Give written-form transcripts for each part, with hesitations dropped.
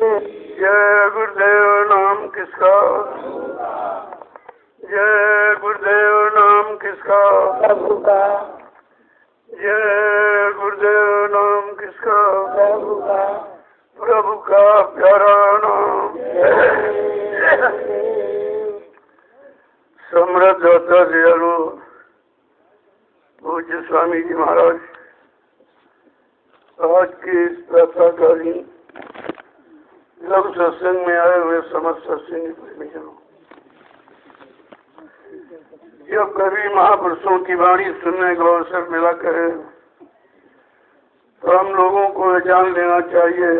जय गुरुदेव नाम किसका, जय गुरुदेव नाम किसका, प्रभु का। जय गुरुदेव नाम किसका, प्रभु का। प्रभु का प्यारा नाम। समृद्ध दाता दयालु पूज्य स्वामी जी महाराज, आज की इस प्रातःकालीन लघु सत्संग में आए हुए समस्त सत्संगी प्रेमीजनों, जब कभी महापुरुषों की वाणी सुनने का अवसर मिला करे तो हम लोगों को जान लेना चाहिए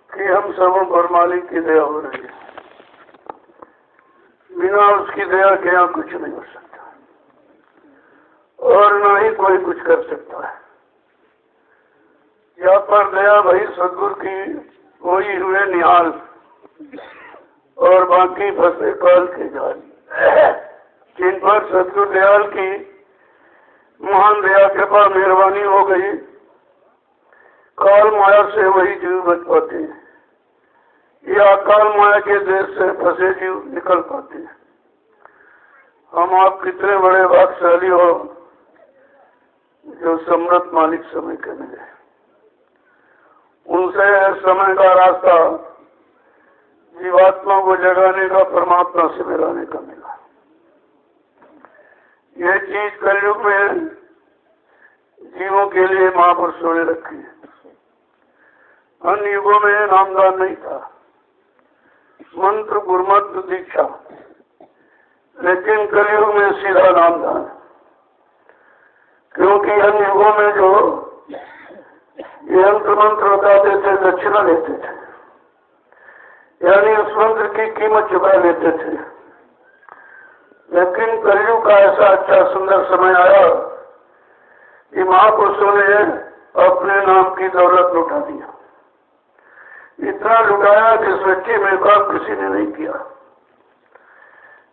कि हम सबों पर मालिक की दया हो रही है। बिना उसकी दया के यहाँ कुछ नहीं हो सकता और ना ही कोई कुछ कर सकता है। या पर दया भाई सदगुरु की कोई हुए निहाल और बाकी फंसे काल के जाल। जिन पर सदगुरु दयाल की महान दया कृपा मेहरबानी हो गई, काल माया से वही जीव बच पाते हैं या काल माया के देश से फंसे जीव निकल पाते हैं। हम आप कितने बड़े भाग्यशाली हो जो समृद्ध मालिक समय के मिले। उनसे समय का रास्ता जीवात्मा को जगाने का, परमात्मा से मिलाने का मिला। यह चीज कलयुग में जीवों के लिए महापुरुषों ने रखी है। अन्य युगों में नामदान नहीं था, मंत्र गुरुमत दीक्षा, लेकिन कलयुग में सीधा नामदान। क्योंकि अन्य युगों में जो यंत्र मंत्र बताते थे दक्षिणा लेते थे, यानी उस मंत्र की कीमत चुका लेते थे। लेकिन कलयुग का ऐसा अच्छा सुंदर समय आया कि महापुरुषों ने अपने नाम की दौलत लुटा दिया। इतना लुटाया कि सच्ची में काम किसी ने नहीं किया।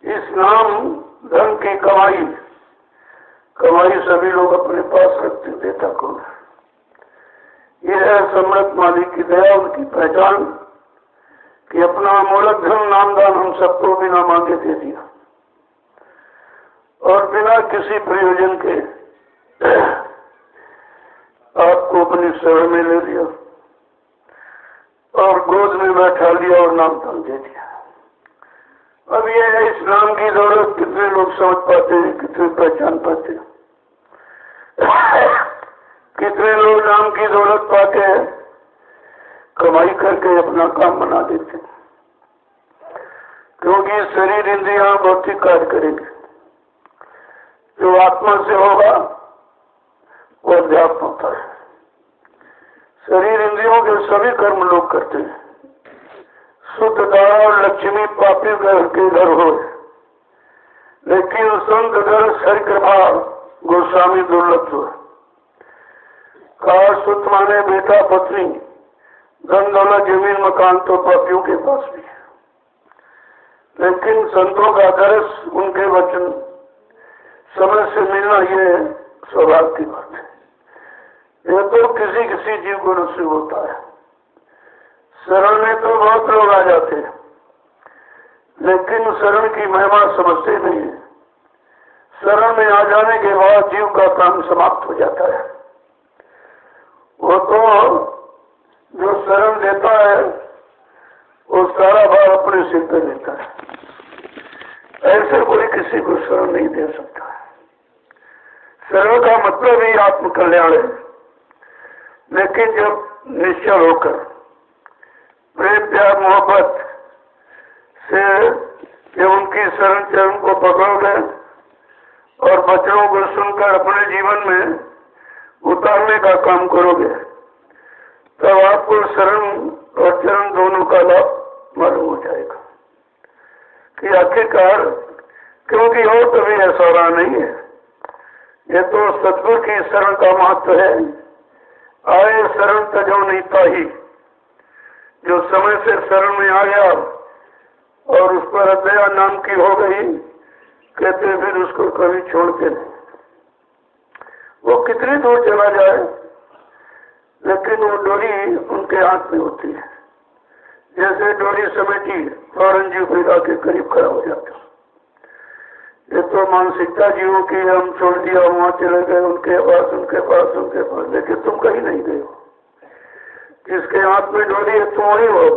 इस नाम धन की कमाई सभी लोग अपने पास रखते, देता कौन है? यह है समृद्ध मालिक की दया, उनकी पहचान कि अपना अमूलक धन नामदान हम सबको बिना मांगे दे दिया और बिना किसी प्रयोजन के आपको अपनी शरण में ले लिया और गोद में बैठा लिया और नामदान दे दिया। अब ये है इस नाम की दौलत कितने लोग समझ पाते हैं, कितने पहचान पाते हैं। कितने लोग नाम की दौलत पाके कमाई करके अपना काम बना देते हैं, क्योंकि शरीर इंद्रियां भौतिक कार्य करेंगे। जो आत्मा से होगा वो अध्यात्म होता है। शरीर इंद्रियों के सभी कर्म लोग करते हैं। शुद्ध दारा और लक्ष्मी पापी के घर हो, लेकिन संत घर हरि कृपा गोस्वामी दुर्लभ हो। कार सुत माने बेटा पत्नी, धन दौलत जमीन मकान तो पापियों के पास भी है, लेकिन संतों का दर्श, उनके वचन समय से मिलना ये सौभाग्य की बात है। यह तो किसी किसी जीव को नसीब होता है। शरण में तो बहुत लोग आ जाते हैं, लेकिन शरण की महिमा समझते नहीं है। शरण में आ जाने के बाद जीव का काम समाप्त हो जाता है। वो तो जो शरण देता है वो सारा भार अपने सिर पे लेता है। ऐसे कोई किसी को शरण नहीं दे सकता। शरण का मतलब ही आत्म कल्याण है। लेकिन जब निश्चल होकर प्रेम प्यार मोहब्बत से जब उनकी शरण चरण को पकड़ोगे और वचनों को सुनकर अपने जीवन में उतारने का काम करोगे, तब आपको शरण और चरण दोनों का लाभ मालूम हो जाएगा कि आखिरकार, क्योंकि और कभी ऐसा रहा नहीं है। ये तो सतगुरु की शरण का महत्व है। आए शरण तजो नहीं ताही, जो समय से शरण में आ गया और उस पर दया नाम की हो गई, कहते फिर उसको कभी छोड़ते नहीं। वो कितनी दूर चला जाए, लेकिन वो डोरी उनके हाथ में होती है। जैसे डोरी समेटी फौरन जीव पिता के करीब खड़ा हो जाता। ये तो मानसिकता जीवों की, हम छोड़ दिया, वहां चले गए उनके पास उनके पास उनके पास, लेकिन तुम कहीं नहीं गए हो। जिसके हाथ में डोरी है तुम वही हो,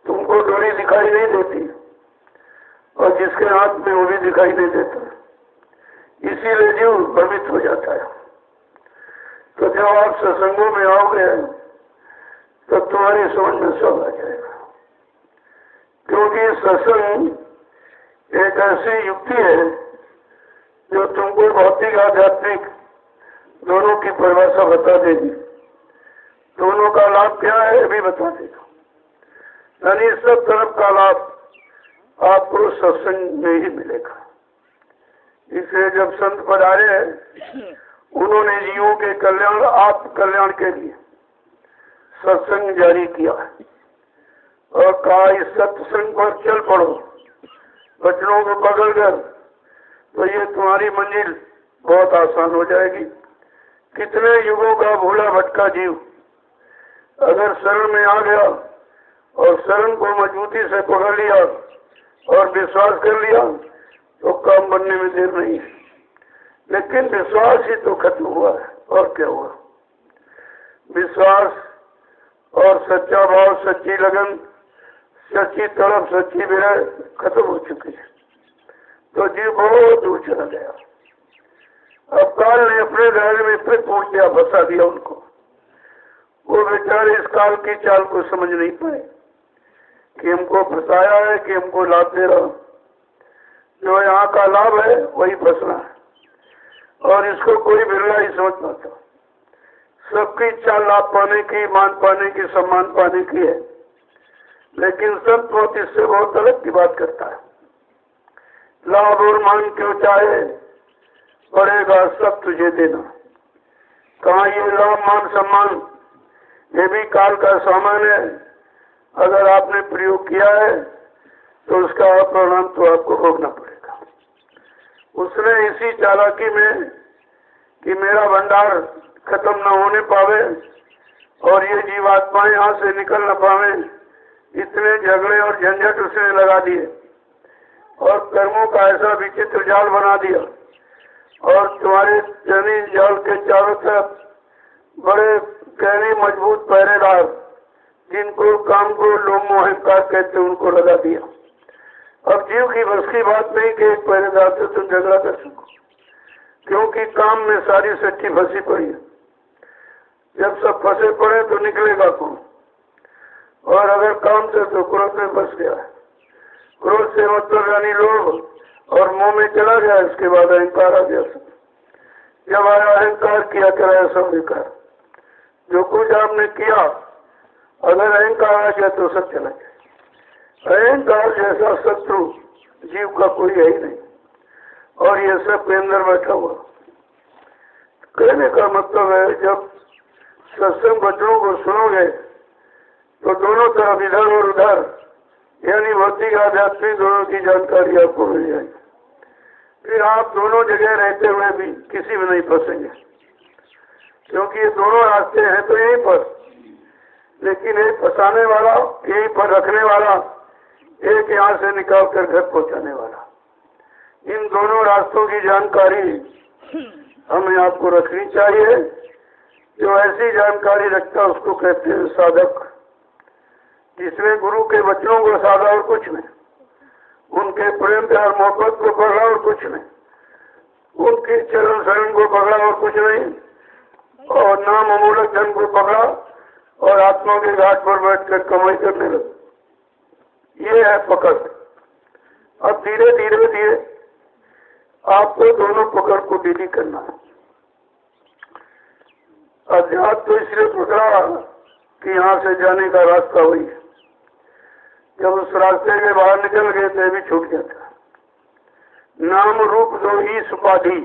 तुमको डोरी दिखाई नहीं देती, और जिसके हाथ में वो भी दिखाई नहीं देता, इसीलिए जीव भ्रमित हो जाता है। तो जब आप सत्संगों में आओगे तो तुम्हारी समझ में सब आ जाएगा, क्योंकि सत्संग एक ऐसी युक्ति है जो तुमको भौतिक आध्यात्मिक दोनों की परिभाषा बता देगी, दोनों का लाभ क्या है भी बता देगा। यानी सब तरफ का लाभ आपको सत्संग में ही मिलेगा। इसलिए जब संत पधारे उन्होंने जीवों के कल्याण, आत्म कल्याण के लिए सत्संग जारी किया और कहा इस सत्संग पर चल पड़ो, वचनों को पकड़कर, तो ये तुम्हारी मंजिल बहुत आसान हो जाएगी। कितने युगों का भूला भटका जीव अगर शरण में आ गया और शरण को मजबूती से पकड़ लिया और विश्वास कर लिया तो काम बनने में देर नहीं है। लेकिन विश्वास ही तो खत्म हुआ है, और क्या हुआ? विश्वास और सच्चा भाव, सच्ची लगन, सच्ची तड़प, सच्ची विरह खत्म हो चुकी है, तो जीव बहुत दूर चला गया। अब काल ने अपने दायरे में फिर पूछ दिया, फंसा दिया उनको। वो बेचारे इस काल की चाल को समझ नहीं पाए कि हमको फंसाया है, कि हमको लाभ दे रहा। जो यहाँ का लाभ है वही फंसना है, और इसको कोई बिरला ही समझ पाता। सबकी इच्छा लाभ पाने की, मान पाने की, सम्मान पाने की है, लेकिन संत बहुत इससे बहुत अलग की बात करता है। लाभ और मान क्यों चाहे, पड़ेगा सब तुझे देना। कहा ये लाभ मान सम्मान ये भी काल का सामान है, अगर आपने प्रयोग किया है तो उसका परिणाम तो आपको भोगना पड़ेगा। उसने इसी चालाकी में कि मेरा भंडार खत्म न होने पावे और ये जीवात्माएं यहाँ से निकल न पावे, इतने झगड़े और झंझट उसने लगा दिए और कर्मों का ऐसा विचित्र जाल बना दिया, और तुम्हारे जनी जाल के चारों तरफ बड़े गहरे मजबूत पहरेदार, जिनको काम को लोग मोहकार कहते उनको लगा दिया। अब जीव की बस की बात नहीं कि एक पहरेदार से तुम झगड़ा कर सको, क्योंकि काम में सारी सच्ची फंसी पड़ी है। जब सब फंसे पड़े तो निकलेगा कौन? और अगर काम से तो क्रोध में फंस गया है। क्रोध से मतलब यानी लोभ और मुंह में चला गया, इसके बाद अहंकार आ गया। जब आया अहंकार किया कराया सब बेकार। जो कुछ आपने किया अगर अहंकार आ गया तो सब चला गया। अहंकार जैसा शत्रु जीव का कोई है ही नहीं, और ये सब के अंदर बैठा हुआ। कहने का मतलब है जब सत्संग वचनों को सुनोगे तो दोनों तरफ इधर और उधर यानी भौतिक आध्यात्मिक दोनों की जानकारी आपको मिल जाएगी। फिर आप दोनों जगह रहते हुए भी किसी में नहीं फंसेंगे, क्योंकि ये दोनों रास्ते हैं तो यहीं पर, लेकिन एक फंसाने वाला, यहीं पर रखने वाला, एक यहाँ से निकाल कर घर पहुँचाने वाला। इन दोनों रास्तों की जानकारी हमें आपको रखनी चाहिए। जो ऐसी जानकारी रखता उसको कहते हैं साधक, जिसने गुरु के वचनों को साधा और कुछ नहीं, उनके प्रेम प्यार मोहब्बत को पकड़ा और कुछ नहीं, उनके चरण शरण को पकड़ा और कुछ नहीं, और नाम अमूलक धन को पकड़ा और आत्मा के घाट पर बैठकर कमाई करने लगा। ये है पकड़। अब धीरे धीरे धीरे आपको दोनों पकड़ को डीली करना है। अध्यात्म तो इसलिए पकड़ा कि यहाँ से जाने का रास्ता वही है। जब उस रास्ते के बाहर निकल गए तो भी छूट गया था। नाम रूप दो ही सुपाधी,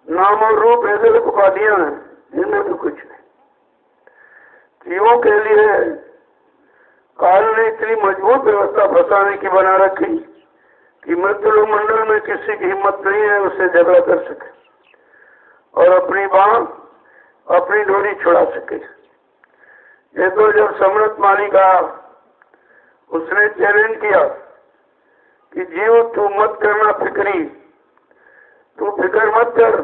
नाम और रूप ऐसे उपाधियां हैं, इनमें भी कुछ नहीं। जीवों के लिए काल ने इतनी मजबूत व्यवस्था फंसाने की बना रखी कि मृत्यु मंडल में किसी की हिम्मत नहीं है उससे झगड़ा कर सके, और अपनी बात अपनी डोरी छुड़ा सके। ये तो जब सम्राट मालिका उसने चैलेंज किया कि जीव तू मत करना फिक्री, तू फिक्र मत कर,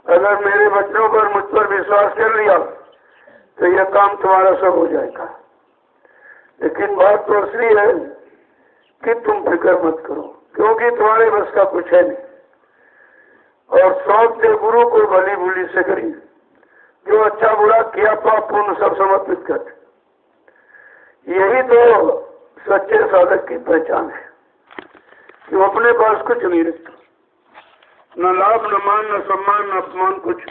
अगर मेरे बच्चों पर मुझ पर विश्वास कर लिया तो यह काम तुम्हारा सब हो जाएगा। लेकिन बात तो असली है कि तुम फिक्र मत करो, क्योंकि तुम्हारे बस का कुछ है नहीं। और सौंप दे गुरु को भली भूली से करी, जो अच्छा बुरा किया पाप पुण्य सब समर्पित कर। यही तो सच्चे साधक की पहचान है कि वो अपने पास कुछ नहीं रखता, न लाभ न मान न सम्मान न अपमान कुछ।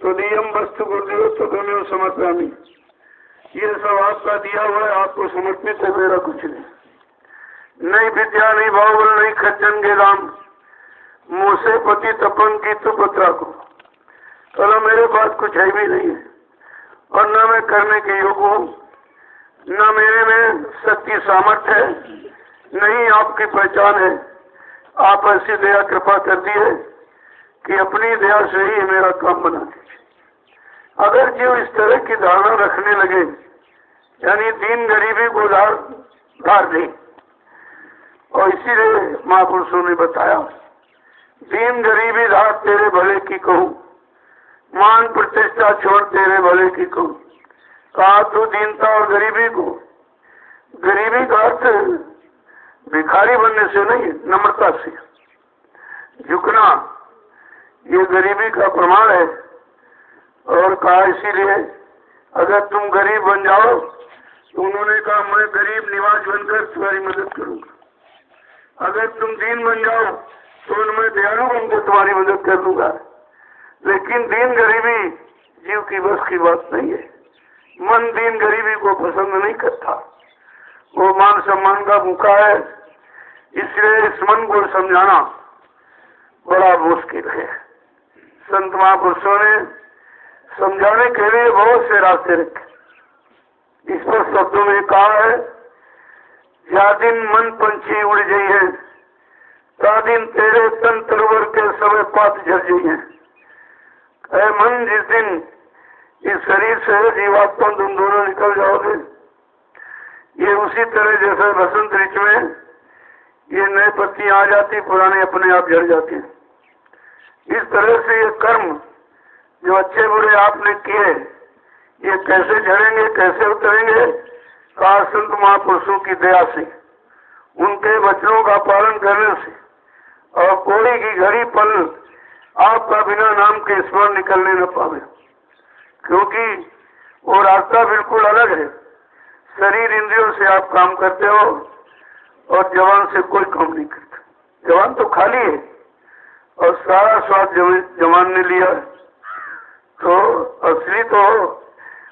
तो नियम वस्तु गुरुदेव तो दोनों समर्पयामी, ये सब आपका दिया हुआ है, आपको समर्पित है, मेरा कुछ नहीं। नहीं विद्या नहीं बाहुबल नहीं खच्चन के दाम, मुँह से पति तपन की तो पत्रा को। चलो मेरे पास कुछ है भी नहीं है, और न मैं करने के योग हूँ, न मेरे में शक्ति सामर्थ्य है, नहीं आपकी पहचान है। आप ऐसी दया कृपा कर दी है कि अपनी दया से ही मेरा काम बना दीजिए। अगर जीव इस तरह की धारणा रखने लगे, यानी दीन गरीबी को धार दे, और इसीलिए महापुरुषों ने बताया दीन गरीबी धार तेरे भले की कहूँ, मान प्रतिष्ठा छोड़ तेरे भले की कहूँ। कहा तू दीनता और गरीबी को, गरीबी का अर्थ भिखारी बनने से नहीं, नम्रता से झुकना, ये गरीबी का प्रमाण है। और कहा इसीलिए अगर तुम गरीब बन जाओ तो उन्होंने कहा मैं गरीब निवाज बनकर तुम्हारी मदद करूंगा। अगर तुम दीन बन जाओ तो मैं दयालु बनकर तुम्हारी मदद कर दूंगा। लेकिन दीन गरीबी जीव की बस की बात नहीं है। मन दीन गरीबी को पसंद नहीं करता, वो मान सम्मान का भूखा है। इसलिए इस मन को समझाना बड़ा मुश्किल है। संत महापुरुषों ने समझाने के लिए बहुत से रास्ते रखे। इस पर शब्दों में कहा है, या दिन मन पंछी उड़ गई है, ता दिन तेरे तन तरवर के समय पात झड़ गई है। मन जिस दिन इस शरीर से जीवात्मा तुम दोनों निकल जाओगे, ये उसी तरह जैसे बसंत ऋतु में ये नए पत्ती आ जाती, पुराने अपने आप झड़ जाते हैं। इस तरह से ये कर्म जो अच्छे बुरे आपने किए, ये कैसे झड़ेंगे, कैसे उतरेंगे? कहा संत महापुरुषों की दया से, उनके वचनों का पालन करने से, और कोड़ी की घड़ी पल आपका बिना नाम के स्मरण निकलने न पावे, क्योंकि वो रास्ता बिल्कुल अलग है। शरीर इंद्रियों से आप काम करते हो और जवान से कोई काम नहीं करता। जवान तो खाली है और सारा स्वाद जवान ने लिया है, तो असली तो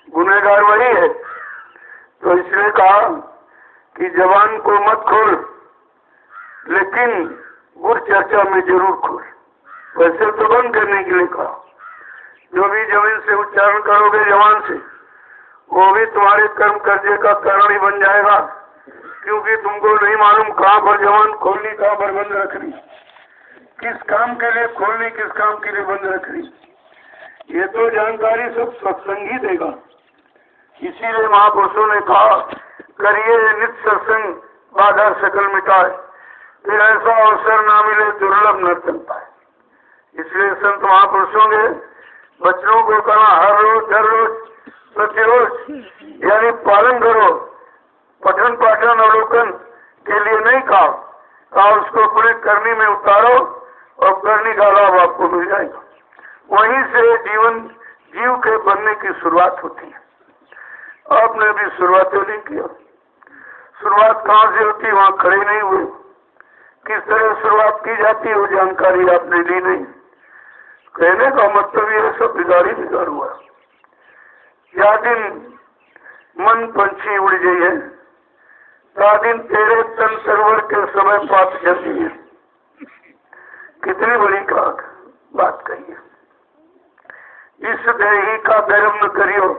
गुनहगार वही है। तो इसलिए कहा कि जवान को मत खोल, लेकिन गुर चर्चा में जरूर खोल। वैसे तो बंद करने के लिए कहा, जो भी जमीन से उच्चारण करोगे जवान से, वो भी तुम्हारे कर्म कर्जे का कारण ही बन जाएगा, क्योंकि तुमको नहीं मालूम कहाँ पर जवान खोलनी, कहाँ पर बंद रखनी, किस काम के लिए खोलनी, किस काम के लिए बंद रखनी। ये तो जानकारी सब सत्संग ही देगा। इसीलिए महापुरुषों ने कहा, करिए नित्य सत्संग बाधा सकल मिटाए, फिर ऐसा अवसर ना मिले दुर्लभ नर्तन पाए। इसलिए संत महापुरुषों के बच्चों को कहा, हर रोज हर रोज प्रतिरोज यानी पालन करो। पठन पाठन अवलोकन के लिए नहीं कहा उसको अपने करनी में उतारो और करनी का लाभ आपको मिल जाएगा। वहीं से जीव के बनने की शुरुआत होती है। आपने अभी शुरुआत नहीं किया। शुरुआत कहाँ से होती है, वहाँ खड़े नहीं हुए। किस तरह शुरुआत की जाती है वो जानकारी आपने ली नहीं। कहने का मतलब ये सब बिगाड़ हुआ। या दिन मन पंछी उड़ गई है, या दिन तेरे तन सरोवर के समय पात जलती है। कितनी बड़ी बात कही है। इस देही का धर्म न करियो,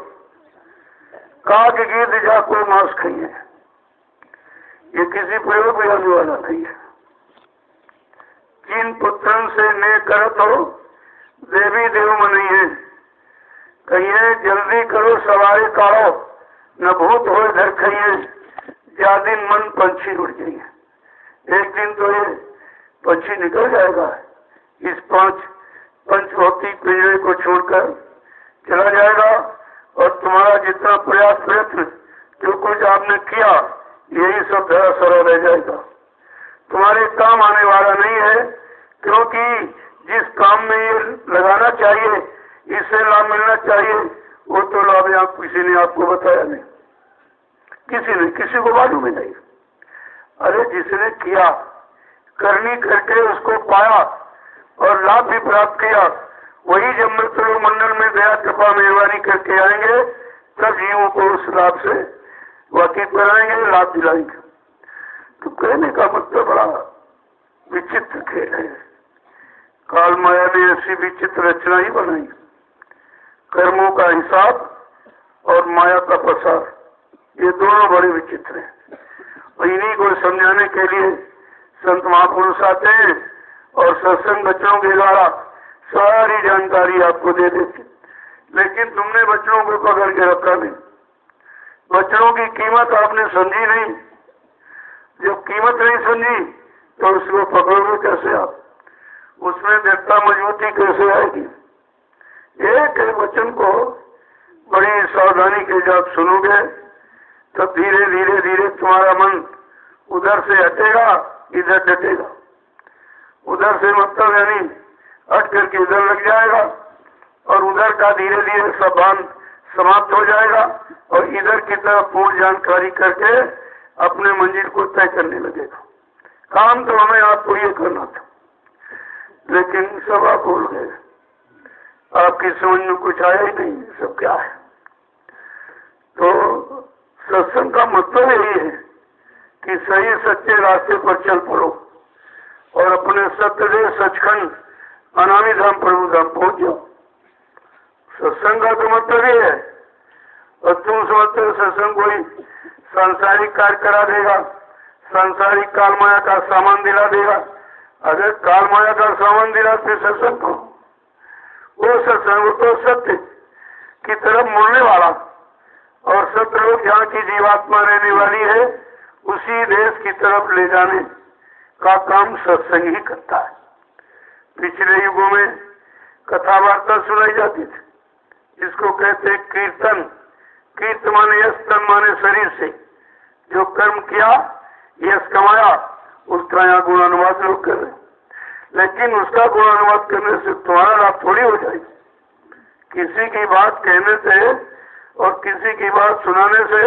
काग गीत जाको मांस खाइए। ये किसी प्रयोग में आने वाला नहीं है। जिन पुत्रन से ने करत हो, देवी देव मनी है, कहिए जल्दी करो सवारी काढ़ो, न भूत हो इधर खाइए, दिन मन पंछी उड़ जाइए। एक दिन तो ये पंछी निकल जाएगा, इस पंचभौतिक पिंजरे को छोड़कर चला जाएगा, और तुम्हारा जितना प्रयास प्रयत्न जो कुछ आपने किया यही सब धराशायी रह जाएगा, तुम्हारे काम आने वाला नहीं है। क्योंकि जिस काम में ये लगाना चाहिए, इससे लाभ मिलना चाहिए, वो तो लाभ यहाँ किसी ने आपको बताया नहीं, किसी को मालूम ही नहीं। अरे जिसने किया, करनी करके उसको पाया और लाभ भी प्राप्त किया, वही जब मृत्यु मंडल में दया कृपा मेहरबानी करके आएंगे, तब जीवों को उस लाभ से वाकिफ कराएंगे, लाभ दिलाएंगे। तो कहने का मतलब बड़ा विचित्र खेल है। काल माया ने ऐसी विचित्र रचना ही बनाई, कर्मों का हिसाब और माया का प्रसार, ये दोनों बड़े विचित्र हैं। और इन्हीं को समझाने के लिए संत महापुरुष आते हैं और सत्संग बच्चों के द्वारा सारी जानकारी आपको दे देते। लेकिन तुमने बच्चों को पकड़ के रखा नहीं, बच्चों की कीमत आपने समझी नहीं। जब कीमत नहीं समझी तो उसको पकड़ोगे कैसे आप, उसमें दृढ़ता मजबूती कैसे आएगी। एक वचन को बड़ी सावधानी के जब सुनोगे तब धीरे धीरे धीरे तुम्हारा मन उधर से हटेगा, इधर डटेगा। उधर से मतलब यानी हट करके इधर लग जाएगा, और उधर का धीरे धीरे संभान समाप्त हो जाएगा, और इधर की तरफ पूर्ण जानकारी करके अपने मंजिल को तय करने लगेगा। काम तो हमें आपको ये करना था, लेकिन सब आप भूल गए, आपकी समझ में कुछ आया ही नहीं सब क्या है। तो सत्संग का मतलब यही है कि सही सच्चे रास्ते पर चल पड़ो और अपने सत्यदेव सचखंड अनामी धाम प्रभु धाम पहुंच जाओ। सत्संग का तो मतलब ये है। और तुम समझते हो सत्संग कोई सांसारिक कार्य करा देगा, सांसारिक काल माया का सामान दिला देगा। अगर काल माया का सामान दिला फिर सत्संग को, वो सत्संग तो सत्य की तरफ मुड़ने वाला, और सत्य लोग जहाँ की जीवात्मा रहने वाली है उसी देश की तरफ ले जाने का काम सत्संग ही करता है। पिछले युगों में कथा वार्ता सुनाई जाती थी, जिसको कहते कीर्तन। कीर्त माने यश, तन माने शरीर से जो कर्म किया, यश कमाया, उसका यहाँ गुणानुवाद लोग कर रहे। लेकिन उसका गुणानुवाद करने से तुम्हारा लाभ थोड़ी हो जाएगी। किसी की बात कहने से और किसी की बात सुनाने से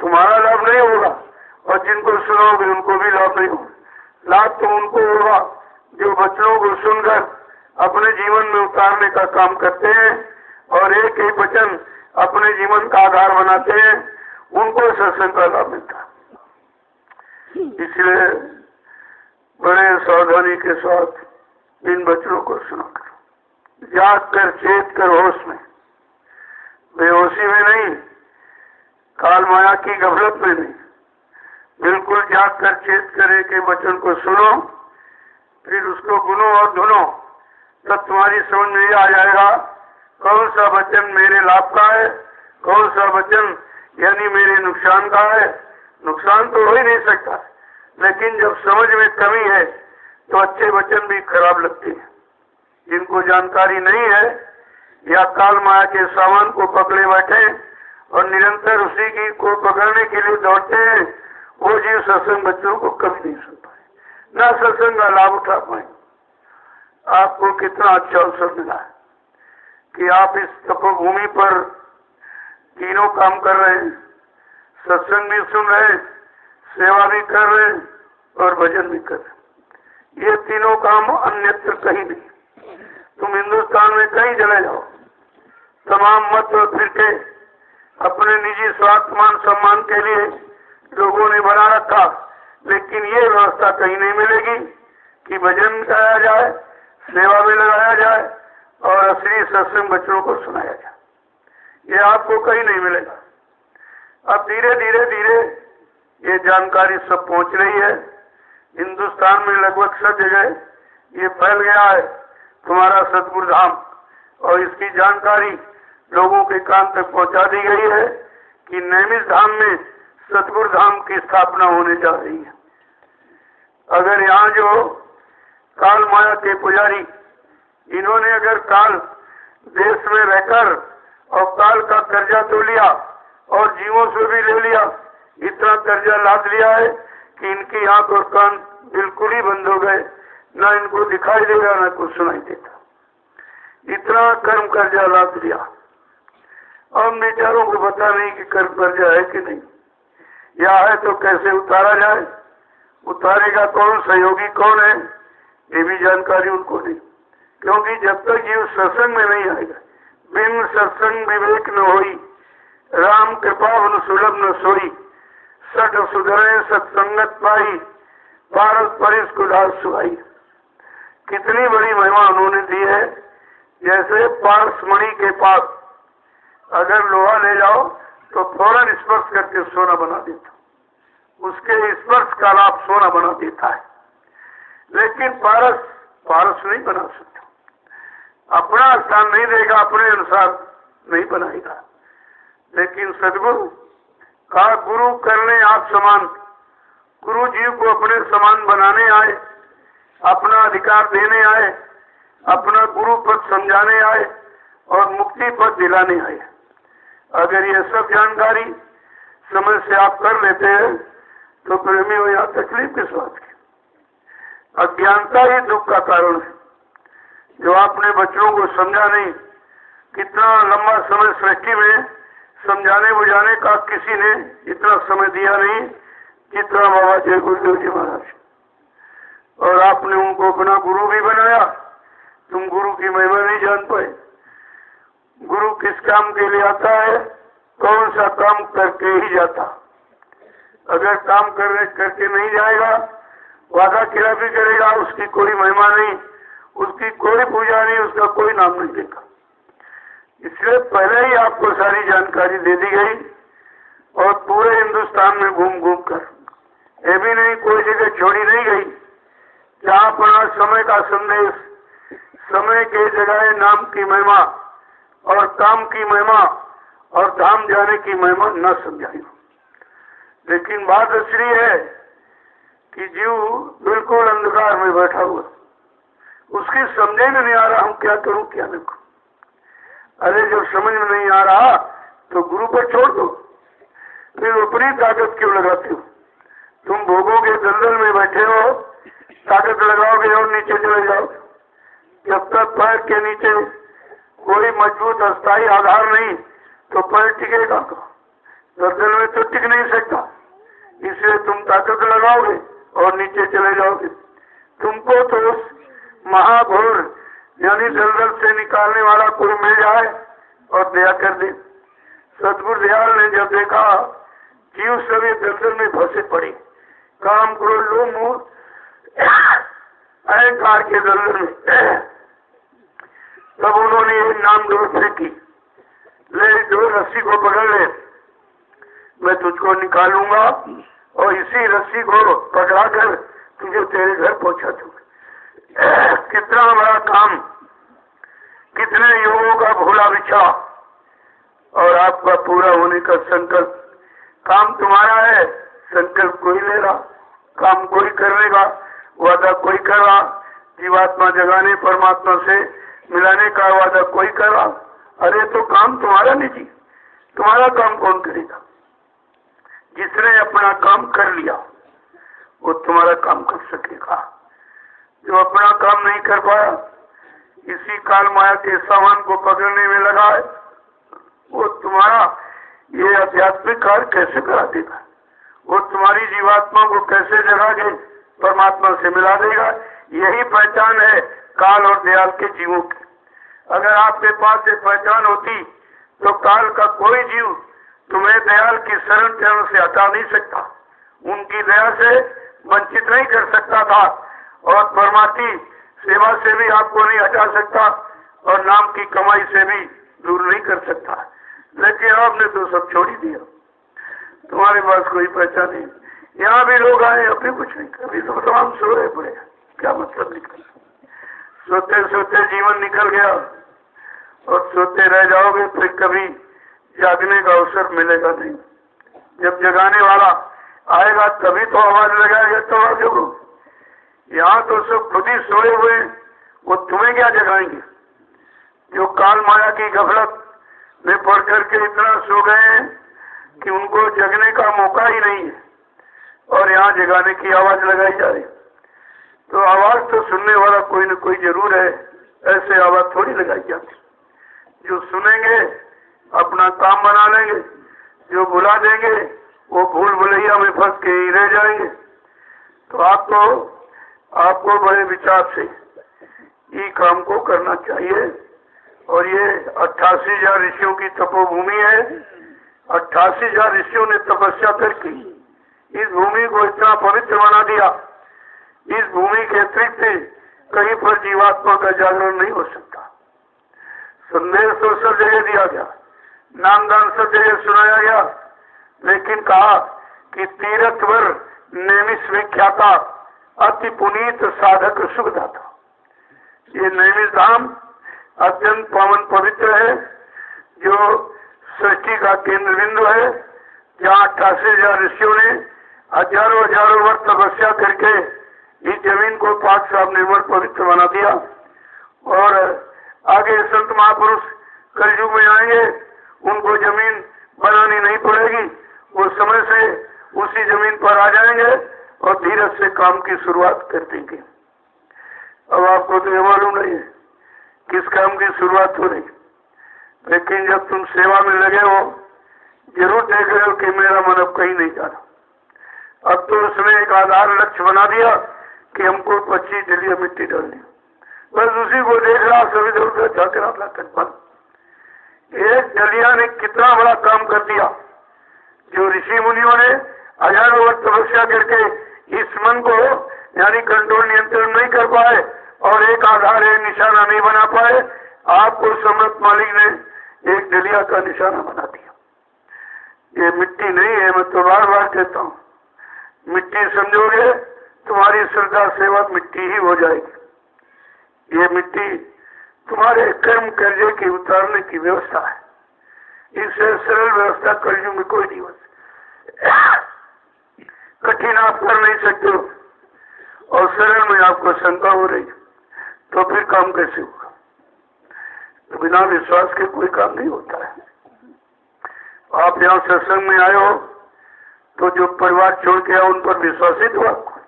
तुम्हारा लाभ नहीं होगा, और जिनको सुनाओगे उनको भी लाभ नहीं होगा। लाभ तो उनको होगा जो वचनों को सुनकर अपने जीवन में उतारने का काम करते हैं और एक एक वचन अपने जीवन का आधार बनाते हैं, उनको सत्संग का लाभ मिलता है। इसलिए बड़े सावधानी के साथ इन वचनों को सुना करो, जाग कर चेत कर होश में, बेहोशी में नहीं, काल माया की गफलत में नहीं, बिल्कुल जाग कर चेत करे के वचन को सुनो, फिर उसको गुनो और धुनो, तब तुम्हारी समझ में आ जाएगा कौन सा वचन मेरे लाभ का है, कौन सा वचन यानी मेरे नुकसान का है। नुकसान तो हो ही नहीं सकता, लेकिन जब समझ में कमी है तो अच्छे वचन भी खराब लगते हैं। जिनको जानकारी नहीं है या काल माया के सामान को पकड़े बैठे और निरंतर उसी की को पकड़ने के लिए दौड़ते हैं, वो जीव सत्संग बच्चों को कभी नहीं सुन पाए, ना सत्संग का लाभ उठा पाए। आपको कितना अच्छा अवसर मिला है कि आप इस तपोभूमि पर तीनों काम कर रहे हैं, सत्संग भी सुन रहे हैं, सेवा भी कर रहे हैं और भजन भी कर रहे हैं। ये तीनों काम अन्यत्र कहीं नहीं। तुम हिंदुस्तान में कहीं चले जाओ, तमाम मत और फिरके अपने निजी स्वार्थ मान सम्मान के लिए लोगों ने बना रखा, लेकिन ये व्यवस्था कहीं नहीं मिलेगी कि भजन गाया जाए, सेवा में लगाया जाए और असली सत्संग बच्चों को सुनाया जाए। ये आपको कहीं नहीं मिलेगा। अब धीरे धीरे धीरे ये जानकारी सब पहुंच रही है। हिंदुस्तान में लगभग सब जगह ये फैल गया है तुम्हारा सतगुरु धाम, और इसकी जानकारी लोगों के कान तक पहुंचा दी गई है कि नैमिष धाम में सतगुरु धाम की स्थापना होने जा रही है। अगर यहाँ जो काल माया के पुजारी, इन्होंने अगर काल देश में रहकर और काल का कर्जा तो लिया और जीवों से भी ले लिया, इतना कर्जा लाद लिया है कि इनकी आंख और कान बिल्कुल ही बंद हो गए, ना इनको दिखाई देगा ना कुछ सुनाई देता। इतना कर्म कर्जा लाद लिया। अब बेचारों को पता नहीं कि कर्म कर्जा है कि नहीं, या है तो कैसे उतारा जाए, उतारेगा कौन, सहयोगी कौन है, ये भी जानकारी उनको नहीं। क्योंकि जब तक जीव सत्संग में नहीं आएगा, बिन सत्संग विवेक न होई, राम कृपा उन सुलभ न सोई, सठ सुधरे सत्संगत पाई, पारस परिस कुदास सुहाई। कितनी बड़ी महिमा उन्होंने दी है। जैसे पारस मणि के पास अगर लोहा ले जाओ तो फौरन स्पर्श करके सोना बना देता, उसके स्पर्श का लाभ सोना बना देता है। लेकिन पारस नहीं बना सकता, अपना स्थान नहीं देगा, अपने अनुसार नहीं बनाएगा। लेकिन सदगुरु का गुरु करने आप समान, गुरु जीव को अपने समान बनाने आए, अपना अधिकार देने आए, अपना गुरु पद समझाने आए और मुक्ति पद दिलाने आए। अगर ये सब जानकारी समय से आप कर लेते हैं तो प्रेमी हो, यहाँ तकलीफ किस बात की? अज्ञानता ही दुख का कारण है। जो आपने बच्चों को समझा नहीं, कितना लंबा समय सृष्टि में समझाने बुझाने का किसी ने इतना समय दिया नहीं जितना बाबा जय गुरुदेव जी महाराज। और आपने उनको अपना गुरु भी बनाया। तुम गुरु की महिमा नहीं जान पाए। गुरु किस काम के लिए आता है, कौन सा काम करके ही जाता। अगर काम करके नहीं जाएगा, वादा खिलाफी करेगा, उसकी कोई महिमा नहीं, उसकी कोई पूजा नहीं, उसका कोई नाम नहीं देगा। इसलिए पहले ही आपको सारी जानकारी दे दी गई और पूरे हिंदुस्तान में घूम घूम कर, ये भी नहीं कोई जगह छोड़ी नहीं गई जहाँ अपना समय का संदेश, समय के जगह नाम की महिमा और काम की महिमा और धाम जाने की महिमा न समझाई। लेकिन बात असली है कि जीव बिल्कुल अंधकार में बैठा हुआ, उसकी समझे में नहीं आ रहा, हम क्या करूं क्या न करूं। अरे जब समझ में नहीं आ रहा तो गुरु पर छोड़ दो, फिर अपनी ताकत क्यों लगाते हो? तुम भोगों के दलदल में बैठे हो, ताकत लगाओगे और नीचे चले जाओ। जब तक पैर के नीचे कोई मजबूत अस्थायी आधार नहीं तो पैर टिकेगा, दलदल में तो टिक नहीं सकता। इसलिए तुम ताकत लगाओगे और नीचे चले जाओगे। तुमको तो उस महाघोर यानी दलदल से निकालने वाला कोई मिल जाए और दया कर दे। सतगुरु दयाल ने जब देखा जीव सभी दलदल में फंसे पड़े, काम क्रोध लोभ मोह अहंकार के दलदल में, तब उन्होंने एक नाम डोर फेंकी, ले दो रस्सी को पकड़ ले, मैं तुझको निकालूंगा और इसी रस्सी को पकड़ाकर तुझे तेरे घर पहुंचा दूंगा। कितना बड़ा काम, कितने युगों का भोला बिछा और आपका पूरा होने का संकल्प। काम तुम्हारा है, संकल्प कोई ले रहा, काम कोई करेगा, वादा कोई कर रहा, जीवात्मा जगाने परमात्मा से मिलाने का वादा कोई कर रहा। अरे तो काम तुम्हारा नहीं जी, तुम्हारा काम कौन करेगा? जिसने अपना काम कर लिया वो तुम्हारा काम कर सकेगा। जो अपना काम नहीं कर पाया, इसी काल माया के सामान को पकड़ने में लगा है, वो तुम्हारा ये आध्यात्मिक कार्य कैसे करा देगा? वो तुम्हारी जीवात्मा को कैसे जगा के परमात्मा से मिला देगा? यही पहचान है काल और दयाल के जीवों की। अगर आपके पास एक पहचान होती तो काल का कोई जीव तुम्हें दयाल की शरण चरण से हटा नहीं सकता, उनकी दया से वंचित नहीं कर सकता था और परमात्मा सेवा से भी आपको नहीं हटा सकता और नाम की कमाई से भी दूर नहीं कर सकता। लेकिन आपने तो सब छोड़ ही दिया, तुम्हारे पास कोई पहचान नहीं। यहाँ भी लोग आए, अभी कुछ नहीं, कभी तो तमाम सो रहे पड़े, क्या मतलब निकल, सोते सोते जीवन निकल गया और सोते रह जाओगे, फिर कभी जागने का अवसर मिलेगा नहीं। जब जगाने वाला आएगा तभी तो आवाज लगाएगा, तो आप जगो। यहाँ तो सब खुद ही सोए हुए, वो तुम्हें क्या जगाएंगे? जो काल माया की गफलत में पढ़ करके इतना सो गए हैं कि उनको जगने का मौका ही नहीं है, और यहाँ जगाने की आवाज लगाई जा रही। तो आवाज तो सुनने वाला कोई न कोई जरूर है, ऐसे आवाज थोड़ी लगाई जाती। जो सुनेंगे अपना काम बना लेंगे, जो बुला देंगे वो भूल भुलैया में फंस के ही रह जाएंगे। तो आपको बड़े विचार से ये काम को करना चाहिए। और ये 88,000 ऋषियों की तपोभूमि है। 88,000 ऋषियों ने तपस्या करके इस भूमि को इतना पवित्र बना दिया। इस भूमि के अतिरिक्त कहीं पर जीवात्मा का जागरण नहीं हो सकता। संदेश तो सब जगह दिया गया, नामदान सब जगह सुनाया गया, लेकिन कहा कि तीर्थवर नैमिष विख्याता अति पुनीत साधक सुखदाता। ये नैमिष धाम अत्यंत पावन पवित्र है, जो सृष्टि का केंद्र बिंदु है, जहाँ 88,000 ऋषियों ने हजारों वर्ष तपस्या करके इस जमीन को पाक साफ निर्मल पवित्र बना दिया। और आगे संत महापुरुष कलयुग में आएंगे, उनको जमीन बनानी नहीं पड़ेगी, वो समय से उसी जमीन पर आ जाएंगे और धीरज से काम की शुरुआत कर देंगे। अब आपको तो ये मालूम नहीं है किस काम की शुरुआत हो रही, लेकिन जब तुम सेवा में लगे हो जरूर देख रहे हो कि मेरा मन अब कहीं नहीं जा रहा। अब तो उसने एक आधार लक्ष्य बना दिया कि हमको 25 डलिया मिट्टी डालनी, बस उसी को देख रहा सभी जरूर जाकर अपना बंद। एक डलिया ने कितना बड़ा काम कर दिया। जो ऋषि मुनियों ने हजारों वर्ष तपस्या करके इस मन को यानी कंट्रोल नियंत्रण नहीं कर पाए और एक आधार है निशाना नहीं बना पाए, आपको सम्राट मालिक ने एक डलिया का निशाना बना दिया। ये मिट्टी नहीं है, मैं तो बार बार कहता हूँ, मिट्टी समझोगे तुम्हारी श्रद्धा सेवा मिट्टी ही हो जाएगी। ये मिट्टी तुम्हारे कर्म कर्जे की उतारने की व्यवस्था है। इससे सरल व्यवस्था कलयुग में कोई नहीं होती। कठिन आप कर नहीं सकते हो और सरल में आपको शंका हो रही, तो फिर काम कैसे होगा? तो बिना विश्वास के कोई काम नहीं होता है। आप यहाँ सत्संग में आए हो तो जो परिवार छोड़ के आओ उन पर विश्वासित हो आपको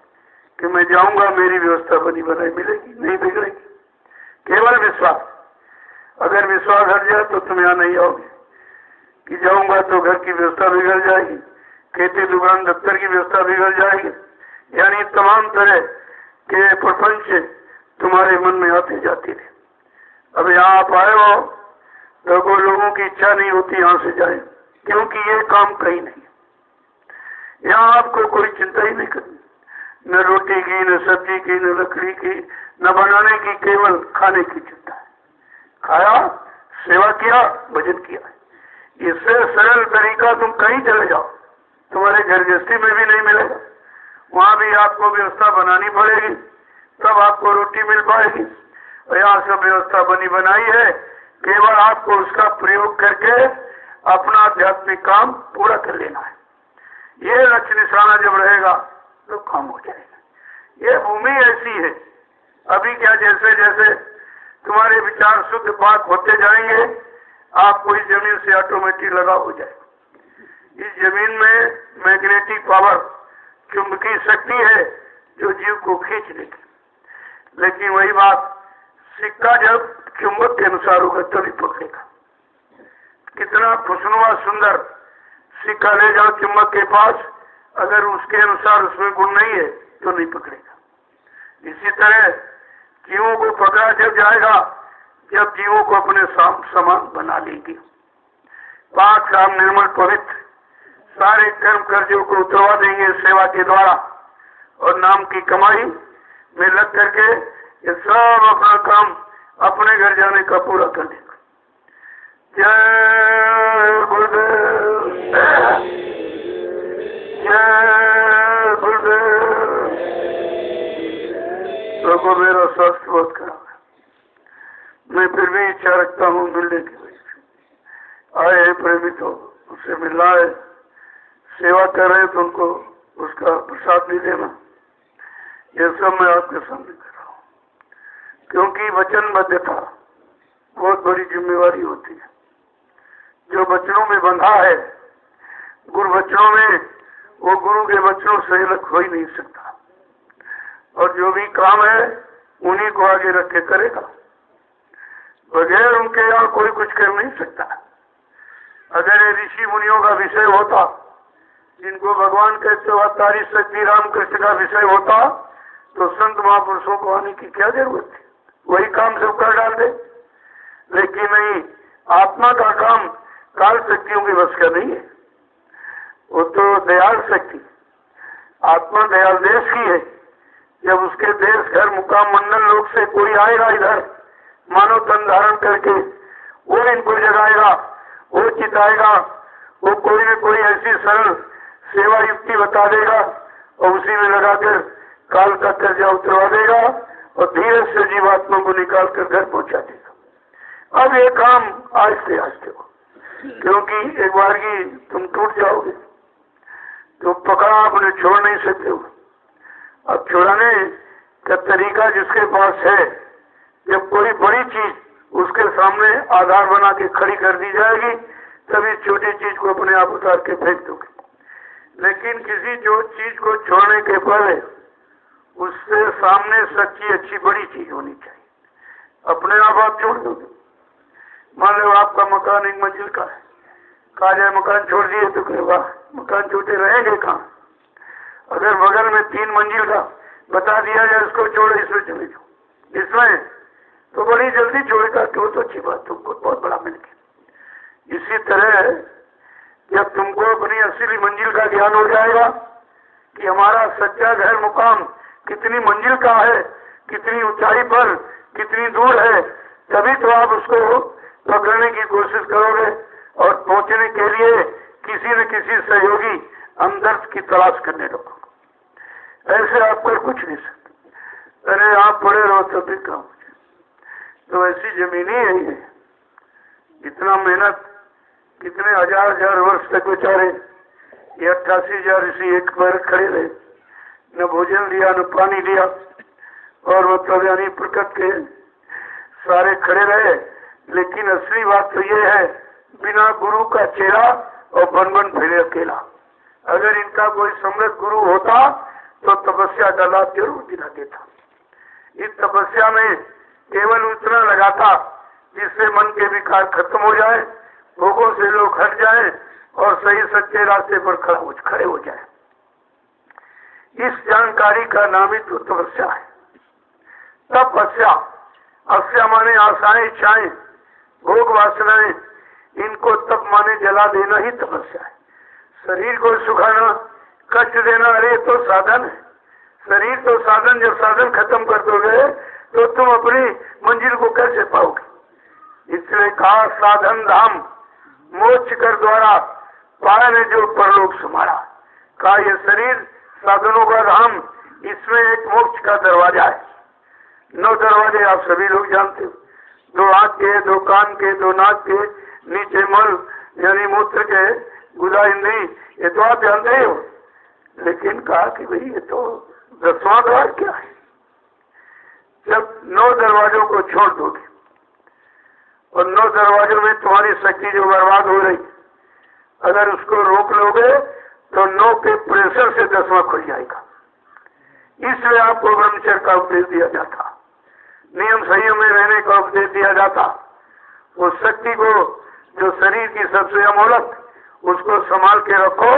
कि मैं जाऊंगा मेरी व्यवस्था बनी बनाई मिलेगी, नहीं बिगड़ेगी। केवल विश्वास। अगर विश्वास हट जाए तो तुम यहाँ नहीं आओगे कि जाऊंगा तो घर की व्यवस्था बिगड़ जाएगी, खेती दुकान दफ्तर की व्यवस्था बिगड़ जाएगी, यानी तमाम तरह के प्रपंच तुम्हारे मन में आते जाते रहे। अब यहाँ आप आए हो तो कोई लोगों की इच्छा नहीं होती यहाँ से जाए, क्योंकि ये काम कहीं नहीं। यहाँ आपको कोई चिंता ही नहीं करनी, न रोटी की, न सब्जी की, न लकड़ी की, न बनाने की, केवल खाने की चिंता है। खाया, सेवा किया, भजन किया। इससे सरल तरीका तुम कहीं चले जाओ, तुम्हारे घर गृहस्थी में भी नहीं मिलेगा। वहाँ भी आपको व्यवस्था बनानी पड़ेगी, तब आपको रोटी मिल पाएगी। और यहाँ सब व्यवस्था बनी बनाई है, केवल आपको उसका प्रयोग करके अपना आध्यात्मिक काम पूरा कर लेना है। ये लक्ष्य निशाना जब रहेगा तो काम हो जाएगा। ये भूमि ऐसी है, अभी क्या जैसे जैसे तुम्हारे विचार शुद्ध पाक होते जाएंगे, आपको इस जमीन से ऑटोमेटिक लगाव हो जाएगा। इस जमीन में मैग्नेटिक पावर, चुंबकीय शक्ति है जो जीव को खींच लेगी। लेकिन वही बात, सिक्का जब चुंबक के अनुसार होगा तभी पकड़ेगा। कितना खुशनुमा सुंदर सिक्का ले जाओ चुंबक के पास, अगर उसके अनुसार उसमें गुण नहीं है तो नहीं पकड़ेगा। इसी तरह जीवों को पकड़ा जब जाएगा जब जीवों को अपने समान बना लेगी। पाक साफ निर्मल पवित्र सारे कर्म कर्जों को उतरवा देंगे सेवा के द्वारा, और नाम की कमाई में लग करके ये सब अपना काम अपने घर जाने का पूरा कर देगा। जय गुरुदेव, जय गुरुदेव। तो मेरा स्वास्थ्य बहुत खराब है, मैं फिर भी इच्छा रखता हूँ मिलने की वजह आए हैं प्रेमी, तो उससे मिलना है, सेवा कर रहे हैं तो उनको उसका प्रसाद नहीं देना, ये सब मैं आपके सामने कर रहा हूँ। क्योंकि वचनबद्धता बहुत बड़ी जिम्मेवारी होती है। जो वचनों में बंधा है, गुरु वचनों में, वो गुरु के वचनों से अलग हो ही नहीं सकता, और जो भी काम है उन्हीं को आगे रख के करेगा, बगैर उनके यहाँ कोई कुछ कर नहीं सकता। अगर ये ऋषि मुनियों का विषय होता, जिनको भगवान कहते हो तारी शक्ति रामकृष्ण का विषय होता, तो संत महापुरुषों को आने की क्या जरूरत थी, वही काम सब कर डालते। लेकिन नहीं, आत्मा का काम काल शक्तियों के वश का नहीं है, वो तो दयाल शक्ति, आत्मा दयाल देश की है। जब उसके देश घर मुकाम मंडल लोग से कोई आएगा इधर मानव तन धारण करके, वो इनको जगाएगा, वो चिताएगा, वो कोई न कोई ऐसी सरल सेवा युक्ति बता देगा और उसी में लगाकर काल का कर्जा उतरवा देगा और धीरे से जीवात्मा को निकाल कर घर पहुंचा देगा। अब ये काम आहिस्ते आहिस्ते हो, क्योंकि एक बार की तुम टूट जाओगे तो पकड़ा आपने छोड़ नहीं सकते हो। अब छुड़ाने का तरीका जिसके पास है, जब कोई बड़ी चीज उसके सामने आधार बना के खड़ी कर दी जाएगी, तभी छोटी चीज को अपने आप उतार के फेंक दोगे। लेकिन किसी जो चीज को छोड़ने के पहले उससे सामने सच्ची अच्छी बड़ी चीज होनी चाहिए, अपने आप छोड़ दोगे। मान लो आपका मकान एक मंजिल का है, कहा जाए मकान छोड़ दिए तो कहे वाह मकान छोटे रहेंगे कहाँ। अगर बगल में 3 मंजिल का बता दिया जाए उसको छोड़ो, इसमें चले जाओ, इसमें तो बड़ी जल्दी छोड़ेगा, क्यों तो अच्छी बात, तुमको बहुत बड़ा मिल गया। इसी तरह जब तुमको अपनी असली मंजिल का ज्ञान हो जाएगा कि हमारा सच्चा घर मुकाम कितनी मंजिल का है, कितनी ऊंचाई पर, कितनी दूर है, तभी तो आप उसको पकड़ने की कोशिश करोगे और पहुंचने के लिए किसी न किसी सहयोगी हमदर्द की तलाश करने लगोगे। ऐसे आप कर कुछ नहीं सकते। अरे आप पड़े रहो तभी काम, तो ऐसी जमीन ही है, इतना मेहनत, कितने हजार वर्ष तक बेचारे ये 88,000 ऋषि एक बार खड़े रहे, न भोजन लिया न पानी लिया, और मतलब यानी प्रकृति के सारे खड़े रहे। लेकिन असली बात तो ये है, बिना गुरु का चेहरा और बन फिरे अकेला। अगर इनका कोई समृद्ध गुरु होता तो तपस्या का लाभ जरूर दिला देता। इस तपस्या में केवल उतना लगाता जिससे मन के विकार खत्म हो जाए, भोगों से लोग हट जाएं और सही सच्चे रास्ते पर खड़े हो जाए। इस जानकारी का नाम ही तो तपस्या है। तपस्या, अस्या माने आशाएं, इच्छाएं, भोग वासनाएं, इनको तप माने जला देना ही तपस्या है। शरीर को सुखाना, कष्ट देना, अरे तो साधन है। शरीर तो साधन, जब साधन खत्म कर दोगे तो तुम अपनी मंजिल को कैसे पाओगे। इसलिए कहा साधन धाम मोक्ष कर द्वारा पाया ने जो परलोक समारा। कहा ये शरीर साधनों का धाम, इसमें एक मोक्ष का दरवाजा है। 9 दरवाजे आप सभी लोग जानते हो, 2 आंख के, 2 कान के, 2 नाक के, नीचे मल यानी मूत्र के, गुदा इंद्री, ये तो आप जानते ही हो। लेकिन कहा कि भाई ये तो 10वां द्वार क्या है। जब 9 दरवाजों को छोड़ दोगे और 9 दरवाजों में तुम्हारी शक्ति जो बर्बाद हो रही, अगर उसको रोक लोगे तो 9 के प्रेशर से 10वां खुल जाएगा। इसलिए आपको ब्रह्मचर्य का उपदेश दिया जाता, नियम संयम में रहने का उपदेश दिया जाता। उस शक्ति को जो शरीर की सबसे अमोलक, उसको संभाल के रखो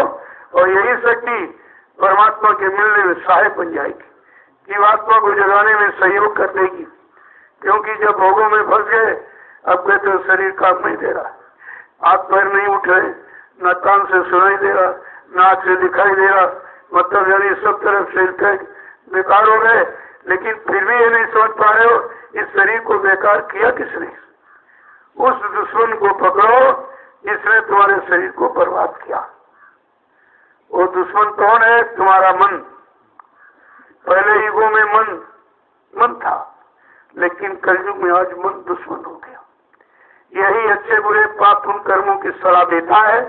और यही शक्ति परमात्मा के मिलने में सहायक बन जाएगी, जीवात्मा को जगाने में सहयोग कर देगी। क्योंकि जब भोगों में फंस गए, अब कहते हो शरीर काम नहीं दे रहा, हाथ पैर नहीं उठ रहे, न कान से सुनाई दे रहा, न आँख से दिखाई दे रहा, मतलब यानी सब तरफ से बेकार हो गए। लेकिन फिर भी ये नहीं समझ पा रहे हो इस शरीर को बेकार किया किसने। उस दुश्मन को पकड़ो जिसने तुम्हारे शरीर को बर्बाद किया। वो दुश्मन कौन है? तुम्हारा मन। पहले ईगो में मन था, लेकिन कलयुग में आज मन दुश्मन हो गया। यही अच्छे बुरे पाप पुण्य कर्मों की सलाह देता है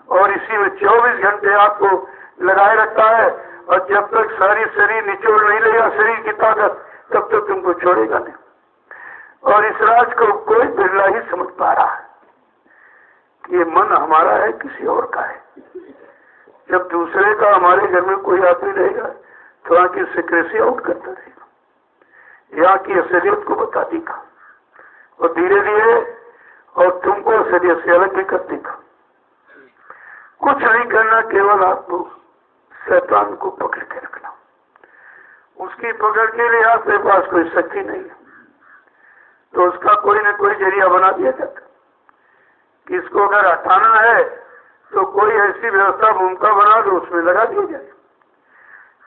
और इसी में 24 घंटे आपको लगाए रखता है। और जब तक सारी शरीर निचोड़ नहीं लेगा शरीर की ताकत, तब तक तुमको छोड़ेगा नहीं। और इस राज को कोई बिरला ही समझ पा रहा है कि ये मन हमारा है किसी और का है। जब दूसरे का हमारे घर में कोई आदमी रहेगा तो यहाँ की सिक्रेसी आउट करता रहेगा, यहाँ की असलियत को बता देगा और धीरे धीरे और तुमको असलियत से अलग भी कर देगा। कुछ नहीं करना, केवल आपको शैतान को पकड़ के रखना। उसकी पकड़ के लिए आपके पास कोई शक्ति नहीं है तो उसका कोई न कोई जरिया बना दिया जाता कि इसको अगर हटाना है तो कोई ऐसी व्यवस्था भूमिका बना दो, उसमें लगा दिया जाए,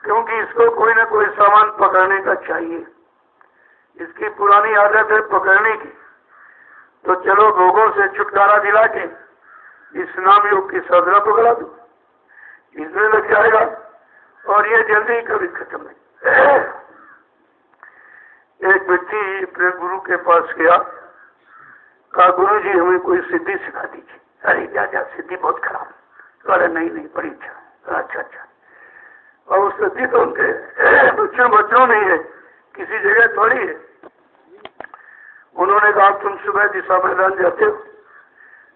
क्योंकि इसको कोई न कोई सामान पकड़ने का चाहिए। इसकी पुरानी आदत है पकड़ने की, तो चलो भोगों से छुटकारा दिला के इस नाम योग की साधना पकड़ा दो, इसमें लग जाएगा और ये जल्दी ही कभी खत्म नहीं। एक व्यक्ति अपने गुरु के पास गया, कहा गुरु जी हमें कोई सिद्धि सिखा दीजिए। अरे जा सिद्धि बहुत खराब। अरे नहीं बड़ी अच्छा। अच्छा और उस सिद्धि तो उनके बच्चों नहीं है, किसी जगह थोड़ी है। उन्होंने कहा तुम सुबह दिशा मैदान जाते हो,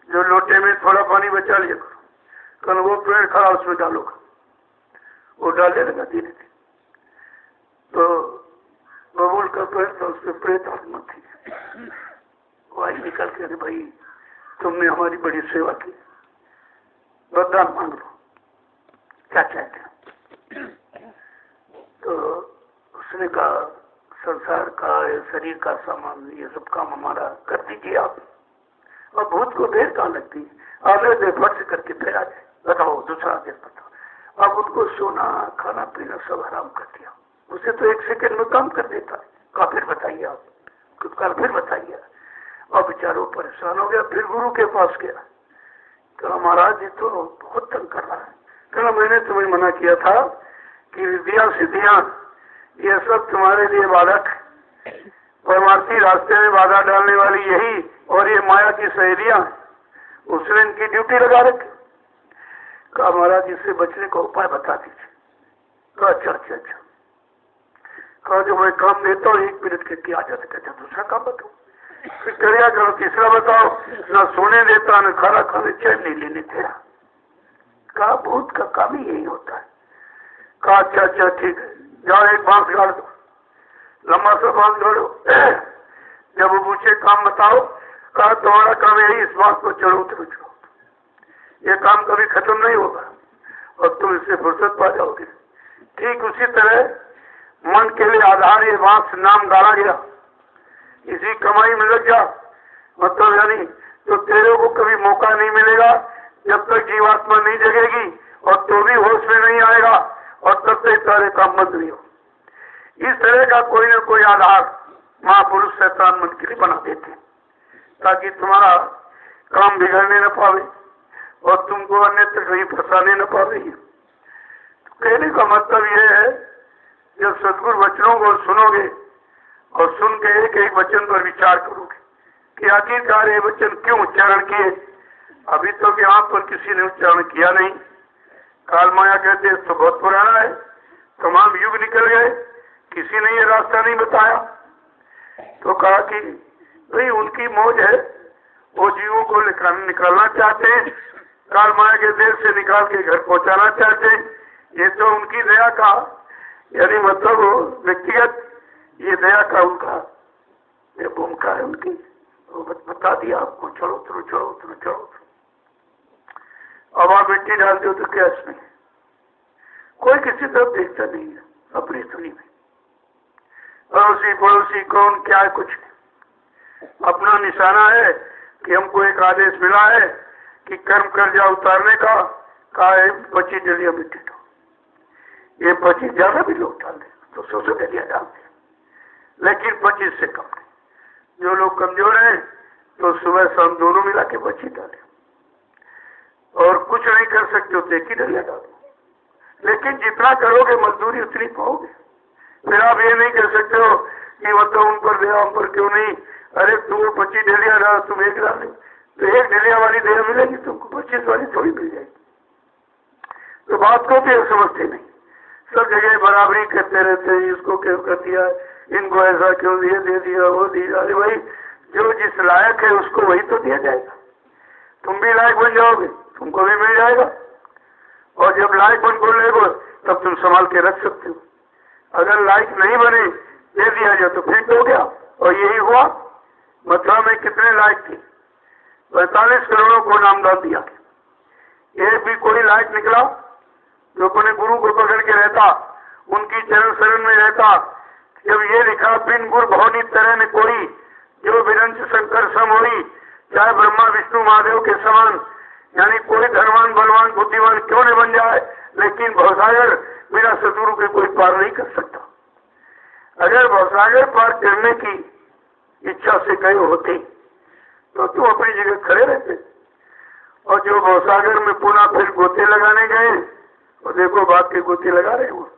जो लोटे में थोड़ा पानी बचा लिया करो, कल वो पेड़ खड़ा उसमें डालोगा। वो डालने लगा धीरे धीरे, तो बबूल का पेड़ था, उस पर प्रेत आत्मा थी। वो आई निकल के, भाई तुमने हमारी बड़ी सेवा की, वरदान मांग लो, क्या चाहते हो? तो उसने कहा संसार का शरीर का सामान ये सब काम हमारा कर दीजिए आप, और भूत को देर कहाँ लगती है, आगे देर फट से करके फिर आ जाए। बताओ दूसरा आदेश बताओ। अब उनको सोना खाना पीना सब हराम कर दिया। उसे तो 1 सेकंड में काम कर देता है। कहा फिर बताइए आप, कल फिर बताइए। और बेचारों परेशान हो गया, फिर गुरु के पास गया। कहा महाराज ये तो बहुत तंग कर रहा है। कहा मैंने तुम्हें मना किया था कि विद्या सिद्धियां ये सब तुम्हारे लिए बाधक है, परमार्थी रास्ते में बाधा डालने वाली यही और ये माया की सहेलियां, उसने इनकी ड्यूटी लगा रखी। कहा महाराज इससे बचने का उपाय बता दीजिए। कहा अच्छा। कहा जो मैं काम देता हूँ 1 मिनट के आ जाते। कहते दूसरा काम बताओ। फिर क्या करो, तीसरा बताओ। ना सोने देता न खाना खाने चैन नहीं लेने तेरा। कहा भूत का काम ही यही होता है। कहा अच्छा ठीक है, जाओ एक बांस गाड़ दो, लंबा सा बांस गाड़ो। जब वो पूछे काम बताओ, कहा तुम्हारा काम यही, इस बांस को चढ़ो उतरो। ये काम कभी खत्म नहीं होगा और तुम इससे फुर्सत पा जाओगे। ठीक उसी तरह मन के लिए आधार ये बांस नाम गाड़ा गया, इसी कमाई में लग जा, मतलब यानी तो तेरे को कभी मौका नहीं मिलेगा जब तक जीवात्मा नहीं जगेगी और तो भी होश में नहीं आएगा और तब तक सारे काम बंद नहीं हो। इस तरह का कोई न कोई आधार महापुरुष शैतान मन के लिए बना देते ताकि तुम्हारा काम बिगड़ने न पावे और तुमको अन्यत्र कहीं फंसाने न पावे। कहने का मतलब यह है जब सदगुरु वचनों को सुनोगे और सुन के एक वचन पर विचार करोगे कि आखिरकार ये वचन क्यों उच्चारण किए। अभी तो यहाँ पर किसी ने उच्चारण किया नहीं। काल माया कहते तो बहुत पुराना है, तमाम युग निकल गए, किसी ने ये रास्ता नहीं बताया। तो कहा कि भाई उनकी मौज है, वो जीवों को निकालना चाहते हैं, काल माया के देश से निकाल के घर पहुंचाना चाहते हैं। ये तो उनकी दया का यानी मतलब व्यक्तिगत ये दया का उनका ये भूमिका है उनकी। वो बता दिया आपको, चलो। अब आप मिट्टी डालते हो तो क्या इसमें कोई किसी तरफ देखता नहीं है अपनी सुनी में, अड़ोसी पड़ोसी कौन क्या है कुछ नहीं। अपना निशाना है कि हमको एक आदेश मिला है कि कर्म कर्जा उतारने का, कहा 25 डलिया मिट्टी दो। ये 25 ज्यादा भी लोग डाल दे तो 100 डलिया डालते, लेकिन 25 से कम नहीं। जो लोग कमजोर हैं तो सुबह शाम दोनों मिला के 25 डाले, और कुछ नहीं कर सकते तो 1 ही डलिया डालो। लेकिन जितना करोगे मजदूरी उतनी पाओगे। फिर आप ये नहीं कर सकते हो कि मतलब उन पर दया हम पर क्यों नहीं, अरे तू 25 डेलिया रहा, तुम एक डाले तो 1 डेलिया वाली दया मिलेगी तुमको, 25 वाली थोड़ी मिल जाएगी। तो बात को भी समझते नहीं, सब जगह बराबरी करते रहते हैं, इसको क्यों कर दिया, इनको ऐसा क्यों ये दे दिया, वो दिया। अरे भाई जो जिस लायक है उसको वही तो दिया जाएगा। तुम भी लायक बन जाओगे, तुमको भी मिल जाएगा, और जब लायक बन को लेगो तब तुम संभाल के रख सकते हो। अगर लायक नहीं बने, दे दिया जाए तो फेंक हो गया। और यही हुआ, मथुरा में कितने लायक थे, 45 करोड़ों को नामदान दिया, एक भी कोई लायक निकला जो अपने गुरु को पकड़ के रहता, उनकी चरण शरण में रहता। जब ये लिखा बिन गुरु भवनी तरह में कोई, जो विरंच शंकर सम होई, चाहे ब्रह्मा विष्णु महादेव के समान, यानी कोई धनवान बलवान बुद्धिमान क्यों नहीं बन जाए, लेकिन भवसागर बिना सतगुरु के कोई पार नहीं कर सकता। अगर भवसागर पार करने की इच्छा से गए होते तो तुम अपनी जगह खड़े रहते, और जो भवसागर में पुनः फिर गोते लगाने गए, और देखो बात के गोते लगा रहे हो।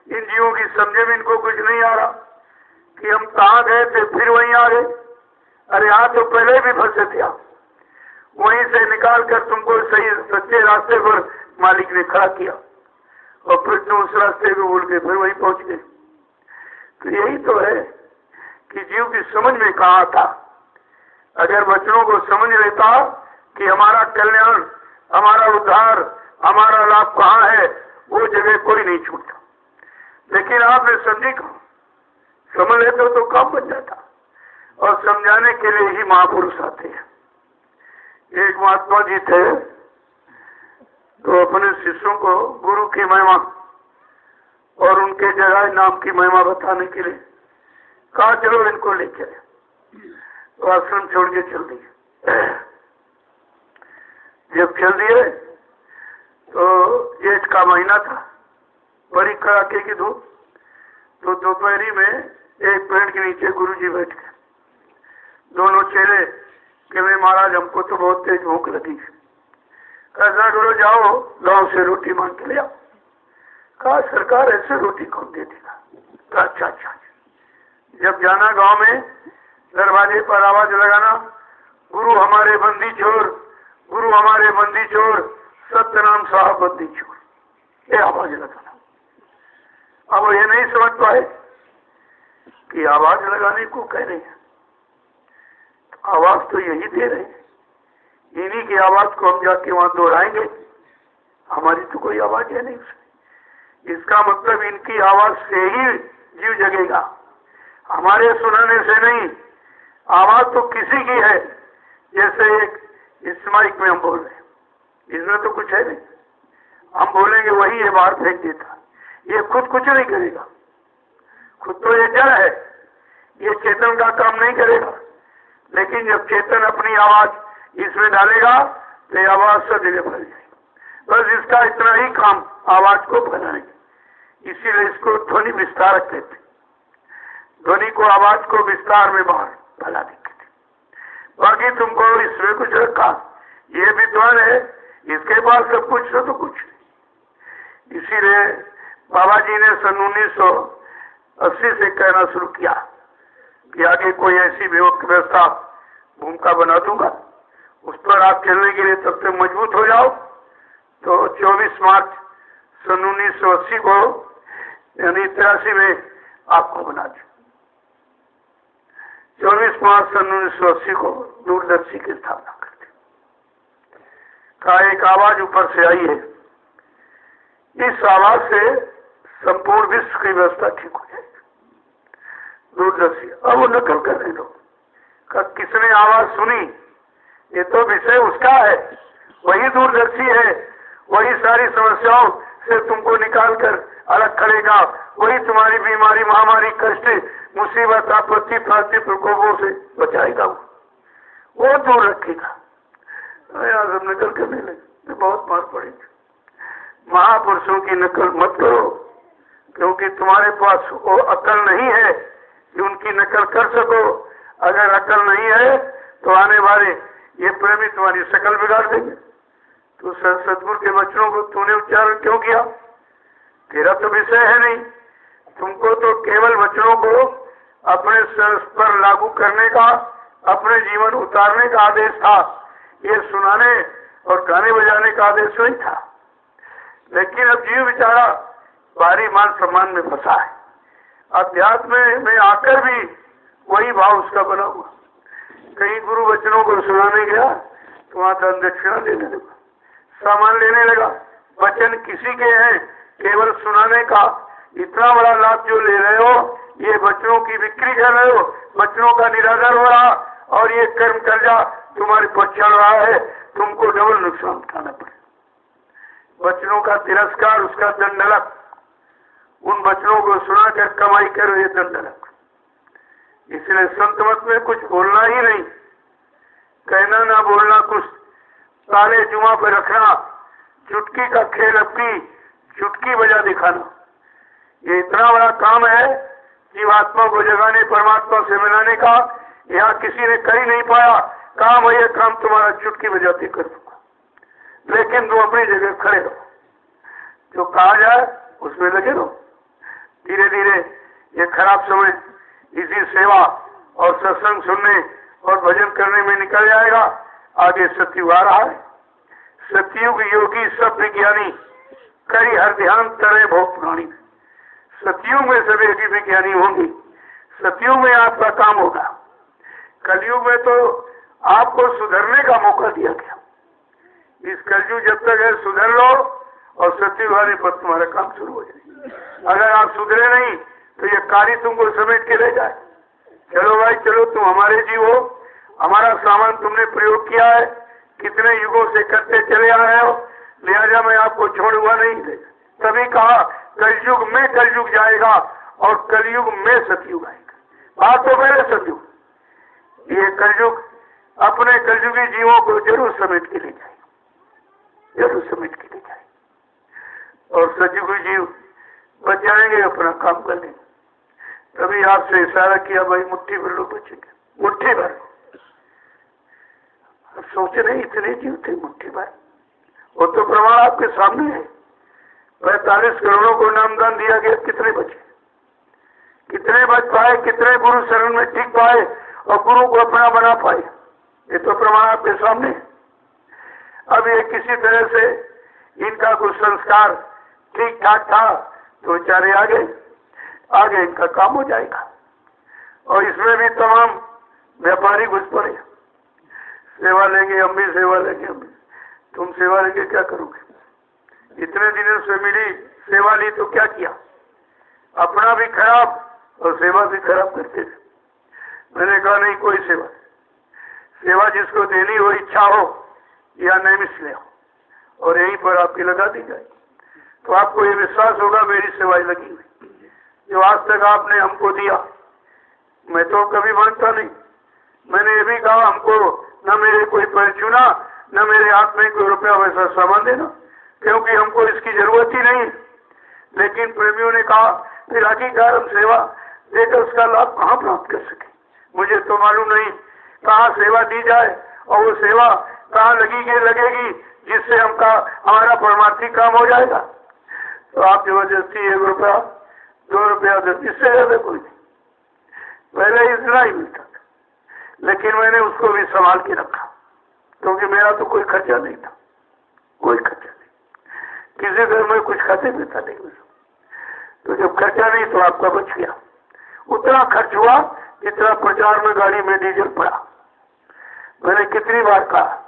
इन जीवों की समझे में इनको कुछ नहीं आ रहा कि हम कहाँ गए थे फिर वहीं आ गए। अरे यहाँ तो पहले भी फंसे थे, वहीं से निकाल कर तुमको सही सच्चे रास्ते पर मालिक ने खड़ा किया, और फिर तुम उस रास्ते को भूल के फिर वहीं पहुंच गए। तो यही तो है कि जीव की समझ में कहा था। अगर वचनों को समझ लेता कि हमारा कल्याण, हमारा उद्धार, हमारा लाभ कहाँ है, वो जगह कोई नहीं छूटता। लेकिन आपने समझी कहा, समझ लेते तो काम बन जाता, और समझाने के लिए ही महापुरुष आते हैं। एक महात्मा जी थे, तो अपने शिष्यों को गुरु की महिमा और उनके जगह नाम की महिमा बताने के लिए कहा चलो इनको ले चले, तो आश्रम छोड़ के चल दिए। जब चल दिए तो जेठ का महीना था, बड़ी कड़ाके की धूप, तो दोपहरी में एक पेड़ के नीचे गुरुजी बैठ गए। दोनों चेले कि मैं महाराज हमको तो बहुत तेज भूख लगी, ऐसा करो जाओ गांव से रोटी मांग के ले आओ। कहा सरकार ऐसे रोटी कौन दे देगा। अच्छा अच्छा। जब जाना गांव में, दरवाजे पर आवाज लगाना, गुरु हमारे बंदी चोर, गुरु हमारे बंदी चोर, सत्यनाम साहब बंदी चोर, ये आवाज लगाना। अब ये नहीं समझ पाए कि आवाज लगाने को कह रहे हैं, आवाज तो यही दे रहे हैं, इन्हीं की आवाज को हम जाके वहां दोहराएंगे, हमारी तो कोई आवाज है नहीं उसमें। इसका मतलब इनकी आवाज से ही जीव जगेगा, हमारे सुनाने से नहीं। आवाज तो किसी की है, जैसे एक इस माइक में हम बोल रहे हैं, इसमें तो कुछ है नहीं, हम बोलेंगे वही ये बाहर फेंक देता, ये खुद कुछ नहीं करेगा, खुद तो ये जड़ है, ये चेतन का काम नहीं करेगा। लेकिन जब चेतन अपनी आवाज इसमें डालेगा तो ये आवाज सब जगह फैल जाएगी। बस इसका इतना ही काम, आवाज को फैलाने, इसीलिए इसको ध्वनि विस्तारक कहते। ध्वनि को, आवाज को विस्तार में बाहर फैला देते। बाकी तुमको इसमें कुछ रखा, ये विद्वान है, इसके पास सब कुछ तो कुछ। इसीलिए बाबा जी ने सन 1980 से कहना शुरू किया कि आगे कोई ऐसी व्यवस्था भूमिका बना दूंगा, उस पर आप चलने के लिए तब तक मजबूत हो जाओ। तो 24 मार्च सन 1980 को, यानी 83 में आपको बना दिया। 24 मार्च सन 1980 को दूरदर्शी की स्थापना करते का एक आवाज ऊपर से आई है, इस आवाज से संपूर्ण विश्व की व्यवस्था ठीक हो जाएगी। दूरदर्शी अब वो नकल कर रहे लोग, किसने आवाज सुनी, ये तो विषय उसका है, वही दूरदर्शी है, वही सारी समस्याओं से तुमको निकाल कर अलग करेगा, वही तुम्हारी बीमारी, महामारी, कष्ट, मुसीबत, आपत्ति, प्राप्ति, प्रकोपों से बचाएगा, वो दूर रखेगा। यार सब नकल करने लगे, बहुत मार पड़ेगी। महापुरुषों की नकल मत करो, क्योंकि तुम्हारे पास वो अकल नहीं है कि उनकी नकल कर सको। अगर अकल नहीं है तो आने वाले ये प्रेमी तुम्हारी शकल बिगाड़ देंगे। तो सतगुरु के वचनों को तूने उच्चारण क्यों किया, तेरा तो विषय है नहीं, तुमको तो केवल वचनों को अपने सर्स पर लागू करने का, अपने जीवन उतारने का आदेश था। ये सुनाने और गाने बजाने का आदेश नहीं था। लेकिन अब जीव बेचारा भारी मान सम्मान में फंसा है। अध्यात्म में आकर भी वही भाव उसका बना हुआ। कहीं गुरु वचनों को सुनाने गया तो वहां धन दक्षिणा देने लगा, सामान लेने लगा। वचन किसी के हैं, केवल सुनाने का। इतना बड़ा लाभ जो ले रहे हो, ये वचनों की बिक्री कर रहे हो, वचनों का निरादर हो रहा, और ये कर्म कर्जा तुम्हारे पर चल रहा है, तुमको डबल नुकसान उठाना पड़े। वचनों का तिरस्कार, उसका दंडलक। उन वचनों को सुनाकर कमाई करो, ये दंडलक। इसलिए संत मत में कुछ बोलना ही नहीं, कहना ना बोलना, कुछ ताले जुमा पर रखना, चुटकी का खेल, अपनी चुटकी बजा दिखाना। ये इतना बड़ा काम है जीवात्मा को जगाने, परमात्मा से मिलाने का। यहाँ किसी ने कर ही नहीं पाया। काम है, ये काम तुम्हारा चुटकी बजाते कर दूंगा, लेकिन तुम अपनी जगह खड़े रहो, जो कहा जाए उसमें लगे रहो। धीरे धीरे ये खराब समय इसी सेवा और सत्संग सुनने और भजन करने में निकल जाएगा। आगे सतयुग आ रहा है। सतयुग योगी सब विज्ञानी, करी हर ध्यान तरह भोग प्राणी। सतयुग में सभी विज्ञानी होंगे। सतयुग में आपका काम होगा। कलयुग में तो आपको सुधरने का मौका दिया गया। इस कलयुग जब तक है, सुधर लो, और सतयुग आने पर तुम्हारा काम शुरू हो जाए। अगर आप सुधरे नहीं तो ये कार्य तुमको समेट के ले जाए। चलो भाई चलो, तुम हमारे जीव हो, हमारा सामान तुमने प्रयोग किया है, कितने युगों से करते चले आ रहे हो, लिहाजा मैं आपको छोड़ूंगा नहीं। तभी कहा कलयुग में कलयुग जाएगा और कलयुग में सतयुग आएगा। बात तो पहले सतयुग, ये कलयुग अपने कलयुगी जीवों को जरूर समेट के ले जाएगा, जरूर समेट के ले जाएगा, और सतयुगी जीव बच जाएंगे, अपना काम कर लेंगे। तभी आपसे इशारा किया, भाई मुट्ठी भर लो बचेंगे, मुट्ठी भर। अब सोचे नहीं इतने जीव थे मुट्ठी भर, वो तो प्रमाण आपके सामने है। 45 करोड़ों को नामदान दिया गया, कितने बचे, कितने बच पाए, कितने गुरु शरण में टिक पाए और गुरु को अपना बना पाए, ये तो प्रमाण आपके सामने है। अब ये किसी तरह से इनका कुछ संस्कार ठीक ठाक था तो बेचारे आगे इनका काम हो जाएगा। और इसमें भी तमाम व्यापारी घुस पड़े, सेवा लेंगे हम भी, सेवा लेंगे हम भी। तुम सेवा लेंगे क्या करोगे? इतने दिनों से मिली सेवा ली तो क्या किया? अपना भी खराब और सेवा भी खराब करते थे। मैंने कहा नहीं, कोई सेवा जिसको देनी हो, इच्छा हो या नैमिष ले हो, और यहीं पर आपकी लगा दी जाए तो आपको ये विश्वास होगा मेरी सेवाएं लगी हुई। जो आज तक आपने हमको दिया, मैं तो कभी मांगता नहीं। मैंने ये भी कहा हमको न मेरे कोई पैर छूना, न मेरे हाथ में कोई रुपया वैसा सामान देना, क्योंकि हमको इसकी जरूरत ही नहीं। लेकिन प्रेमियों ने कहा फिर आखिरकार हम सेवा देकर उसका लाभ कहाँ प्राप्त कर सके? मुझे तो मालूम नहीं कहाँ सेवा दी जाए और वो सेवा कहाँ लगेगी जिससे हमारा परमार्थी काम हो जाएगा। तो आप जबरदस्ती 1 रुपया 2 रुपया, इससे ज्यादा कोई नहीं। पहले इतना ही मिलता था, लेकिन मैंने उसको भी संभाल के रखा, क्योंकि मेरा तो कोई खर्चा नहीं था, कोई खर्चा नहीं। किसी घर में कुछ खाते पीता नहीं मैं, तो जब खर्चा नहीं तो आपका बच गया। उतना खर्च हुआ जितना प्रचार में गाड़ी में डीजल पड़ा। मैंने कितनी बार कहा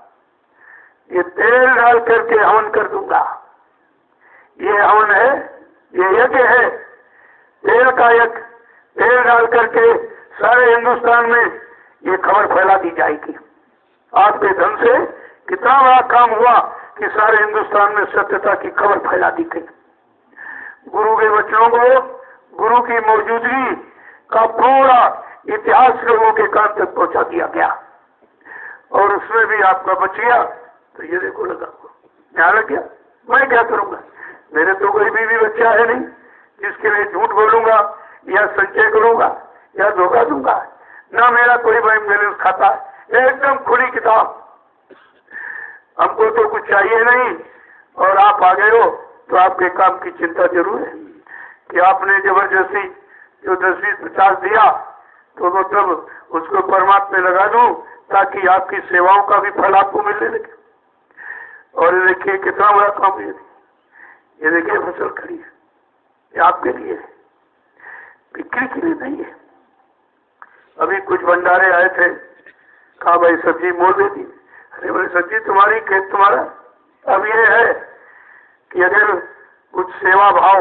ये तेल डाल करके हवन कर दूंगा, ये हवन है, ये यज्ञ है, तेल का यज्ञ। तेल डाल करके सारे हिंदुस्तान में ये खबर फैला दी जाएगी। आपके धन से कितना बड़ा काम हुआ कि सारे हिंदुस्तान में सत्यता की खबर फैला दी गई। गुरु के वचनों को, गुरु की मौजूदगी का पूरा इतिहास लोगों के कान तक पहुंचा दिया गया, और उसमें भी आपका बच गया। तो ये देखो लगा, ध्यान लग गया। मैं क्या करूंगा? मेरे तो कोई बीवी बच्चा है नहीं जिसके लिए झूठ बोलूंगा या संचय करूंगा या धोखा दूंगा। ना मेरा कोई बैंक बैलेंस खाता, एकदम खुली किताब। हमको तो कुछ चाहिए नहीं, और आप आ गए हो तो आपके काम की चिंता जरूर है कि आपने जबरदस्ती जो 10-20-50 दिया तो मतलब उसको परमात्मा में लगा दूं ताकि आपकी सेवाओं का भी फल आपको मिलने लगे। और ये देखिए कितना बड़ा काम है, ये देखिए फसल खड़ी है, ये आपके लिए है, बिक्री के लिए नहीं है। अभी कुछ भंडारे आए थे, कहा भाई सब्जी मोल दे दी। अरे भाई सब्जी तुम्हारी, खेत तुम्हारा। अब ये है कि अगर कुछ सेवा भाव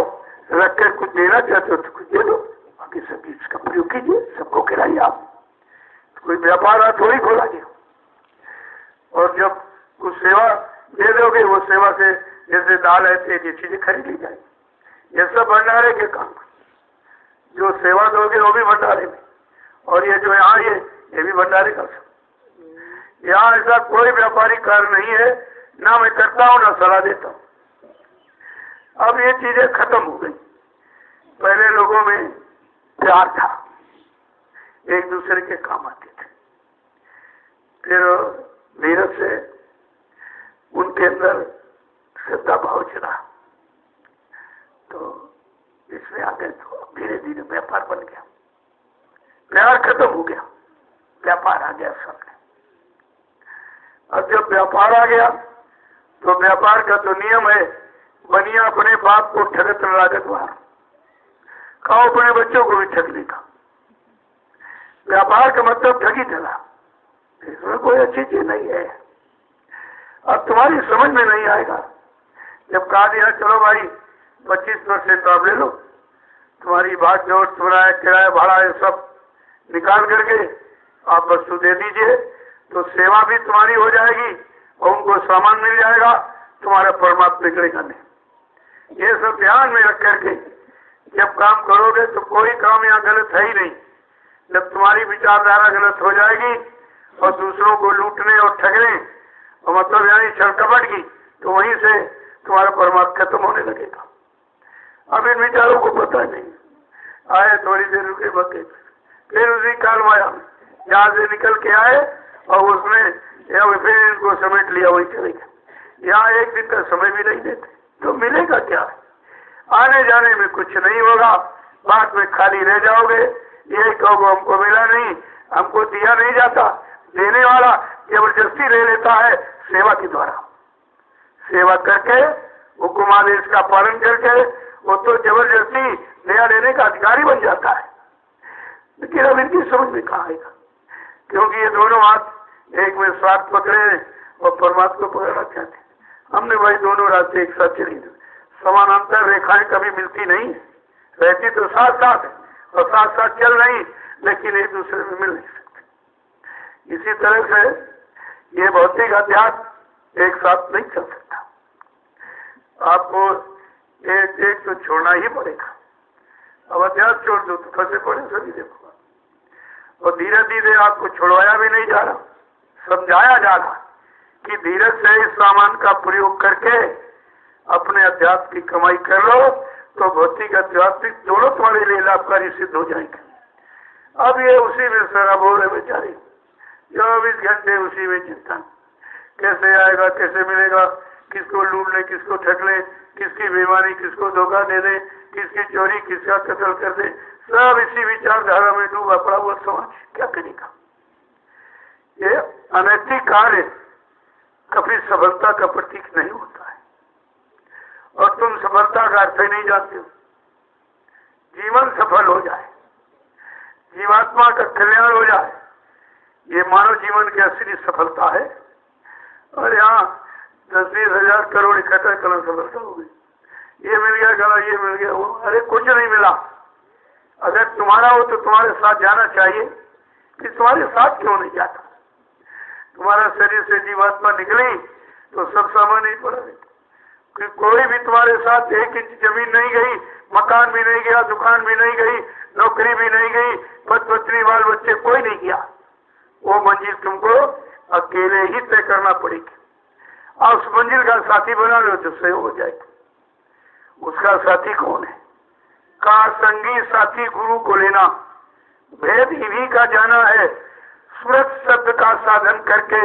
रखकर कुछ देना चाहते हो तो कुछ दे दो, बाकी सब्जी इसका प्रयोग कीजिए, सबको खिलाइए। आप कोई व्यापार आप थोड़ी खोला गया। और जब कुछ सेवा दे दोगे, वो सेवा से जैसे दाल है ये चीजें खरीद ली जाएगी। ये सब भंडारे के काम, जो सेवा दोगे वो भी भंडारे में, और ये जो यहाँ ये भी भंडारे का सब। यहाँ ऐसा कोई व्यापारिक कार्य नहीं है, ना मैं करता हूँ ना सलाह देता हूँ। अब ये चीजें खत्म हो गई। पहले लोगों में प्यार था, एक दूसरे के काम आते थे। फिर धीरे से उनके अंदर श्रद्धा भाव चला, तो इसमें आगे तो धीरे धीरे व्यापार बन गया। प्यार खत्म हो गया, व्यापार आ गया सामने। अब जब व्यापार आ गया तो व्यापार का तो नियम है, बनिया अपने बाप को ठगत लागत बार, खाओ अपने बच्चों को भी ठगने का। व्यापार का मतलब ठगी चला, इसमें कोई अच्छी चीज नहीं है। अब तुम्हारी समझ में नहीं आएगा। जब कहा दिया चलो भाई 25% आप ले लो, तुम्हारी बात जोड़ तुम्हारा किराया भाड़ा ये सब निकाल करके आप वस्तु दे दीजिए, तो सेवा भी तुम्हारी हो जाएगी और उनको सामान मिल जाएगा, तुम्हारा परमात्मा निकलेगा नहीं। ये सब ध्यान में रख करके जब काम करोगे तो कोई काम यहाँ गलत है ही नहीं। जब तुम्हारी विचारधारा गलत हो जाएगी और दूसरों को लूटने और ठगने और मतलब यानी छल कपट की, तो वहीं से तुम्हारा परमात्मा खत्म होने लगेगा। अब इन विचारों को पता नहीं, आए थोड़ी देर रुके बके, फिर उसी काल माया यहाँ से निकल के आए और उसने फिर इनको समेट लिया, वही चले गए। यहाँ एक दिन का समय भी नहीं देते, तो मिलेगा क्या? आने जाने में कुछ नहीं होगा, बाद में खाली रह जाओगे। यही कहोगे हमको मिला नहीं, हमको दिया नहीं जाता। देने वाला जबरदस्ती ले लेता है सेवा के द्वारा। सेवा करके हुक्म आदेश का पालन करके वो तो जबरदस्ती नया लेने का अधिकारी बन जाता है। लेकिन अब इनकी समझ में कहाँ आएगा, क्योंकि ये दोनों हाथ एक में स्वार्थ पकड़े और परमात्मा को पकड़ना चाहते। हमने भाई दोनों रास्ते एक साथ चली, समानांतर रेखाएं कभी मिलती नहीं, रहती तो साथ साथ और साथ साथ चल रही, लेकिन एक दूसरे में मिल नहीं सकते। इसी तरह से ये भौतिक अध्यात्म एक साथ नहीं चल सकता, आपको एक तो छोड़ना ही पड़ेगा। अब अध्यात्म छोड़ दो तो फंसे पड़े सभी। देखो, और धीरे धीरे आपको छुड़वाया भी नहीं जा रहा, समझाया जा रहा कि धीरे से इस सामान का प्रयोग करके अपने अध्यात्म की कमाई कर लो, तो भौतिक आध्यात्मिक दोनों तुम्हारे लिए लाभकारी सिद्ध हो जाएंगे। अब ये उसी में सराबोर है बेचारे, 24 घंटे उसी में चिंता, कैसे आएगा, कैसे मिलेगा, किसको लूट ले, किसको ठग ले, किसकी बीमारी, किसको धोखा दे दे, किसकी चोरी, किसका कत्ल कर दे, सब इसी विचारधारा में डूबा पड़ा हुआ समाज क्या करेगा। ये अनैतिक कार्य कभी सफलता का प्रतीक नहीं होता है, और तुम सफलता का अर्थ ही नहीं जानते हो। जीवन सफल हो जाए, जीवात्मा का कल्याण हो जाए, ये मानव जीवन की असली सफलता है। और यहाँ 10-20 हजार करोड़ इकट्ठा करना सफलता हो गई, ये मिल गया गला, ये मिल गया वो, अरे कुछ नहीं मिला। अगर तुम्हारा हो तो तुम्हारे साथ जाना चाहिए, कि तुम्हारे साथ क्यों नहीं जाता। तुम्हारा शरीर से जीवात्मा निकली तो सब सामान ही पड़ा है, कि कोई भी तुम्हारे साथ 1 इंच जमीन नहीं गई, मकान भी नहीं गया, दुकान भी नहीं गई, नौकरी भी नहीं गई, पति पत्नी बाल बच्चे कोई नहीं गया। वो मंजिल तुमको अकेले ही तय करना पड़ेगी। और उस मंजिल का साथी बना लो तो सही हो जाएगा। उसका साथी कौन है? का संगी साथी गुरु को लेना, भेद इन्हीं का जाना है। स्मृत शब्द का साधन करके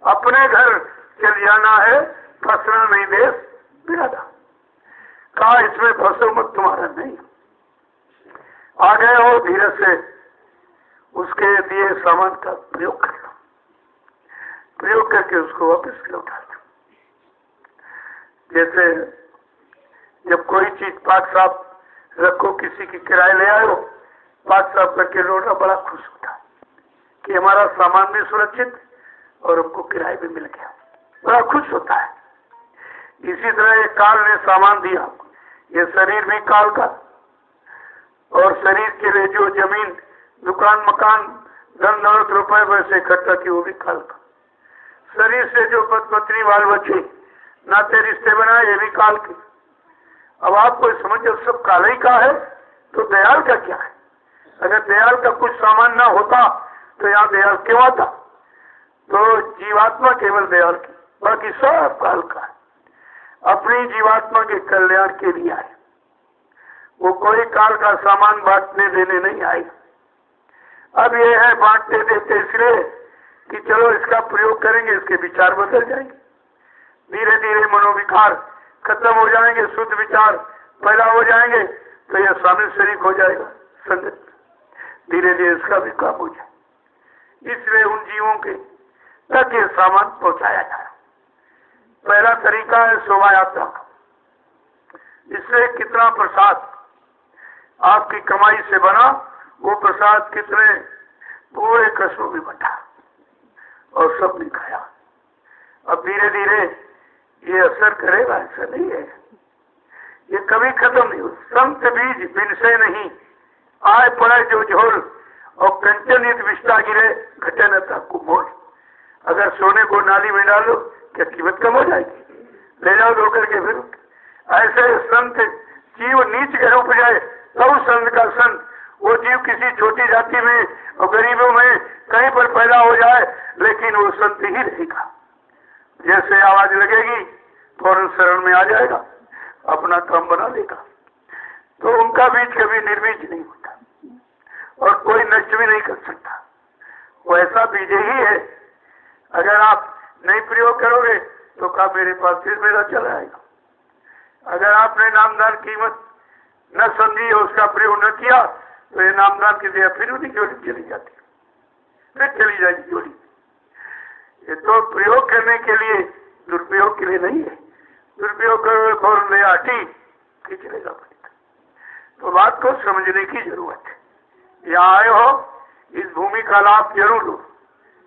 अपने घर चल जाना है, फंसना नहीं देश बिरादा। कहा इसमें फंसो मत, तुम्हारा नहीं। आ गए हो धीरे से, उसके दिए सामान का प्रयोग कर लो, प्रयोग करके उसको वापस लौटा दो। जैसे जब कोई चीज पाक साफ रखो, किसी की किराए ले आए हो, पाक साफ करके लौटा, बड़ा खुश होता है कि हमारा सामान भी सुरक्षित और हमको किराए भी मिल गया, बड़ा खुश होता है। इसी तरह ये काल ने सामान दिया, ये शरीर भी काल का, और शरीर के लिए जो जमीन, दुकान, मकान, धन दौलत, रुपए पैसे इकट्ठा की, वो भी काल का। शरीर से जो पत्नी, बाल बच्चे, नाते रिश्ते बनाए, ये भी काल के। अब आपको समझ, जब सब काल ही का है तो दयाल का क्या है? अगर दयाल का कुछ सामान ना होता तो यहाँ दयाल क्यों आता? तो जीवात्मा केवल दयाल की, बाकी सब काल का है। अपनी जीवात्मा के कल्याण के लिए आए, वो कोई काल का सामान बांटने देने नहीं आए। अब ये है बांटते देते इसलिए कि चलो इसका प्रयोग करेंगे, इसके विचार बदल जाएंगे, धीरे धीरे मनोविकार खत्म हो जाएंगे, शुद्ध विचार पैदा हो जाएंगे, तो यह शामिल शरीक हो जाएगा संगत, धीरे धीरे इसका भी काम हो जाए। इसलिए उन जीवों के तक ये सामान पहुंचाया जाए। पहला तरीका है शोभा यात्रा का। इससे कितना प्रसाद आपकी कमाई से बना, वो प्रसाद कितने पूरे कस्बों में बंटा और सबने खाया। अब धीरे धीरे ये असर करेगा, ऐसा नहीं है, ये कभी खत्म नहीं हो। संत बीज बिन से नहीं आए पड़े जो झोल, और कंचनित विष्टा गिरे घटे न ताकू मोल। अगर सोने को नाली में डालो, क्या कीमत कम हो जाएगी? ले जाओ धोकर के फिर। ऐसे संत जीव नीच के रूप जाए तब संत का संत, वो जीव किसी छोटी जाति में और गरीबों में कहीं पर पैदा हो जाए, लेकिन वो संत ही रहेगा। जैसे आवाज लगेगी फौरन शरण में आ जाएगा, अपना काम बना लेगा। तो उनका बीज कभी निर्बीज नहीं होता और कोई नष्ट भी नहीं कर सकता, वो ऐसा बीज ही है। अगर आप नहीं प्रयोग करोगे तो कहा मेरे पास फिर मेरा चला आएगा। अगर आपने नामदान कीमत न समझी और उसका प्रयोग न किया तो ये नामदान की दया फिर उन्हीं जोड़ी चली जाती, फिर चली जाएगी जोड़ी। ये तो प्रयोग करने के लिए, दुरुपयोग के लिए नहीं है। दुरुपयोग करोगे फौरन दया हटी, खींच लेगा। तो बात को समझने की जरूरत है। यहाँ आए हो, इस भूमि का लाभ जरूर लो,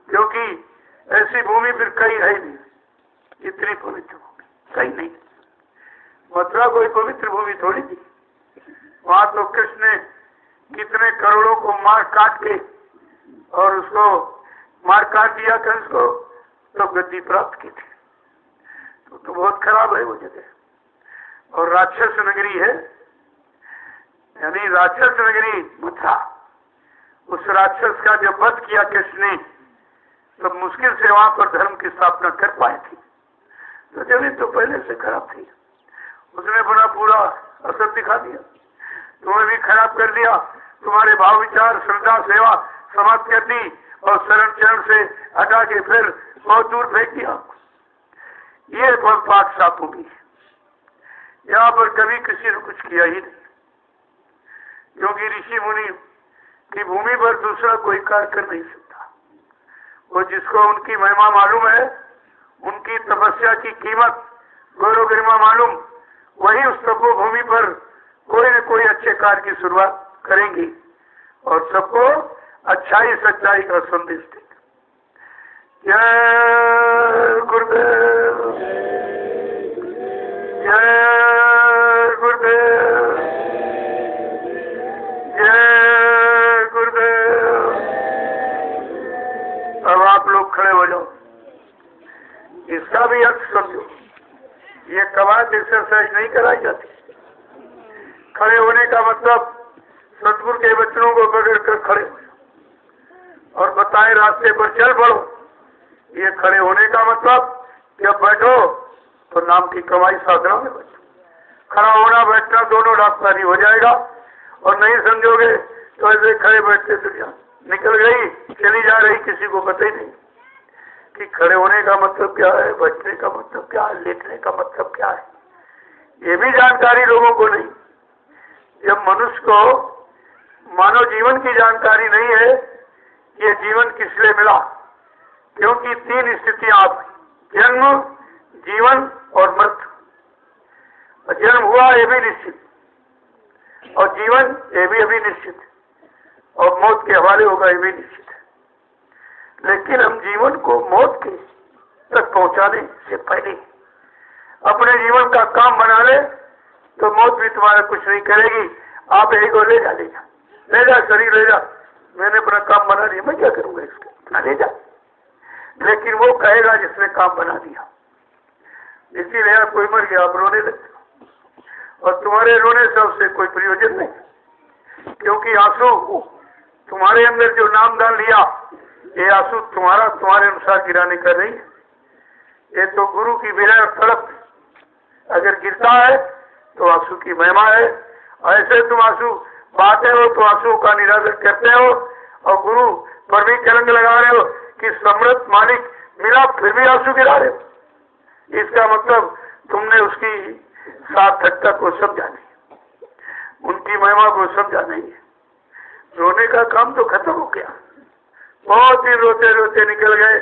क्योंकि ऐसी भूमि फिर कहीं है नहीं, इतनी पवित्र भूमि कहीं नहीं। मथुरा कोई पवित्र भूमि थोड़ी थी, वहां तो कृष्ण ने कितने करोड़ों को मार काट के और उसको मार काट दिया कंस को, तो गद्दी प्राप्त की थी। तो बहुत खराब है वो जगह। और राक्षस नगरी है, यानी राक्षस नगरी मथुरा। उस राक्षस का जब वध किया कृष्ण ने, तब मुश्किल से वहां पर धर्म की स्थापना कर पाए थे। तो जमीन तो पहले से खराब थी, उसने अपना पूरा असर दिखा दिया, तुम्हें भी खराब कर दिया। तुम्हारे भाव विचार, श्रद्धा, सेवा समाप्त कर दी और शरण चरण से हटा के फिर बहुत दूर फेंक दिया। ये पाक साफ होगी। यहाँ पर कभी किसी ने कुछ किया ही नहीं, क्योंकि ऋषि मुनि की भूमि पर दूसरा कोई कार्य कर नहीं सकता। वो जिसको उनकी महिमा मालूम है, उनकी तपस्या की कीमत, गौरव गरिमा मालूम, वही उस तपोभूमि पर कोई न कोई अच्छे कार्य की शुरुआत करेंगे और सबको अच्छाई सच्चाई का संदेश देंगे। जय गुरुदेव, जय गुरुदेव, जय गुरुदेव। अब आप लोग खड़े हो जाओ। इसका भी अर्थ समझो, ये कवायद एक्सरसाइज नहीं कराई जाती। खड़े होने का मतलब सतगुरु के वचनों को पकड़ कर खड़े हो जाओ और बताए रास्ते पर चल पड़ो। ये खड़े होने का मतलब जब बैठो तो नाम की कमाई साधना में बैठो। खड़ा होना बैठना दोनों रास्ता हो जाएगा, और नहीं समझोगे तो ऐसे खड़े बैठते दुनिया निकल गई, चली जा रही, किसी को पता ही नहीं कि खड़े होने का मतलब क्या है, बैठने का मतलब क्या है, लेटने का मतलब क्या है। ये भी जानकारी लोगों को नहीं। जब मनुष्य को मानव जीवन की जानकारी नहीं है ये जीवन किस लिए मिला, क्योंकि 3 स्थितियां आपकी, जन्म, जीवन और मृत्यु। जन्म हुआ ये भी निश्चित, और जीवन ये भी अभी निश्चित, और मौत के हवाले होगा ये भी निश्चित है। लेकिन हम जीवन को मौत के तक पहुंचाने से पहले अपने जीवन का काम बना ले तो मौत भी तुम्हारा कुछ नहीं करेगी। आप यही को ले जा शरीर ले जा, मैंने अपना काम बना लिया, मैं क्या करूंगा इसका, ले जा। लेकिन वो कहेगा जिसने काम बना दिया। इसीलिए आप कोई मर गया आप रोने लगते, और तुम्हारे रोने से उससे कोई प्रयोजन नहीं, क्योंकि आंसू तुम्हारे अंदर जो नाम डाल लिया, ये आंसू तुम्हारे अनुसार गिराने का नहीं है। ये तो गुरु की विनय तड़प, अगर गिरता है तो आंसू की महिमा है। ऐसे तुम आंसू बहाते हो तो आंसू का निरादर करते हो, और गुरु पर भी कलंक लगा रहे हो कि समृद्ध मालिक मिला फिर भी आंसू गिरा रहे हो। इसका मतलब तुमने उसकी सार्थकता को समझा नहीं, उनकी महिमा को समझा नहीं है। रोने का काम तो खत्म हो गया, बहुत ही रोते रोते निकल गए,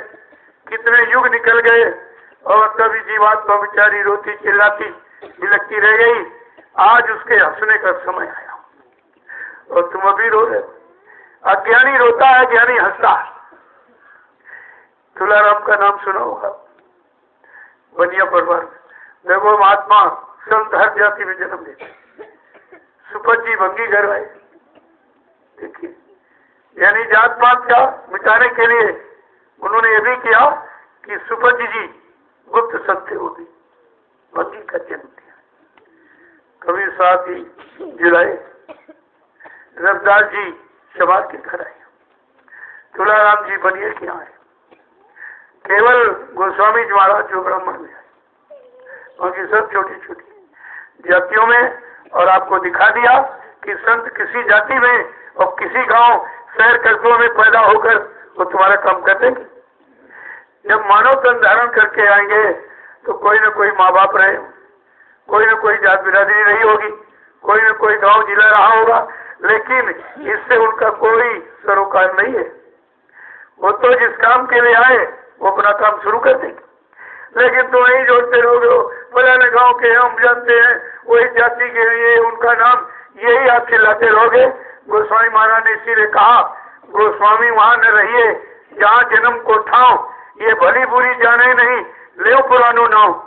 कितने युग निकल गए, और तभी जीवात्मा बेचारी रोती चिल्लाती बिलखती रह गई। आज उसके हंसने का समय आया, और तुम अभी रो रहे। अज्ञानी रोता है, ज्ञानी हंसता है। तुलाराम का नाम सुना होगा, बनिया परिवार में। देखो महात्मा संत हर जाति में जन्म लेते। सुपत जी भंगी घर आए, देखिए, यानी जात पात का मिटाने के लिए उन्होंने ये भी किया कि सुपत जी गुप्त सत्य हो गई, भंगी का जन्म दिया। कबीर साहब जी जिलाए, रविदास जी शबाद के घर आए, तुलाराम जी बनिए के आए, केवल गोस्वामी जी महाराज जो ब्राह्मण में आए, बाकी सब छोटी छोटी जातियों में। और आपको दिखा दिया कि संत किसी जाति में और किसी गांव शहर कस्बों में पैदा होकर वो तुम्हारा काम कर देंगे। जब मानव तन धारण करके आएंगे तो कोई न कोई माँ बाप रहे, कोई न कोई जात बिरादरी रही होगी, कोई न कोई गांव जिला रहा होगा, लेकिन इससे उनका कोई सरोकार नहीं है। वो तो जिस काम के लिए आए वो अपना काम शुरू कर देंगे। लेकिन तो वही जोड़ते रहोगे, फलाने गांव के हम जानते हैं, वही जाति के लिए उनका नाम, यही आप चिल्लाते रहोगे। गोस्वामी महाराज ने इसीलिए कहा, गोस्वामी वहां न रहिए जहाँ जन्म को ठाव, ये भली बुरी जाने नहीं, ले पुरानो नाम।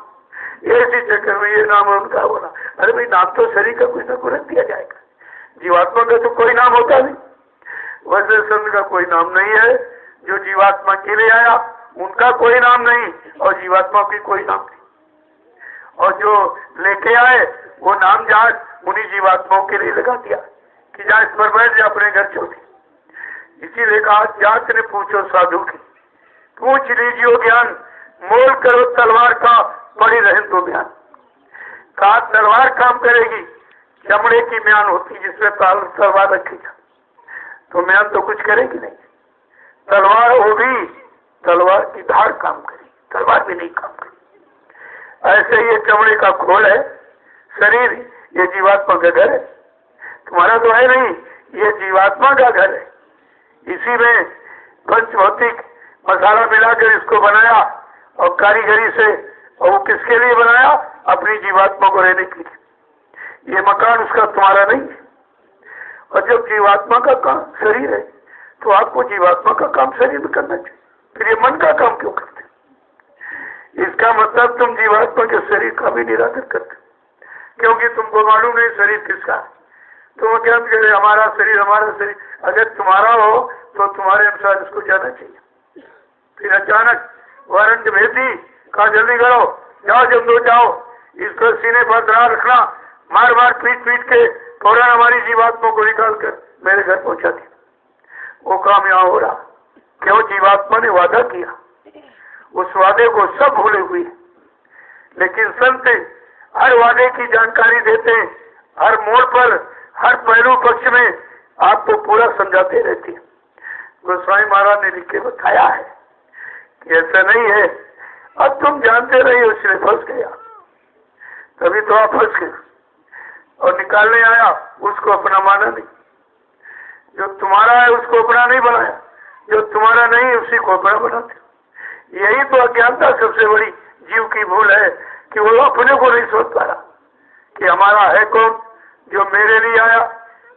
इसी चक्कर में ये नाम उनका बोला। अरे भाई, नाम तो शरीर का कुछ ना कुछ रख दिया जाएगा, जीवात्मा का तो कोई नाम होता नहीं। वैसे संत का कोई नाम नहीं है, जो जीवात्मा के लिए आया उनका कोई नाम नहीं, और जीवात्मा की कोई नाम नहीं। और जो लेके आए वो नाम जहाँ उन्हीं जीवात्माओं के लिए लगा दिया कि जहाँ इस पर बैठ जाए अपने घर छोटी। इसीलिए कहा, जात ने पूछो साधु की, पूछ लीजिए ज्ञान, मोल करो तलवार का, पड़ी रहे तो म्यान। कहा तलवार काम करेगी, चमड़े की म्यान होती जिसमें तलवार रखी जा, तो म्यान तो कुछ करेगी नहीं। तलवार हो भी, तलवार की धार काम करेगी, तलवार भी नहीं काम करेगी। ऐसे ये चमड़े का खोल है शरीर, ये जीवात्मा का घर है, तुम्हारा तो है नहीं, ये जीवात्मा का घर है। इसी में पंचभौतिक मसाला मिलाकर इसको बनाया, और कारीगरी से, और वो किसके लिए बनाया, अपनी जीवात्मा को रहने के लिए। ये मकान उसका तुम्हारा नहीं है। और जब जीवात्मा का काम शरीर है तो आपको जीवात्मा का काम शरीर में करना चाहिए, फिर ये मन का काम क्यों करते? इसका मतलब तुम जीवात्मा के शरीर का भी निरादर करते, क्योंकि तुमको मालूम नहीं शरीर किसका है। तुम क्या कह, हमारा शरीर हमारा शरीर, अगर तुम्हारा हो तो तुम्हारे अनुसार इसको जाना चाहिए। फिर अचानक वारंट भेज दी, कहा जल्दी करो, जाओ जब दो जाओ, इसको सीने पर दरार रखना, मार मार पीट पीट के फौरन हमारी जीवात्मा को निकाल कर मेरे घर पहुंचा दिया। वो काम यहाँ हो रहा, क्यों? जीवात्मा ने वादा किया, उस वादे को सब भूले हुए। लेकिन संत हर वादे की जानकारी देते हैं, हर मोड़ पर, हर पहलू पक्ष में आपको पूरा समझाते रहते हैं। गोस्वामी महाराज ने लिख के बताया है कि ऐसा नहीं है। अब तुम जानते रहे हो, इसलिए फंस गया, तभी तो आप फंस गए। और निकालने आया, उसको अपना माना नहीं, जो तुम्हारा है उसको अपना नहीं बनाया, जो तुम्हारा नहीं उसी को अपना बनाते हो। यही तो अज्ञानता सबसे बड़ी जीव की भूल है कि वो अपने को नहीं सोच पा रहा कि हमारा है कौन जो मेरे लिए आया,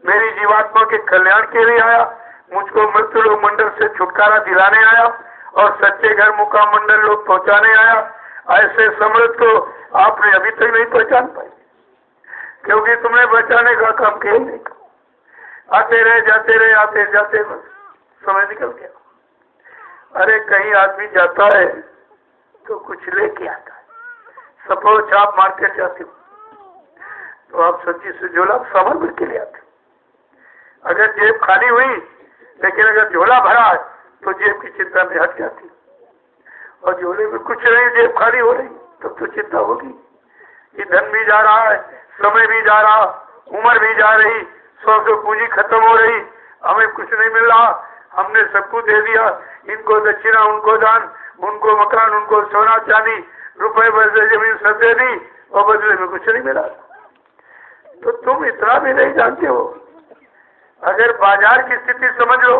मेरी जीवात्मा के कल्याण के लिए आया, मुझको मृत्यु लोक मंडल से छुटकारा दिलाने आया और सच्चे घर मुकाम मंडल लोग पहुंचाने आया। ऐसे समृद्ध को आपने अभी तक नहीं पहचान पाई क्योंकि तुमने बचाने का काम किया नहीं। आते रहे जाते रहे, आते जाते बस समय निकल गया। अरे कहीं आदमी जाता है तो कुछ लेके आता है। सपोज आप मार्केट जाते हो तो आप सब्जी से झोला सामान भर के ले आते हो। अगर जेब खाली हुई लेकिन अगर झोला भरा है तो जेब की चिंता में हट जाती और झोले में कुछ नहीं, जेब खाली हो रही तब तो चिंता होगी कि धन भी जा रहा है, समय भी जा रहा, उम्र भी जा रही, सौ पूंजी खत्म हो रही, हमें कुछ नहीं मिल रहा, हमने सबको दे दिया, इनको दक्षिणा, उनको दान, उनको मकान, उनको सोना चांदी, रुपए पैसे जमीन सब दे दी और बदले में कुछ नहीं मिला। तो तुम इतना भी नहीं जानते हो। अगर बाजार की स्थिति समझ लो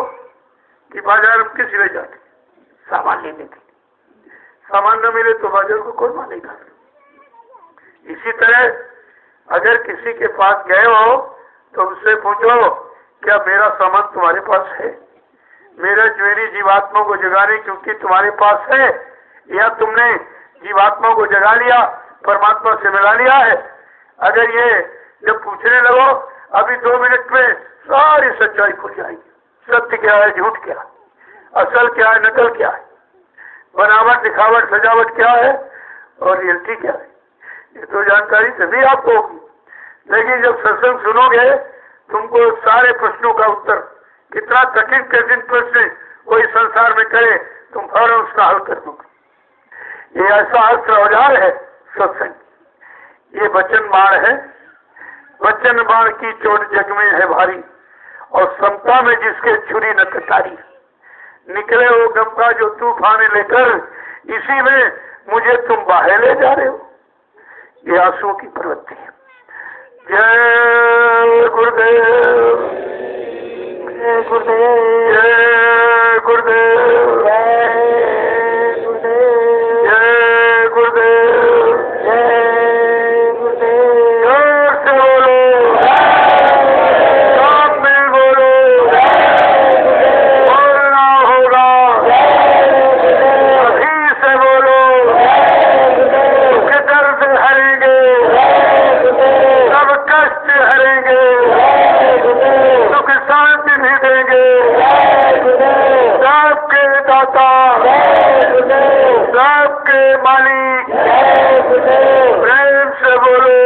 कि बाजार में किस लिए जाते सामान लेने के, सामान न मिले तो बाजार को कौन मानेगा। इसी तरह अगर किसी के पास गए हो तो उससे पूछो क्या मेरा सामान तुम्हारे पास है, मेरी जीवात्मा को जगाने क्योंकि तुम्हारे पास है, या तुमने जीवात्मा को जगा लिया, परमात्मा से मिला लिया है। अगर ये जब पूछने लगो अभी 2 मिनट में सारी सच्चाई खुल जाएगी। सत्य क्या है, झूठ क्या है, असल क्या है, नकल क्या है, बनावट दिखावट सजावट क्या है और रियलिटी क्या है, ये तो जानकारी तभी आपको होगी। लेकिन जब सत्संग सुनोगे तुमको सारे प्रश्नों का उत्तर, कितना कठिन कठिन प्रश्न कोई संसार में करे तुम फौरन उसका हल कर दोगे। ये ऐसा अस्त्र औजार है सत्संग, ये वचन बाण है। वचन बाण की चोट जग में है भारी और समता में जिसके छुरी न कटारी। निकले हो गम का जो तूफान लेकर, इसी में मुझे तुम बाहे ले जा रहे हो। ये आंसुओं की प्रवृत्ति है। जय गुरुदेव, जय गुरुदेव, जय गुरुदेव, जय गुरुदेव, जय गुरुदेव, जय गुरुदेव। जोर से बोलो, साथ में बोलो, बोलना होगा, अभी से बोलो, दुख दर्द हरेंगे, सब कष्ट हरेंगे, सुख शांति भी देंगे, सबके दाता, सबके मालिक, प्रेम से बोलो,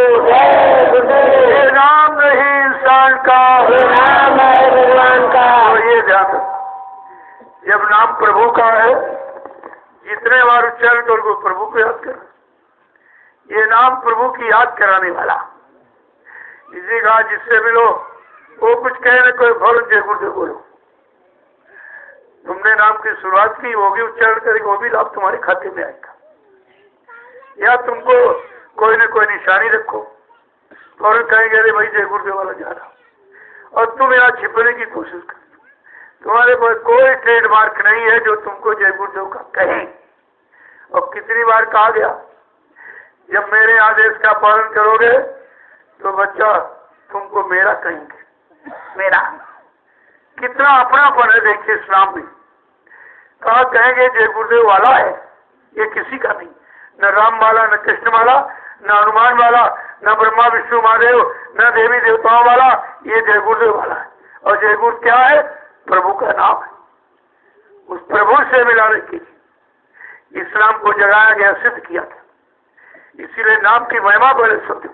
ये नाम नहीं इंसान का, नाम है भगवान का। और ये ध्यान रखो, जब नाम प्रभु का है जितने बार उच्चारण करोगे प्रभु को याद कर। ये नाम प्रभु की याद कराने वाला। इसी कहा जिससे मिलो वो कुछ कहने कोई फौरन जय गुरुदेव बोलो। तुमने नाम की शुरुआत की, वो भी उच्चारण करेगी, वो भी लाभ तुम्हारे खाते में आएगा। या तुमको कोई न कोई निशानी रखो, फौरन कहेंगे अरे भाई जय गुरुदेव वाला जा रहा, और तुम यहाँ छिपने की कोशिश कर। तुम्हारे पास कोई ट्रेडमार्क नहीं है जो तुमको जय गुरुदेव का कहें। और कितनी बार कहा गया, जब मेरे आदेश का पालन करोगे तो बच्चा तुमको मेरा कहेंगे। मेरा कितना अपनापन है देखिए इस नाम में। कहा कहेंगे जय गुरुदेव वाला है, ये किसी का नहीं, न राम वाला, न कृष्ण वाला, न हनुमान वाला, न ब्रह्मा विष्णु महादेव, न देवी देवताओं वाला, ये जय गुरुदेव वाला है। और जय गुरु क्या है? प्रभु का नाम है। उस प्रभु से मिलाने के लिए इस नाम को जगाया गया, सिद्ध किया गया। इसीलिए नाम की महिमा बड़े समझो।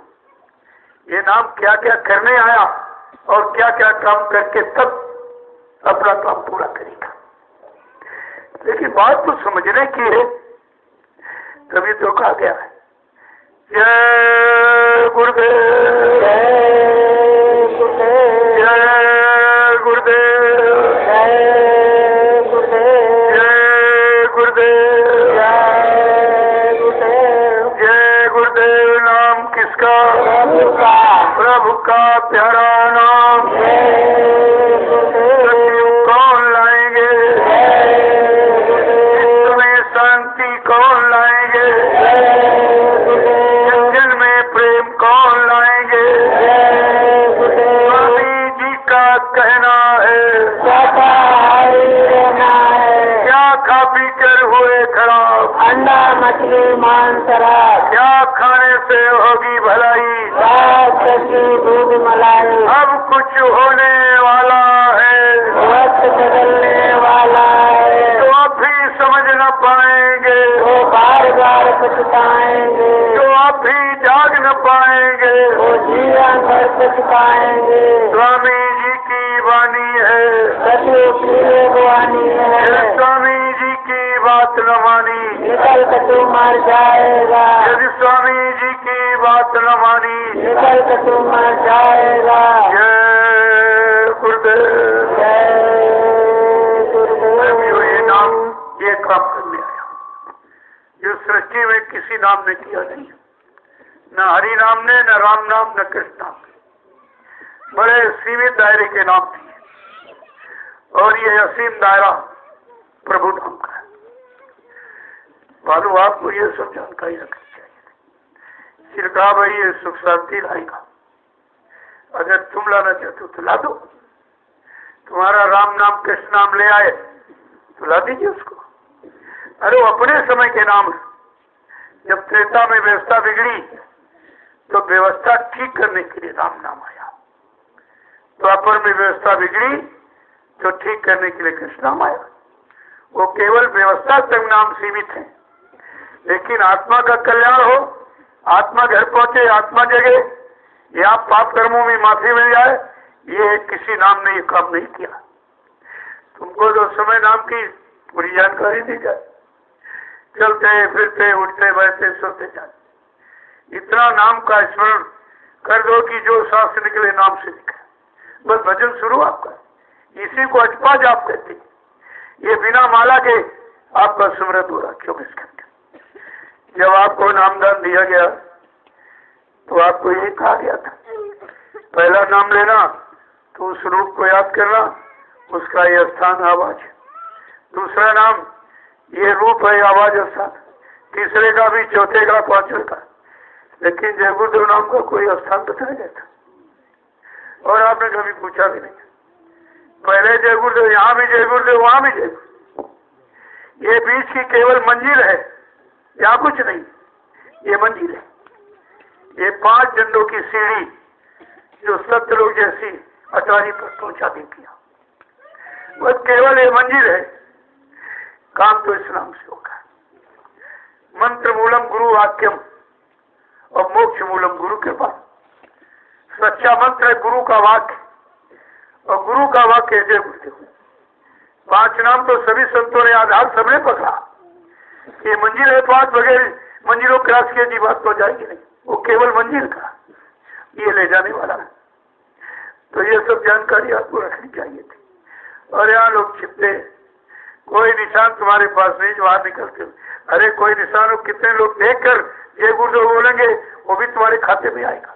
ये नाम क्या क्या करने आया और क्या क्या काम करके तब अपना काम पूरा करेगा। लेकिन बात तो समझने की है, तभी तो कहा गया है जय गुरुदेव, जय गुरुदेव, जय गुरुदेव, जय गुरुदेव, जय गुरुदेव, जय गुरुदेव। जय गुरुदेव। नाम किसका? प्रभु का, प्रभु का प्यारा नाम। जय गुरुदेव, सतयुग कौन लाएंगे? जय मछली मांस शराब, क्या खाने से होगी भलाई, साग सब्जी दूध मलाई, अब कुछ होने वाला है, वक्त बदलने वाला है, तो अब भी समझ न पाएंगे, वो बार बार पछताएंगे, तो अब भी जाग न पाएंगे। वो जीवन भर पछताएंगे। स्वामी जी की वाणी है, सतयुग की वाणी है, स्वामी जी की बात न मानी, निकल कर तू मर जाएगा, यदि स्वामी जी की बात न मानी, निकल कर तू मर जाएगा। जय गुरुदेव। जय मैं भी गुरुदेव। ये नाम ये काम करने आया जो सृष्टि में किसी नाम ने किया नहीं, न हरि नाम ने, न राम नाम, न कृष्ण नाम ने। बड़े सीमित दायरे के नाम थे और ये असीम दायरा प्रभु नाम का है। मालूम आपको ये सब जानकारी रखनी चाहिए। सिरका भाई ये सुख शांति लाएगा, अगर तुम लाना चाहते हो तो ला दो। तुम्हारा राम नाम कृष्ण नाम ले आए तो ला दीजिए उसको। अरे वो अपने समय के नाम है। जब त्रेता में व्यवस्था बिगड़ी तो व्यवस्था ठीक करने के लिए राम नाम आया, द्वापर में व्यवस्था बिगड़ी तो ठीक करने के लिए कृष्ण नाम आया। वो केवल व्यवस्था तक नाम सीमित है, लेकिन आत्मा का कल्याण हो, आत्मा घर पहुंचे, आत्मा जगे, या पाप कर्मों में माफी मिल जाए, ये किसी नाम ने ये काम नहीं किया। तुमको जो समय नाम की पूरी जानकारी दी जाए, चलते फिरते उठते बैठते सोते जाए, इतना नाम का स्मरण कर दो कि जो सांस निकले नाम से निकले, बस भजन शुरू आपका। इसी को अजपा जाप कहते हैं। ये बिना माला के आपका सुमरन हो रहा 24 घंटे। जब आपको नामदान दिया गया तो आपको ये कहा गया था, पहला नाम लेना तो उस रूप को याद करना, उसका ये स्थान आवाज है। दूसरा नाम ये रूप है, आवाज स्थान। तीसरे का भी, चौथे का, पांचवे का। लेकिन जय गुरुदेव नाम का कोई स्थान बताया गया था और आपने कभी पूछा भी नहीं। पहले जय गुरुदेव, यहाँ भी जय गुरुदेव, वहां भी जय गुरुदेव। ये बीच की केवल मंजिल है, यहाँ कुछ नहीं, ये मंजिल है। ये 5 झंडों की सीढ़ी जो सत्यलोक जैसी अटारी पर पहुंचा देती है, बस केवल ये मंजिल है। काम तो इस नाम से होगा। मंत्र मूलम गुरु वाक्यम और मोक्ष मूलम गुरु के पास। सच्चा मंत्र है गुरु का वाक्य, और गुरु का वाक्य है जय गुरुदेव। 5 नाम तो सभी संतों ने आधार सबने पकड़ा। ये मंजिल है 5, बगैर मंजिलों क्रॉस किए जी बात तो जाएगी नहीं। वो केवल मंजिल का ये ले जाने वाला है। तो ये सब जानकारी आपको रखनी चाहिए थी। और यहाँ लोग छिपते, कोई निशान तुम्हारे पास नहीं, बाहर निकलते। अरे कोई निशान हो, कितने लोग देखकर जय गुरुदेव बोलेंगे, वो भी तुम्हारे खाते में आएगा।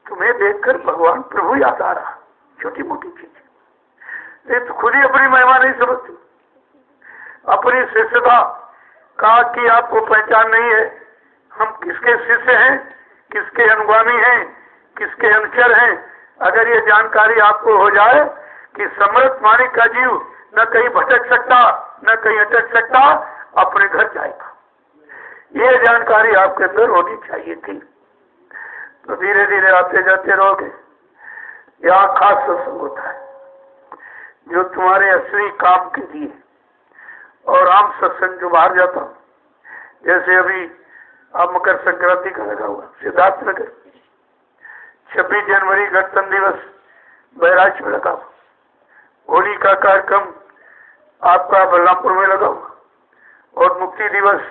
तुम्हें देखकर भगवान प्रभु याद आ रहा, छोटी मोटी चीज। ये तो खुद ही अपनी महिमा नहीं समझती, अपनी शिष्यता का कि आपको पहचान नहीं है। हम किसके शिष्य हैं, किसके अनुगामी हैं, किसके अनुचर हैं। अगर ये जानकारी आपको हो जाए कि समर्थ मानिक का जीव न कहीं भटक सकता, न कहीं अटक सकता, अपने घर जाएगा, ये जानकारी आपके अंदर होनी चाहिए थी। तो धीरे धीरे आते जाते रहोगे। यहाँ खास सत्संग होता है जो तुम्हारे असली काम के लिए, और आम सत्संग जो बाहर जाता हूँ, जैसे अभी अब मकर संक्रांति का लगा हुआ सिद्धार्थ नगर, 26 जनवरी गणतंत्र दिवस बहराइच में लगा हुआ, होली का कार्यक्रम आपका बलरामपुर में लगा हुआ, और मुक्ति दिवस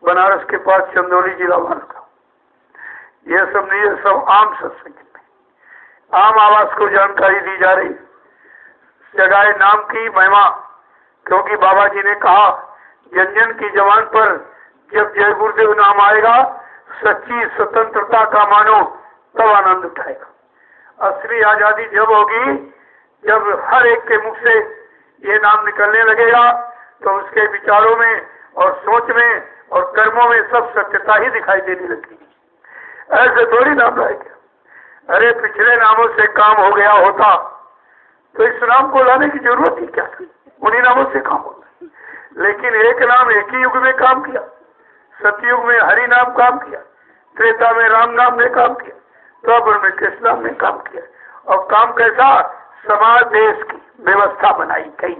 बनारस के पास चंदौली जिला में लगा। यह सब नहीं, ये सब आम सत्संग में आम आवाज को जानकारी दी जा रही। जगाए नाम की महिमा, क्योंकि बाबा जी ने कहा जन जन की जबान पर जब जय गुरुदेव नाम आएगा, सच्ची स्वतंत्रता का मानो तब आनंद उठाएगा। असली आजादी जब होगी जब हर एक के मुख से ये नाम निकलने लगेगा, तो उसके विचारों में और सोच में और कर्मों में सब सत्यता ही दिखाई देने लगेगी। ऐसे थोड़ी नाम लाएगा। अरे पिछले नामों से काम हो गया होता तो इस नाम को लाने की जरूरत ही क्या थी, उन्हीं नामों से काम होता। लेकिन एक नाम एक ही युग में काम किया, सतयुग में हरि नाम काम किया, त्रेता में राम नाम ने काम किया, द्वापर में कृष्ण नाम ने काम किया। और काम कैसा? समाज देश की व्यवस्था बनाई गई,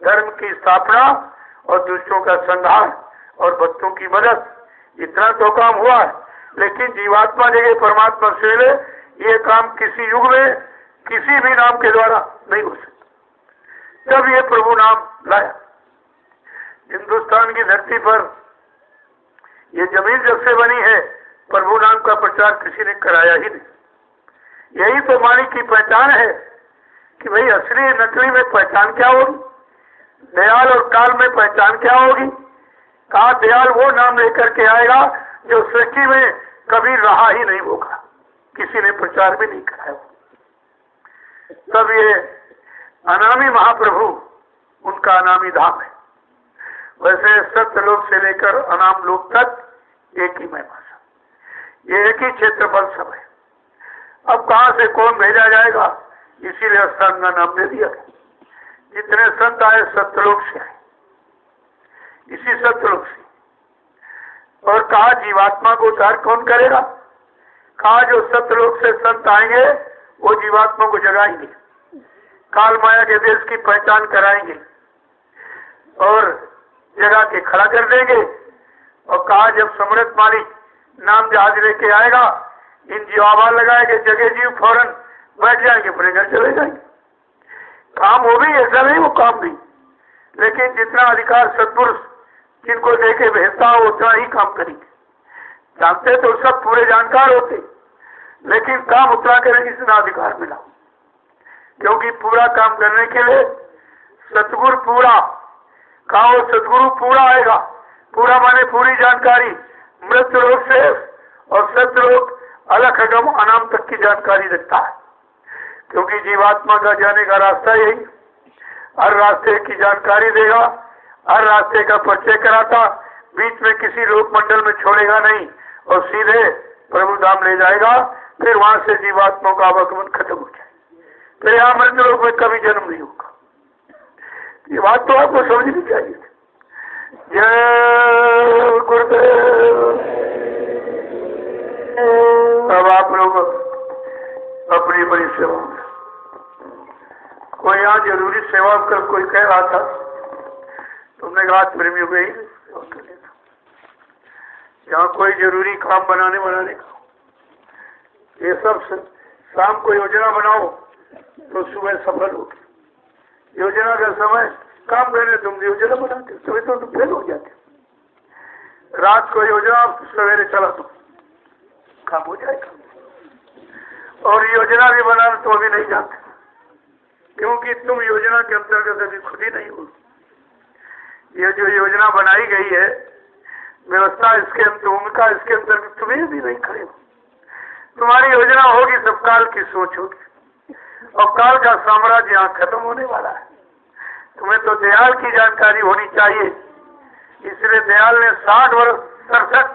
धर्म की स्थापना और दुष्टों का संहार और भक्तों की मदद, इतना तो काम हुआ है। लेकिन जीवात्मा जगह परमात्मा से मिले, ये काम किसी युग में किसी भी नाम के द्वारा नहीं हो सकता। तब ये प्रभु नाम लाया। हिंदुस्तान की धरती पर ये जमीन जब से बनी है, प्रभु नाम का प्रचार किसी ने कराया ही नहीं। यही तो मालिक की पहचान है कि भाई असली नकली में पहचान क्या होगी, दयाल और काल में पहचान क्या होगी। कहा दयाल वो नाम लेकर के आएगा जो सृष्टि में कभी रहा ही नहीं होगा, किसी ने प्रचार भी नहीं कराया। तब ये अनामी महाप्रभु उनका अनामी धाम है। वैसे सत्यलोक से लेकर अनाम लोक तक एक ही महिमा, ये एक ही क्षेत्रफल सब है। अब कहां से कौन भेजा जाएगा, इसीलिए स्थान का नाम दे दिया गया। जितने संत आए सत्यलोक से आए, इसी सत्यलोक से। और कहा जीवात्मा को उद्धार कौन करेगा? कहा जो सत्यलोक से संत आएंगे वो जीवात्मा को जगाएंगे, काल माया के देश की पहचान कराएंगे और जगा के खड़ा कर देंगे। और कहा जब समृद्ध मालिक नाम जहाज लेके आएगा, इन जीवाबाल लगाएंगे, जगह जीव फौरन बैठ जाएंगे, अपने घर चले जाएंगे। काम वो भी ऐसा नहीं, वो काम भी, लेकिन जितना अधिकार सत्पुरुष जिनको देके भेजता हो उतना ही काम करेंगे। जानते तो सब पूरे जानकार होते, लेकिन काम उतना करेंगे जितना अधिकार मिला। क्योंकि पूरा काम करने के लिए सतगुरु पूरा, कहा वो सतगुरु पूरा आएगा। पूरा माने पूरी जानकारी, मृत्यु लोक से और सत्य लोक अलग अगम अनाम तक की जानकारी रखता है। क्योंकि जीवात्मा का जाने का रास्ता यही, हर रास्ते की जानकारी देगा, हर रास्ते का परिचय कराता, बीच में किसी लोक मंडल में छोड़ेगा नहीं और सीधे प्रभु धाम ले जाएगा। फिर वहां से जीवात्मा का आवागमन खत्म हो जाए, फिर यहाँ मृत्यु लोक में कभी जन्म नहीं होगा। ये बात तो आपको समझनी चाहिए। जय गुरुदेव। अब आप लोग अपनी बड़ी सेवा में, कोई यहाँ जरूरी सेवा कर कोई कह रहा था, तुमने कहा प्रेमियों गई यहाँ कोई जरूरी काम बनाने का, ये सब शाम को योजना बनाओ तो सुबह सफल होगी। योजना का समय काम करने तुम योजना बनाते तभी तो तुम फेल हो जाते। रात को योजना सवेरे चला तो काम हो जाएगा। और योजना भी बनाना तो अभी नहीं जानते, क्योंकि तुम योजना के अंतर्गत अभी खुद ही नहीं हो। ये जो योजना बनाई गई है व्यवस्था, इसके भूमिका इसके अंतर्गत तुम्हें भी नहीं खड़े हो। तुम्हारी योजना होगी सब काल की सोच होगी, और काल का साम्राज्य यहाँ खत्म होने वाला है। तुम्हें तो दयाल की जानकारी होनी चाहिए, इसलिए दयाल ने 67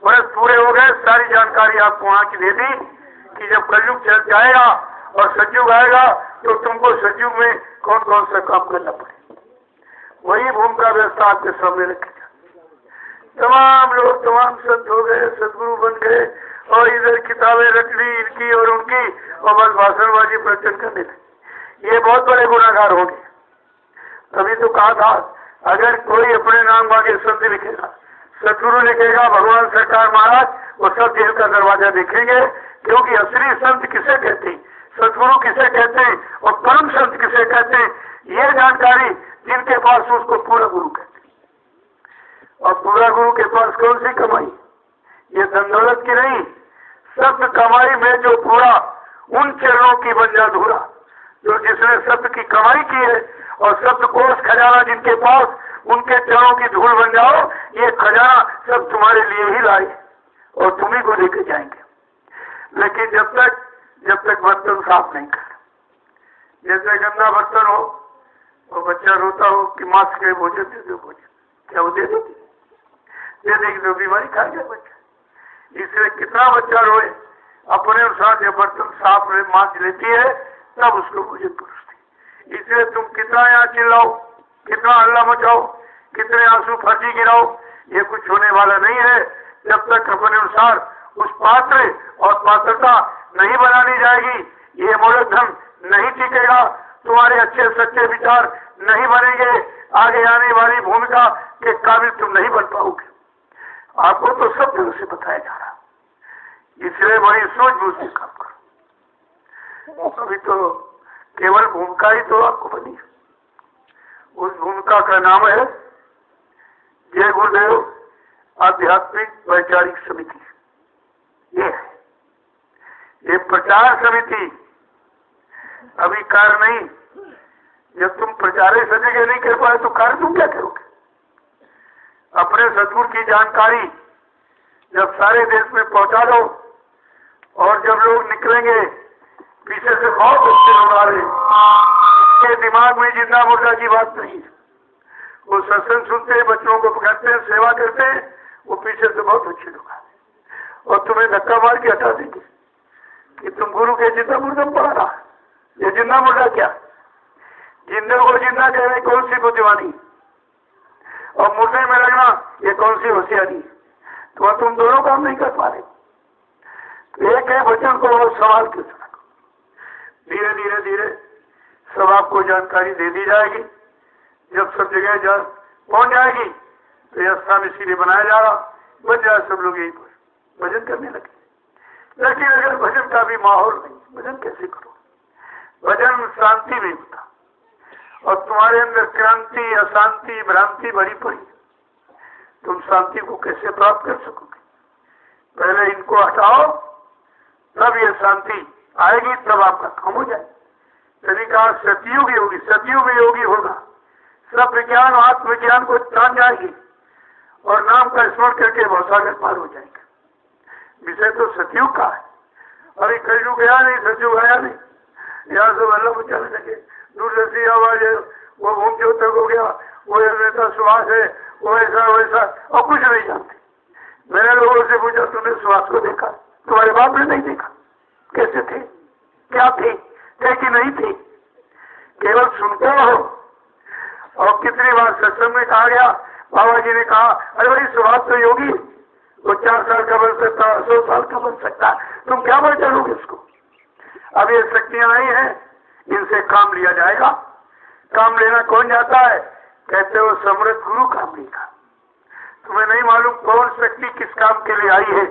वर्ष पूरे हो गए, सारी जानकारी आपको वहाँ की दे दी कि जब कलयुग चल जाएगा और सतयुग आएगा तो तुमको सतयुग में कौन कौन सा काम करना पड़े। वही भूमिका व्यवस्था आपके सामने रखी जाए। तमाम लोग तमाम संत हो गए, सदगुरु बन गए, और इधर किताबें रख ली इनकी और उनकी, और बस भाषणबाजी प्रवचन करने थे। ये बहुत बड़े गुनाहगार हो गए। तभी तो कहा था अगर कोई अपने नाम आगे संत लिखेगा, सतगुरु लिखेगा, भगवान सरकार महाराज, वो सब जेल का दरवाजा देखेंगे। क्योंकि असली संत किसे कहते हैं, सतगुरु किसे कहते हैं और परम संत किसे कहते हैं, ये जानकारी जिनके पास उसको पूरा गुरु कहते हैं। और पूरा गुरु के पास कौन सी कमाई, ये धन दौलत की नहीं, सत्य कमाई में जो पूरा उन चरणों की बंजा धूरा जो जिसने सत्य की कमाई की है, और सत्य कोष खजाना जिनके पास, उनके चरणों की धूल बन जाओ। ये खजाना सब तुम्हारे लिए ही लाए और तुम्ही को लेके जाएंगे। लेकिन जब तक बर्तन साफ नहीं कर, जैसे गंदा बर्तन हो और बच्चा रोता हो कि माँ से भोजन दे दो, भोजन क्या वो दे देगी तो बीमारी खा गया बच्चा। इसलिए कितना बच्चा रोए, अपने अनुसार जब बर्तन साफ माँ लेती है तब उसको भोजन परोसती। इसलिए तुम कितना यहाँ चिल्लाओ, कितना हल्ला मचाओ, कितने आंसू फर्जी गिराओ, ये कुछ होने वाला नहीं है जब तक अपने अनुसार उस पात्र और पात्रता नहीं बनानी जाएगी। ये मूलक धन नहीं टिकेगा, तुम्हारे अच्छे सच्चे विचार नहीं बनेंगे, आगे आने वाली भूमिका के काबिल तुम नहीं बन पाओगे। आपको तो सब तरह से बताया जा रहा, इसलिए बड़ी सूझबूझ से काम करो। अभी तो केवल भूमिका ही तो आपको बनी है, उस भूमिका का नाम है जय गुरुदेव आध्यात्मिक वैचारिक समिति। ये है, ये प्रचार समिति अभी कार्य नहीं। जब तुम प्रचार समिति नहीं कर पाए तो कार्य तुम क्या करोगे? अपने सतगुरु की जानकारी जब सारे देश में पहुंचा दो, और जब लोग निकलेंगे पीछे से बहुत अच्छे लोग आ रहे, के दिमाग में जिंदा मुर्दा की बात नहीं। वो सत्संग सुनते हैं, बच्चों को पकड़ते हैं, सेवा करते हैं, वो पीछे से बहुत अच्छे लोग आ रहे और तुम्हें धक्का मार के हटा देंगे कि तुम गुरु के जिंदा मुर्दा पढ़ा रहा। ये जिंदा मुर्दा क्या? जिंदे को जिंदा कह रहे कौन सी बुद्धिमानी, और मुर्दे में लगना ये कौन सी होशियारी? तो तुम दोनों काम नहीं कर पा रहे। तो एक है वचन को और सवाल के सुना, धीरे धीरे धीरे सब आपको जानकारी दे दी जाएगी। जब सब जगह पहुंच जाएगी तो यह स्थान इसीलिए बनाया जा रहा, बन जाए सब लोग यही भजन करने लगे। लेकिन अगर भजन का भी माहौल नहीं, भजन कैसे करो? भजन शांति में होता, और तुम्हारे अंदर क्रांति, अशांति, भ्रांति भरी पड़ी, तुम शांति को कैसे प्राप्त कर सकोगे? पहले इनको हटाओ, तब ये शांति आएगी, तब आपका काम हो जाए। तभी कहा सतयुग योगी, सतयुग योगी होगा, सब विज्ञान आत्मविज्ञान को जान जाएगी और नाम का स्मरण करके भवसागर पार हो जाएगा। विषय तो सतयुग का है। अरे कलयुग गया नहीं, सतयुग आया नहीं। यहाँ से वल्लभ चलने लगे, दूरदर्शी आवाज है, वो भूम ज्योतक हो गया, वो नेता सुहास है, वो ऐसा वैसा, और कुछ नहीं जानते। मैंने लोगों से पूछा, तुमने सुहास को देखा? तुम्हारे बाप ने नहीं देखा। कैसे थे, क्या थे कि नहीं थे? केवल सुनते हो। और कितनी बार सत्संग में कहा गया, बाबा जी ने कहा, अरे भाई सुभाष तो योगी, वो 4 साल का बन सकता, 100 साल का बन सकता, तुम क्या बोल चलोगे उसको? अब ये शक्तियां आई हैं, इनसे काम लिया जाएगा। काम लेना कौन जाता है? कहते हो समर्थ गुरु काम लेगा। तुम्हें नहीं मालूम कौन शक्ति किस काम के लिए आई है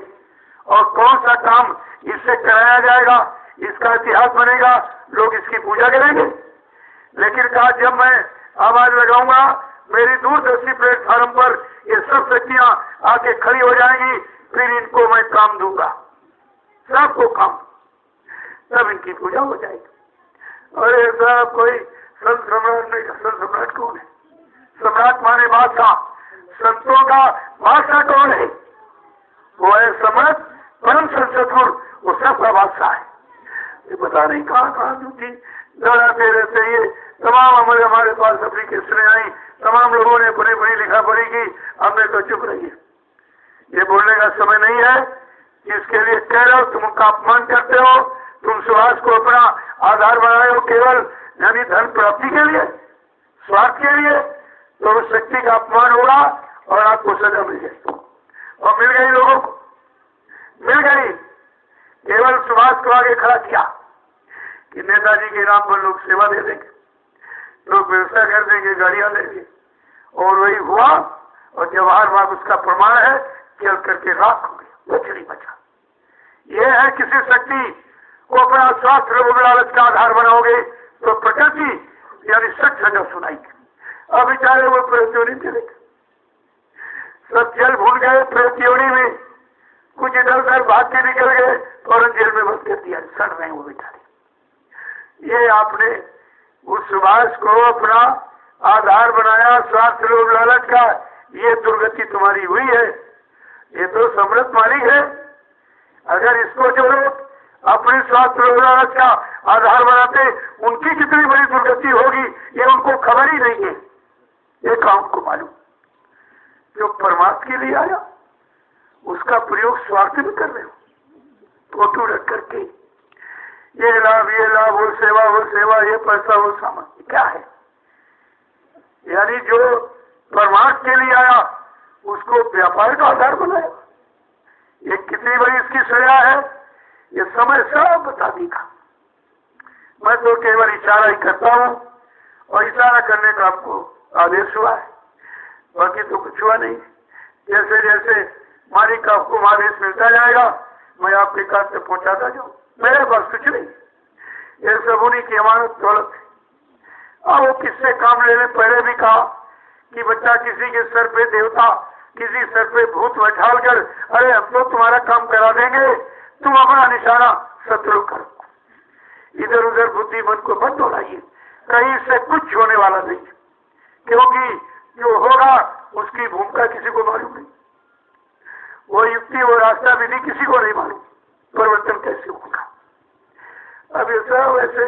और कौन सा काम इससे कराया जाएगा, इसका इतिहास बनेगा, लोग इसकी पूजा करेंगे। लेकिन कहा जब मैं आवाज लगाऊंगा, मेरी दूरदर्शी प्लेटफार्म पर ये सब शक्तियां आके खड़ी हो जाएंगी, फिर इनको मैं काम दूंगा, सबको काम, तब इनकी पूजा हो जाएगी। अरे साहब, कोई संत सम्राट नहीं, संत सम्राट कौन है? सम्राट माने बादशाह, संतों का बादशाह कौन है? वो है समर्थ परम सतगुरु, वो सबका बादशाह है। ये पता नहीं कहाँ झूठी लड़ाते रहते। ये तमाम हमारे पास एप्लीकेशनें आई, तमाम लोगों ने अपनी लिखा पढ़ी की, हमने तो चुप रही है। ये बोलने का समय नहीं है, इसके लिए कह रहे हो, तुम उनका अपमान करते हो, तुम सुहास को अपना आधार बनाए हो केवल यानी धन प्राप्ति के लिए, स्वार्थ के लिए, तो उस शक्ति का अपमान होगा और आपको सजा मिल जाएगी। और मिल गई, लोगों को मिल गई। केवल सुभाष को आगे खड़ा किया कि नेताजी के नाम पर लोग सेवा दे देंगे, लोग व्यवसाय कर देंगे, गाड़ियां लेंगे, और वही हुआ। और जवाहर बाग उसका प्रमाण है, चल करके राख हो गया, बच नहीं बचा। ये है किसी शक्ति को अपना स्वास्थ्य रोग लालच का आधार बनाओगे तो प्रकृति यानी सच सजा सुनाएगी। अब बेचारे वो प्रयोजनी चलेगा, सब जल भूल गए प्रयोजनी में, कुछ इधर उधर भाग के निकल गए और जेल में बंद कर दिया, सड़ रहे वो बेचारे। ये आपने उस सुभाष को अपना आधार बनाया स्वार्थ लोभ लालच का, ये दुर्गति तुम्हारी हुई है। ये तो समृद्ध मालिक है, अगर इसको जो लोग अपने स्वार्थ लोभ लालच का आधार बनाते, उनकी कितनी बड़ी दुर्गति होगी ये उनको खबर ही नहीं है। ये काम को मालूम, जो परमात्मा के लिए आया उसका प्रयोग स्वार्थ में कर रहे हो, फोटो रख करके ये लाभ, वो सेवा, ये पैसा, वो सामान, क्या है? यानी जो परमात्मा के लिए आया उसको व्यापार का आधार बनाया। ये कितनी बड़ी इसकी सजा है, ये समय सब बता देगा। मैं तो केवल इशारा ही करता हूँ और इशारा करने का आपको आदेश हुआ है, बाकी तो कुछ हुआ नहीं। जैसे जैसे मालिक का आपको आदेश मिलता जाएगा मैं आपके काज से पहुंचाता जाऊँ। मेरे पास कुछ नहीं, ये सब उन्हीं की अमानत दौलत है। वो किससे काम लेने पहले भी कहा कि बच्चा किसी के सर पे देवता, किसी सर पे भूत बैठाल कर, अरे हम तो तुम्हारा काम करा देंगे, तुम अपना निशाना शत्रु करो। इधर उधर बुद्धि मन को मत दौड़ाइए, कहीं से कुछ होने वाला नहीं, क्योंकि जो होगा उसकी भूमिका किसी को मालूम नहीं, वो युक्ति वो रास्ता विधि किसी को नहीं मालूम, परिवर्तन कैसे होगा। अब ये सब ऐसे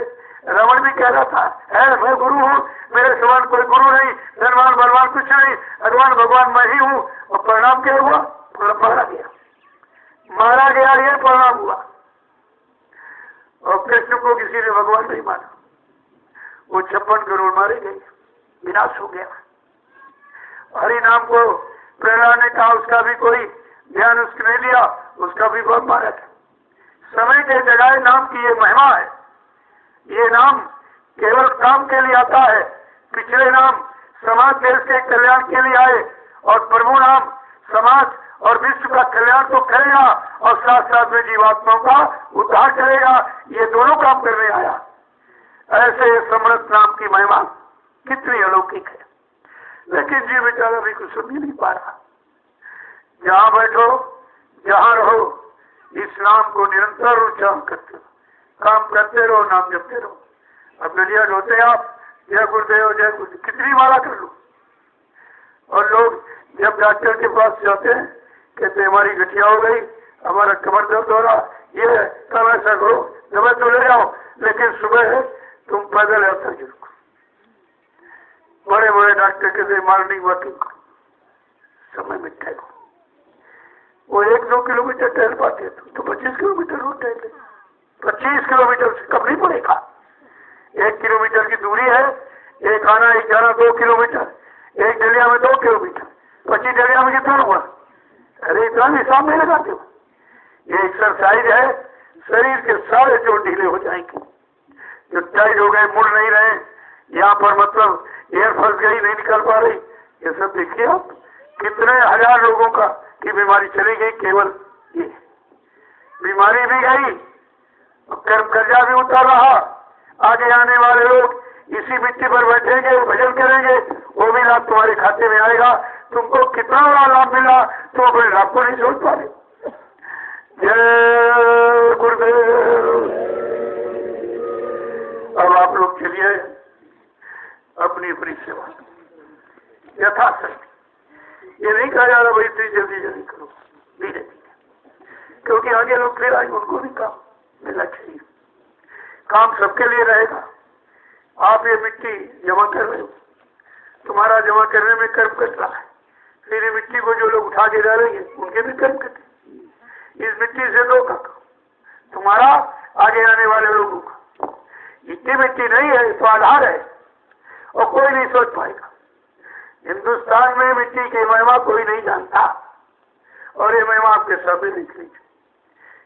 रावण भी कह रहा था, है मैं गुरु हूँ, मेरे समान कोई गुरु नहीं, धनवान बलवान कुछ नहीं, भगवान भगवान मैं ही हूँ। और परिणाम क्या हुआ? मारा गया, मारा गया, ये परिणाम हुआ। और कृष्ण को किसी ने भगवान नहीं माना, वो 56 करोड़ मारे गए, विनाश हो गया। हरि नाम को प्रहलाद ने कहा, उसका भी कोई ध्यान उसने नहीं दिया, उसका भी बहुत मारा था। समय के जगह नाम की ये महिमा है। ये नाम केवल काम के लिए आता है, पिछले नाम समाज देश के कल्याण के लिए आए, और प्रभु नाम समाज और विश्व का कल्याण तो करेगा और साथ साथ में जीवात्माओं का उद्धार करेगा। ये दोनों काम करने आया। ऐसे समर्थ नाम की महिमा कितनी अलौकिक है, लेकिन जी बेचारा भी कुछ सुन ही नहीं पा रहा। जहाँ बैठो जहाँ रहो, इस नाम को निरंतर उच्चारण करते रहो, काम करते रहो, नाम जपते रहो। अब नदिया ढोते आप, जय गुरुदेव जय गुरुदेव, कितनी माला कर लो। और लोग जब डॉक्टर के पास जाते हैं, कहते हमारी गठिया हो गई, हमारा कमर दर्द हो रहा, ये कल ऐसा करो, दवा तो ले जाओ, लेकिन सुबह है तुम पैदल यात्रा जरूर करो। बड़े बड़े डॉक्टर कहते मॉर्निंग वॉकिंग करो, समय में टहलो। वो 1-2 किलोमीटर टहल पाते तो 25 किलोमीटर रोज टहले। 25 किलोमीटर से कम नहीं पड़ेगा। 1 किलोमीटर की दूरी है, एक आना एक जाना 2 किलोमीटर, एक डलिया में 2 किलोमीटर, 25 डलिया में कितना हुआ? अरे इतना हिसाब नहीं लगाते हो। ये एक्सरसाइज है, शरीर के सारे जोड़ ढीले हो जाएंगे, जो टाइट हो गए, मुड़ नहीं रहे, यहाँ पर मतलब एयर फंस गई, नहीं निकल पा रही, ये सब देखिए आप। कितने हजार लोगों का की बीमारी चली गई, केवल ये बीमारी भी गई, कर्म कर्जा भी उतर रहा। आगे आने वाले लोग इसी मिट्टी पर बैठेंगे, भजन करेंगे, वो भी लाभ तुम्हारे खाते में आएगा। तुमको कितना बड़ा लाभ मिला, तुम अपने लाभ को नहीं सोच पा रहे। जय गुरुदेव। अब आप लोग चलिए अपनी अपनी सेवा यथाशक्ति। ये नहीं कहा जा रहा भाई इतनी जल्दी जल्दी करो, धीरे धीरे, क्योंकि आगे लोग फिर आएंगे, उनको भी काम मिलना चाहिए। काम सबके लिए रहेगा। आप ये मिट्टी जमा कर रहे हो, तुम्हारा जमा करने में कर्म कट रहा है, फिर ये मिट्टी को जो लोग उठा के डालेंगे उनके भी कर्म कटे। इस मिट्टी से 2 का तुम्हारा, आगे आने वाले लोगों का। इतनी मिट्टी नहीं है तो आधार है, और कोई नहीं सोच पाएगा। हिंदुस्तान में मिट्टी की महिमा कोई नहीं जानता, और ये महिमा आपके सामने दिख रही है।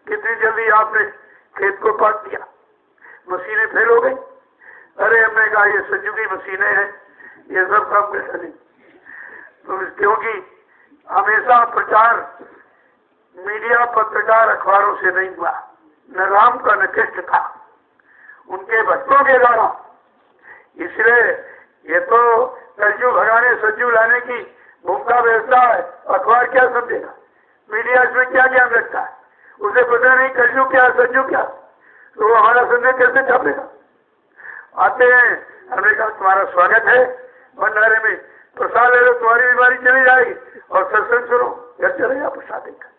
कितनी जल्दी आपने खेत को पाट दिया, मशीनें फेल हो गई। अरे हमने कहा ये सज्जू की मशीनें हैं, ये सब काम कैसा नहीं। तो क्योंकि हमेशा प्रचार मीडिया पत्रकार अखबारों से नहीं हुआ, न राम का न कृष्ण का, उनके भक्तों के द्वारा। इसलिए ये तो कलजू भगाने सज्जू लाने की भूमिका व्यवस्था है। अखबार क्या समझेगा, मीडिया इसमें क्या ज्ञान रखता है, उसे पता नहीं कलजू क्या सज्जू क्या, तो वो हमारा संदेश कैसे छापेगा। आते हैं, हमने कहा तुम्हारा स्वागत है, भंडारे में प्रसाद ले लो, तुम्हारी बीमारी चली जाएगी, और सत्संग सुनो, घर चले जाओ प्रसाद देकर।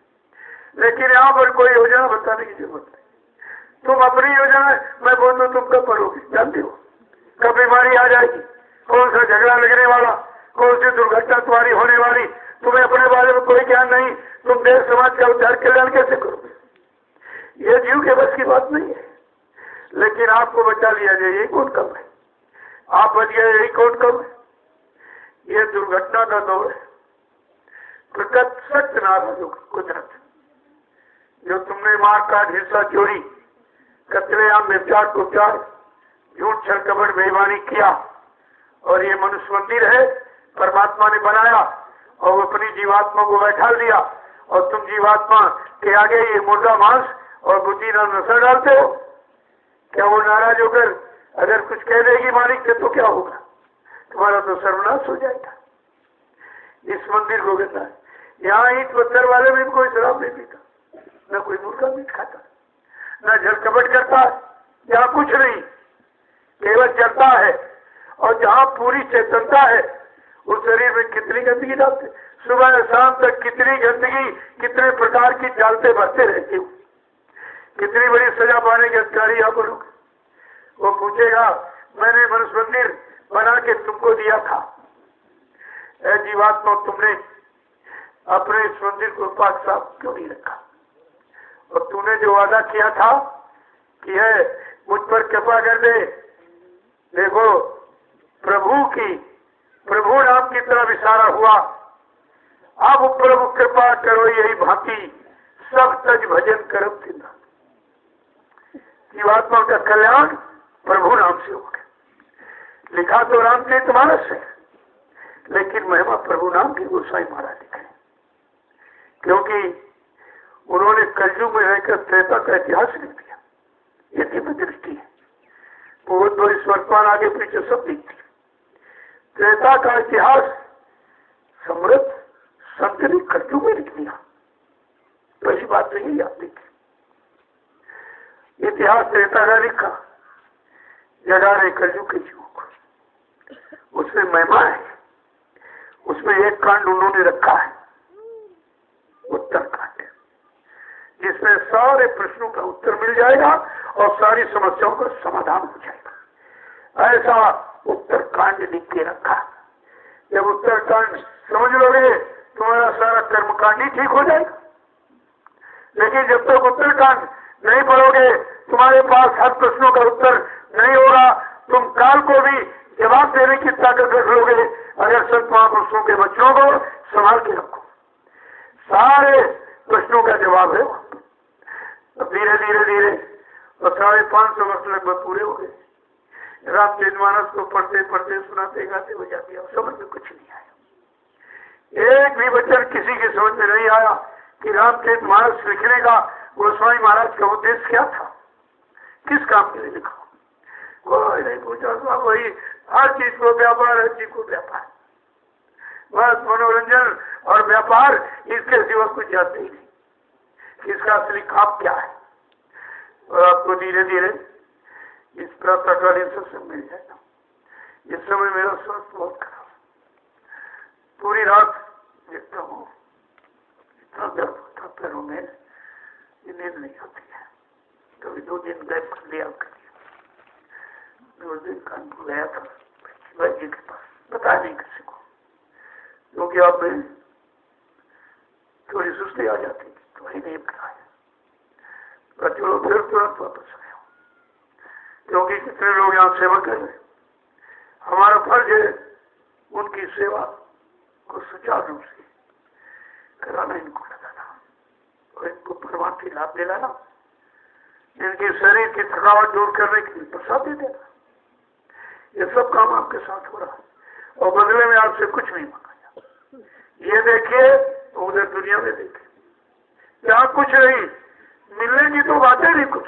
लेकिन यहाँ पर कोई योजना बताने की जरूरत नहीं। तुम अपनी योजना, मैं बोल दो तुम कब पढ़ोगे, जानते हो कब बीमारी आ जाएगी, कौन सा झगड़ा लगने वाला, कौन सी दुर्घटना तुम्हारी होने वाली, तुम्हें अपने बारे में कोई ज्ञान नहीं, तुम देश समाज का उद्धार कल्याण कैसे करोगे? ये जीव के बस की बात नहीं है। लेकिन आपको बचा लिया जाए, यही कौन कम है? आप बच गए, यही कौन कम है? ये दुर्घटना का दौर है। प्रकट सत्य नाराज होगी कुदरत। जो तुमने मार काट हिस्सा चोरी कत्लेआम व्यभिचार कुचार झूठ छल कपट बेईमानी किया और ये मनुष्य मंदिर है परमात्मा ने बनाया और वो अपनी जीवात्मा को बैठा दिया और तुम जीवात्मा के आगे ये मुर्दा मांस और बुद्धि नशा डालते हो। क्या वो नाराज होकर अगर कुछ कह देगी मालिक से तो क्या होगा? तुम्हारा तो सर्वनाश हो जाएगा। इस मंदिर को कहता है यहाँ ईट पत्थर वाले में कोई शराब नहीं पीता, न कोई मुर्गा मीट खाता, न झल कपट करता है, यहाँ कुछ नहीं, केवल चलता है। और जहाँ पूरी चेतनता है उस शरीर में कितनी गंदगी डालते, सुबह शाम तक कितनी गंदगी, कितने प्रकार की चालते भरते रहते हो। कितनी बड़ी सजा पाने के अधिकारी यहाँ पर लोग। वो पूछेगा मैंने मनुष्य मंदिर बना के तुमको दिया था, ऐ जीवात्मा तुमने अपने इस मंदिर को पाक साफ क्यों नहीं रखा? और तूने जो वादा किया था कि है मुझ पर कृपा कर दे, देखो प्रभु नाम की तरफ इशारा हुआ। अब प्रभु कृपा करो यही भांति सब तज भजन करम सिद्धा। जीवात्मा का कल्याण प्रभु नाम से हो गया। लिखा तो रामचरितमानस है लेकिन महिमा प्रभु नाम की गोसाई महाराज लिखे, क्योंकि उन्होंने कलयुग में रहकर त्रेता का इतिहास लिख दिया। ये दिव्य दृष्टि है। बहुत बड़ी वर्तमान आगे पीछे सब लिखती है। त्रेता का इतिहास समृद्ध संत ने कलयुग में लिख दिया। पहली बात नहीं याद देखी। इतिहास त्रेता का लिखा, जगा रहे कलयुग के जीवों को। उसमें महिमा है। उसमें एक कांड उन्होंने रखा है, उत्तर कांड, जिसमें सारे प्रश्नों का उत्तर मिल जाएगा और सारी समस्याओं का समाधान हो जाएगा। ऐसा उत्तर कांड लिख के रखा। जब उत्तर कांड समझ लोगे तुम्हारा सारा कर्मकांड ही ठीक हो जाएगा। लेकिन जब तक उत्तर कांड नहीं पढ़ोगे तुम्हारे पास हर प्रश्नों का उत्तर नहीं होगा। तुम काल को भी जवाब देने की ताकत रख लोगे अगर संत महापुरुषों के बच्चों को संभाल के रखो। सारे प्रश्नों का जवाब है। अब धीरे धीरे धीरे और 550 वर्ष लगभग पूरे हो गए। रामचरितमानस को पढ़ते पढ़ते सुनाते गाते हो जाते और समझ में कुछ नहीं आया। एक भी वचन किसी की समझ में नहीं आया कि रामचरितमानस लिखने का गोस्वामी महाराज का उद्देश्य क्या था, किस काम के लिए लिखा। कोई नहीं पूछा। वही हर चीज को व्यापार, हर चीज को व्यापार, बस मनोरंजन और व्यापार, इसके सिवा कुछ जानते ही नहीं इसका असली काम क्या है। और आपको धीरे धीरे इस प्रातःकालीन सत्संग मिल जाएगा। इस समय मेरा स्वास्थ्य बहुत खराब, पूरी रात देखता हूँ, इतना दर्द होता पैरों में, नींद नहीं आती है। कभी 2 दिन गैप कर लिया। उस दिन कानपुर गया था भाई जी के पास, बता नहीं किसी को, क्योंकि आप में थोड़ी सुस्ती आ जाती थी तो वही नहीं कराया। चलो फिर तुरंत वापस आया, क्योंकि कितने लोग यहाँ सेवा कर रहे। हमारा फर्ज है उनकी सेवा को सुचारू रूप से कराना, इनको लगाना और इनको परमार्थी लाभ दिलाना, इनके शरीर की थकावट दूर करने के लिए प्रसाद दे देना। ये सब काम आपके साथ हो रहा है और बदले में आपसे कुछ नहीं मांगा। ये देखिए तो उधर दुनिया में देखिए, यहाँ कुछ नहीं, मिलने की तो बातें नहीं कुछ।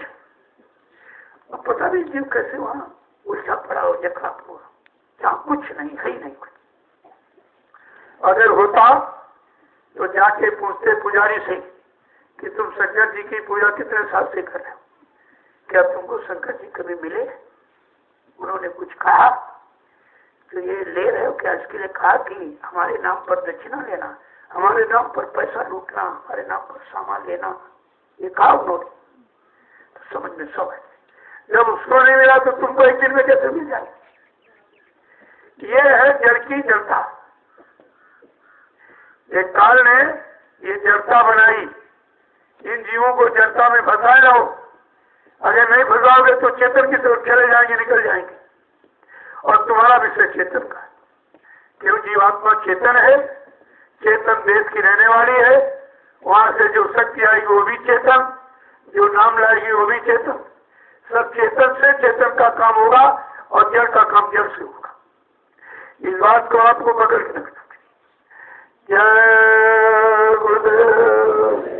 अब पता नहीं जीव कैसे वहां उल्टा पड़ा हो, जखा हुआ, जहाँ कुछ नहीं है ही नहीं कुछ। अगर होता तो जाके पूछते पुजारी से कि तुम शंकर जी की पूजा कितने साल से कर रहे हो, क्या तुमको शंकर जी कभी मिले? उन्होंने कुछ कहा तो ये ले रहे हो क्या? इसके लिए कहा कि हमारे नाम पर दक्षिणा लेना, हमारे नाम पर पैसा लूटना, हमारे नाम पर सामान लेना, ये कहा उन्होंने। तो समझ में सब है। जब उसको नहीं मिला तो तुमको एक दिन में कैसे मिल जाए? ये है जड़ की जड़ता। एक काल ने ये जड़ता बनाई, इन जीवों को जड़ता में फंसाए रहो। अगर नहीं फंसाओगे तो चेतन की तरफ चले जाएंगे, निकल जाएंगे। और तुम्हारा विषय चेतन का, क्यों जीवात्मा चेतन है, चेतन देश की रहने वाली है, वहां से जो शक्ति आएगी वो भी चेतन, जो नाम लाएगी वो भी चेतन। सब चेतन से चेतन का काम होगा और जड़ का काम जड़ से होगा। इस बात को आपको पकड़ के रखना। जय गुरुदेव।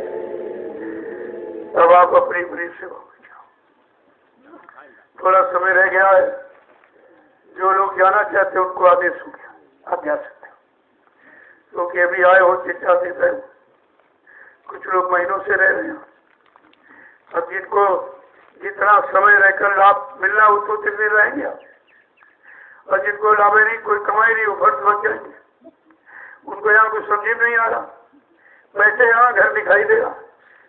अब आप अपनी अपनी सेवा में जाओ। थोड़ा समय रह गया है, जो लोग जाना चाहते हैं उनको आदेश हो गया, आप जा सकते हो, क्योंकि अभी आए होते चाहते थे, कुछ लोग महीनों से रह रहे हैं। अब जिनको जितना समय रहकर लाभ मिलना हो तो दिन दिन रहेंगे आप, और जिनको लाभ नहीं, कोई कमाई नहीं, वो फर्ज बच जाएंगे। उनको यहाँ कुछ समझ नहीं आ रहा। बैठे यहाँ घर दिखाई दे रहा,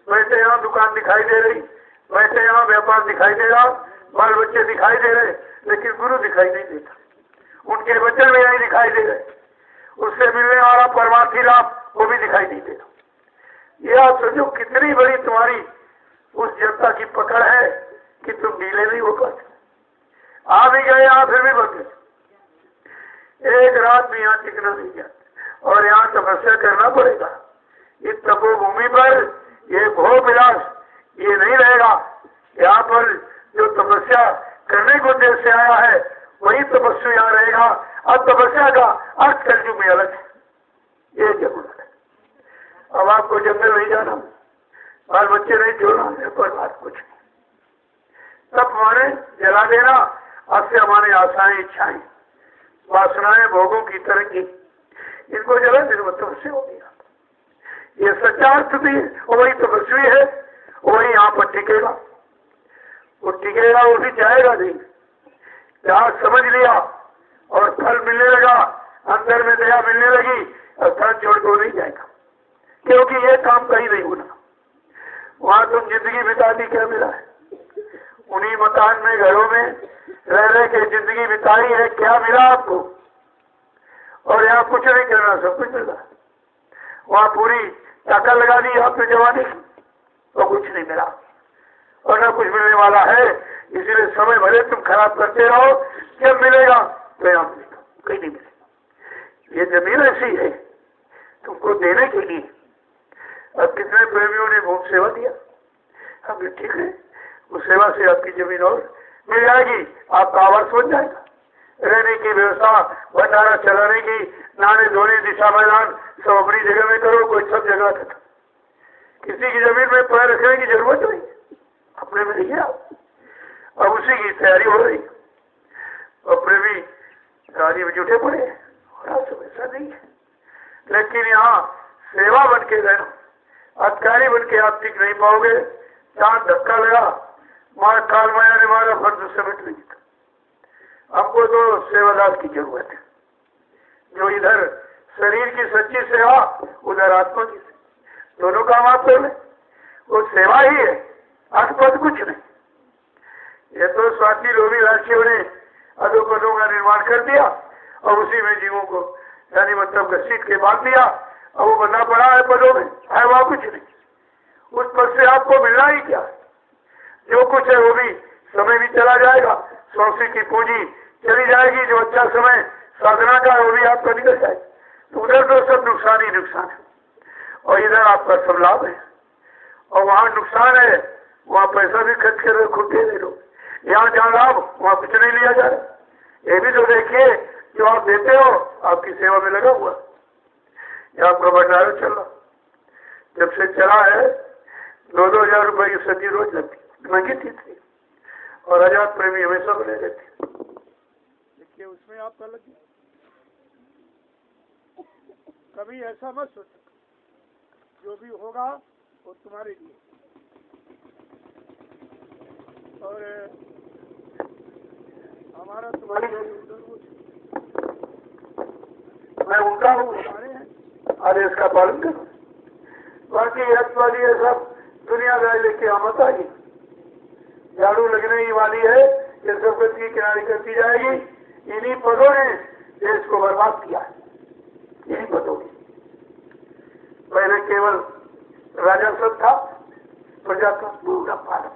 बैठे यहाँ दुकान दिखाई दे रही, बैठे यहाँ व्यापार दिखाई दे रहा, बाल बच्चे दिखाई दे रहे, लेकिन गुरु दिखाई नहीं देता। उनके वचन में यही दिखाई दे रहे, उससे मिलने वाला परमार्थी लाभ वो भी दिखाई नहीं देता। ये आप समझो कितनी बड़ी तुम्हारी उस जनता की पकड़ है कि तुम ढीले नहीं हो पाते। आ भी गए यहाँ, फिर भी बच गए। एक रात भी यहाँ टिकना नहीं गया, और यहाँ तपस्या करना पड़ेगा। इस तपोभूमि पर ये भोग विलास ये नहीं रहेगा। यहाँ पर जो तपस्या करने को देश से आया है वही तपस्या यहाँ रहेगा। अब तपस्या का अर्थ कलयुग में अलग है, ये जरूर है। अब आपको जंगल नहीं जाना, बाल बच्चे नहीं छोड़ना है, पर बात कुछ नहीं। तप माने जला देना, आपसे हमारे आशाएं, इच्छाएं, वासनाएं भोगों की तरह की, इनको जला देना तपस्या हो गया। ये सच्चा अर्थ भी है, और वही तपस्वी है, वही यहाँ पर टिकेगा। वो टिकेगा, वो भी जाएगा नहीं। जहाँ समझ लिया और फल मिलने लगा, अंदर में दया मिलने लगी, और फल छोड़ को नहीं जाएगा, क्योंकि ये काम कहीं नहीं होना। वहां तुम जिंदगी बिता दी, क्या मिला है? उन्हीं मकान में, घरों में रह रह के जिंदगी बिताई है, क्या मिला आपको? और यहाँ कुछ नहीं करना, सब कुछ मिला। वहां पूरी ताकत लगा दी आपने जवानी की, तो कुछ नहीं मिला, और न कुछ मिलने वाला है। इसीलिए समय भले तुम खराब करते रहो, जब मिलेगा तो यहाँ मिलेगा, कहीं नहीं मिलेगा। ये जमीन ऐसी है तुमको देने के लिए। अब कितने प्रेमियों ने बहुत सेवा दिया, अब ठीक है, उस सेवा से आपकी जमीन और मिल जाएगी, आपका आवास बन जाएगा। रहने की व्यवस्था, भंडारा चलाने की, नहाने धोने, दिशा मैदान सब अपनी जगह में करो, कोई सब जगह था। किसी की जमीन में पैर रखने की जरूरत नहीं, अपने में रहिए आप। अब उसी की तैयारी हो रही, और प्रेमी गाड़ी में जुटे पड़े, और सब ऐसा नहीं है। लेकिन यहाँ सेवा बन के रहना, अधिकारी बन के आप टिक नहीं पाओगे। जहाँ धक्का लगा, मार काल माया ने मारा, फर्ज से मिट नहीं था। हमको तो सेवादार की जरूरत है, जो इधर शरीर की सच्ची सेवा, उधर आत्मा की सेवा, दोनों काम आप कर ले। वो सेवा ही है, अर्थ कुछ नहीं। ये तो स्वार्थी लोभी लालचियों ने अधोपदों का निर्माण कर दिया, और उसी में जीवों को यानी मतलब घसीट के बांध दिया, और वो बनना पड़ा है पदों में, है वहाँ कुछ नहीं। उस पद से आपको मिलना ही क्या? जो कुछ है वो भी समय भी चला जाएगा, स्वास्थ्य की पूंजी चली जाएगी, जो अच्छा समय साधना का है वो भी आपका निकल जाएगा। तो उधर तो सब नुकसान ही नुकसान है, और इधर आपका सब लाभ है। और वहाँ नुकसान है, वहाँ पैसा भी खर्च कर रहे, खुद दे लो। यहाँ जहाँ लाभ, वहाँ कुछ नहीं लिया जा रहा। ये भी तो देखिए, जो आप देते हो आपकी सेवा में लगा हुआ, ये आपका भंडारा चल रहा। जब से चला है 2-2 हजार रुपए की सब्जी रोज लगती, महंगी थी, और आजाद प्रेमी हमेशा बने रहते। देखिए उसमें आपका लग गया। कभी ऐसा मत सोचो, जो भी होगा वो तुम्हारे लिए। और हमारा तुम्हारी मैं उनका हूँ, सारे हैं, आदेश का पालन करो। बाकी वाली है सब दुनियादारी लेके आमत आएगी, झाड़ू लगने ही वाली है, ये सब की किनारे करती जाएगी। इन्हीं पदों ने देश को बर्बाद किया है, इन्हीं पदों ने। पहले केवल राजा सब था, प्रजा का पूरा पालन।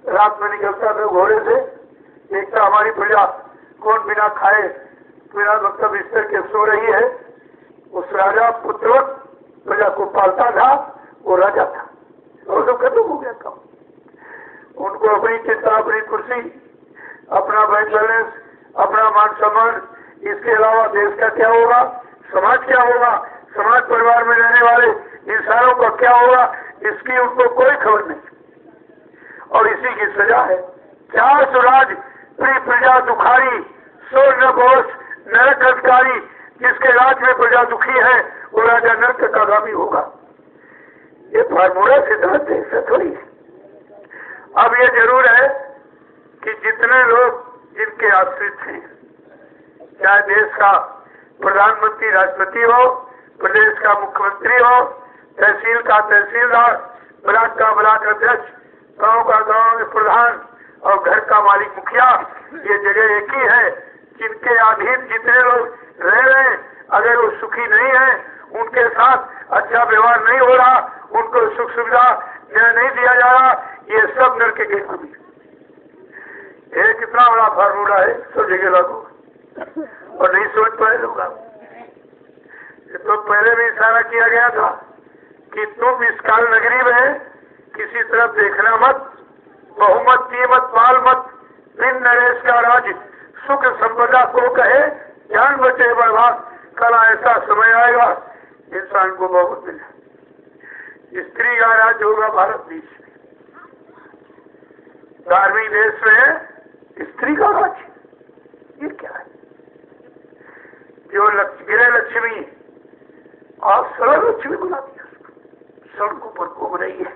रात में निकलता था घोड़े से, देखता हमारी प्रजा कौन बिना खाए, बिना मतलब बिस्तर के सो रही है, उस राजा पुत्रवत प्रजा को पालता था, वो राजा था, और तो खत्म हो गया काम। उनको अपनी चिंता, अपनी कुर्सी, अपना बैंक बैलेंस, अपना मान सम्मान, इसके अलावा देश का क्या होगा, समाज क्या होगा, समाज परिवार में रहने वाले इंसानों का क्या होगा, इसकी उनको कोई खबर नहीं। और इसी की सजा है। 4 सुराज प्रिय प्रजा दुखारी, स्वर्ग घोष नरक अधिकारी। जिसके राज में प्रजा दुखी है वो राजा नरक का गामी होगा। ये फार्मूला सिद्धांत है, ऐसा थोड़ी है। अब ये जरूर है कि जितने लोग जिनके आश्रित हैं, चाहे देश का प्रधानमंत्री राष्ट्रपति हो, प्रदेश का मुख्यमंत्री हो, तहसील का तहसीलदार, ब्लॉक का ब्लॉक अध्यक्ष, गांव का गांव प्रधान और घर का मालिक मुखिया, ये जगह एक ही है। जिनके अधीन जितने लोग रह रहे हैं, अगर वो सुखी नहीं है, उनके साथ अच्छा व्यवहार नहीं हो रहा, उनको सुख सुविधा नहीं दिया जा रहा, ये सब नरक के गामी। ये कितना बड़ा फार्मूला है, सब जगह लागू, और नहीं सोच पाए लोग। तो पहले भी इशारा किया गया था कि तुम इस काल नगरी में किसी तरफ देखना मत, बहुमत कीमत माल मत, बिन नरेश का राज सुख संपदा को कहे, जान बचे बर्बाद। कल ऐसा समय आएगा इंसान को बहुत मिले। स्त्री का राज होगा भारत देश में, धार्मिक देश में स्त्री का राज। ये क्या है? जो गृह लक्ष्मी आप सरल लक्ष्मी बुला दिया, सड़कों पर घूम रही है।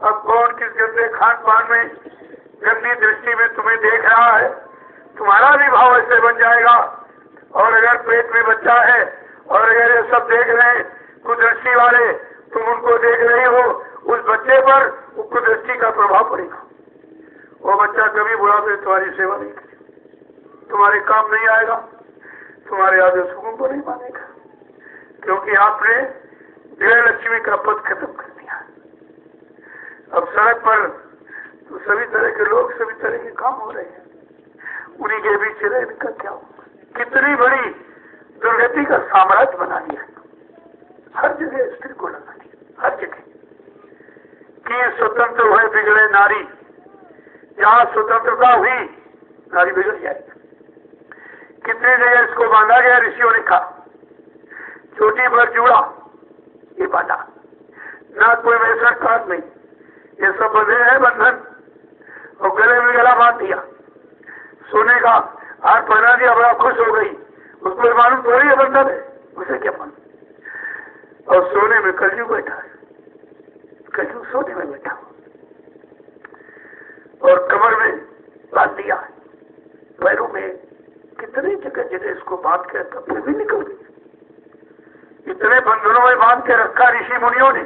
अब कौन किस गंदे खान पान में, गंदी दृष्टि में तुम्हें देख रहा है, तुम्हारा भी भाव ऐसे बन जाएगा। और अगर पेट में बच्चा है और अगर ये सब देख रहे हैं कुदृष्टि वाले, तुम उनको देख रही हो, उस बच्चे पर कुदृष्टि का प्रभाव पड़ेगा। वो बच्चा कभी बुढ़ापे तुम्हारी सेवा नहीं करेगा, तुम्हारे काम नहीं आएगा, तुम्हारे आदेशों को नहीं मानेगा, क्योंकि आपने गृह लक्ष्मी का पद खत्म कर दिया। अब सड़क पर तो सभी तरह के लोग, सभी तरह के काम हो रहे हैं, उन्हीं के बीच रहने का क्या होगा? कितनी बड़ी दुर्गति का साम्राज्य बना दिया, हर जगह स्त्री को लगा दिया, हर जगह कि स्वतंत्र हुए बिगड़े नारी। जहाँ स्वतंत्रता हुई नारी बिगड़ जाएगी। कितनी जगह इसको बांधा गया, ऋषियों ने कहा चोटी पर जुड़ा, ये बांधा ना, कोई वैसा काट नहीं, ये सब बंधे हैं बंधन, और गले में गला बांध दिया, सोने का हार पहना दिया, बड़ा खुश हो गई। उसको मालूम थोड़ी है बंधन है, उसे क्या मालूम। और सोने में कलयुग बैठा है, कलयुग सोने में बैठा और कमर में बांध दिया, पैरों में कितनी जगह जगह इसको बांध के रखा, फिर भी निकल गई। इतने बंधनों में बांध के रखा ऋषि मुनियों ने,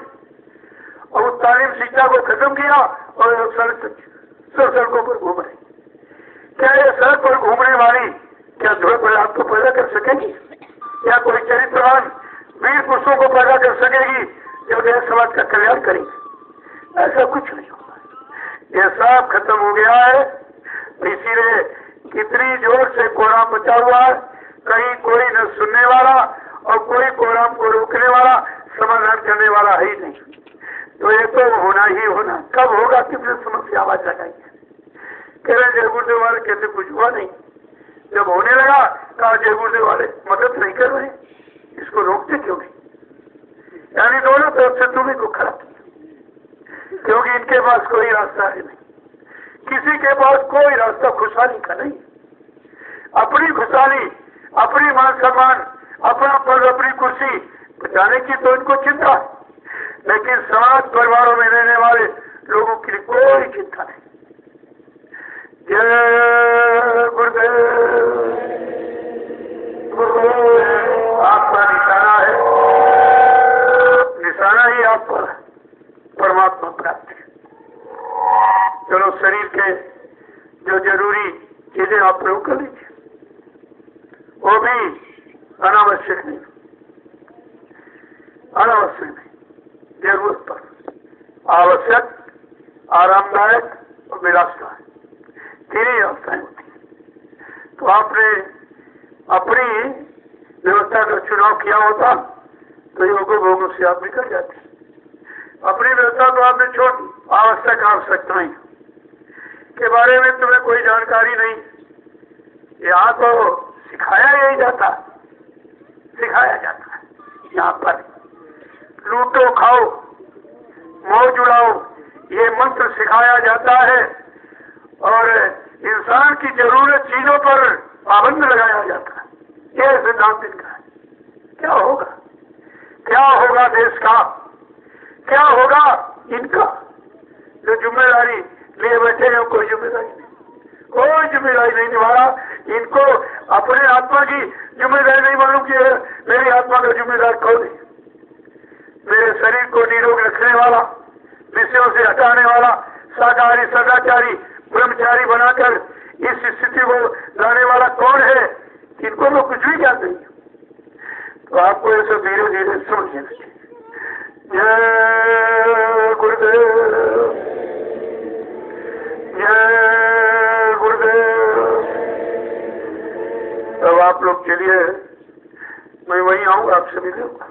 और उस तालीम शिक्षा को खत्म किया और सड़कों पर घूम रही। क्या ये सड़क पर घूमने वाली क्या ध्रुव प्रहलाद को पैदा कर सकेगी? क्या कोई चरित्रवान वीर पुरुषों को पैदा कर सकेगी जो देश समाज का कल्याण करेगी? ऐसा कुछ नहीं होगा। ये सब खत्म हो गया है। इसीलिए कितनी जोर से कोराम मचा हुआ है, कहीं कोई न सुनने वाला और कोई कोराम को रोकने वाला, समाधान करने वाला है ही नहीं। तो ये तो होना ही होना। कब होगा? कितने समस्या आवाज लगाई है, कह रहे जय गुरुदेव वाले कहते कुछ हुआ नहीं। जब होने लगा कहा जय गुरुदेव वाले मदद नहीं कर रहे, इसको रोकते क्यों नहीं? यानी दोनों तरफ से तुम्हें को खड़ा किया, क्योंकि इनके पास कोई रास्ता है नहीं, किसी के पास कोई रास्ता खुशहाली का नहीं। अपनी खुशहाली, अपनी मान सम्मान, अपना पद, अपनी कुर्सी बचाने की तो इनको चिंता है, लेकिन समाज परिवारों में रहने वाले लोगों की कोई चिंता नहीं। जय गुरुदेव। आपका निशाना है, निशाना ही आप पर परमात्मा प्राप्त है। चलो शरीर के जो जरूरी चीजें आप प्रयोग कर लीजिए, वो भी अनावश्यक नहीं, अनावश्यक नहीं, जरूरत पर आवश्यक, आरामदायक और विलासदायक तीन ही अवस्थाएं होती हैं। तो आपने अपनी व्यवस्था का चुनाव किया होता तो योगों भोगों से आप निकल जाते। अपनी व्यवस्था तो आपने छोड़ दी, आवश्यकताएं के बारे में तुम्हें कोई जानकारी नहीं। यहाँ तो सिखाया जाता है। यहाँ पर लूटो खाओ मौज उड़ाओ ये मंत्र सिखाया जाता है और इंसान की जरूरत चीजों पर पाबंद लगाया जाता है। ये सिद्धांत इनका है। क्या होगा देश का, क्या होगा इनका? जो जिम्मेदारी लिए बैठे हैं कोई जिम्मेदारी नहीं निभा रहा। इनको अपने आत्मा की जिम्मेदारी नहीं मालूम कि मेरी आत्मा का जिम्मेदार कौन है। मेरे शरीर को निरोग रखने वाला, विषयों से हटाने वाला, शाकाहारी सदाचारी ब्रह्मचारी बनाकर इस स्थिति को लाने वाला कौन है? इनको तो कुछ भी ज्ञान नहीं। तो आपको ये सब धीरे धीरे समझना चाहिए। जय गुरुदेव, जय गुरुदेव। अब आप लोग चलिए, मैं वहीं आऊंगा, आपसे मिलूंगा।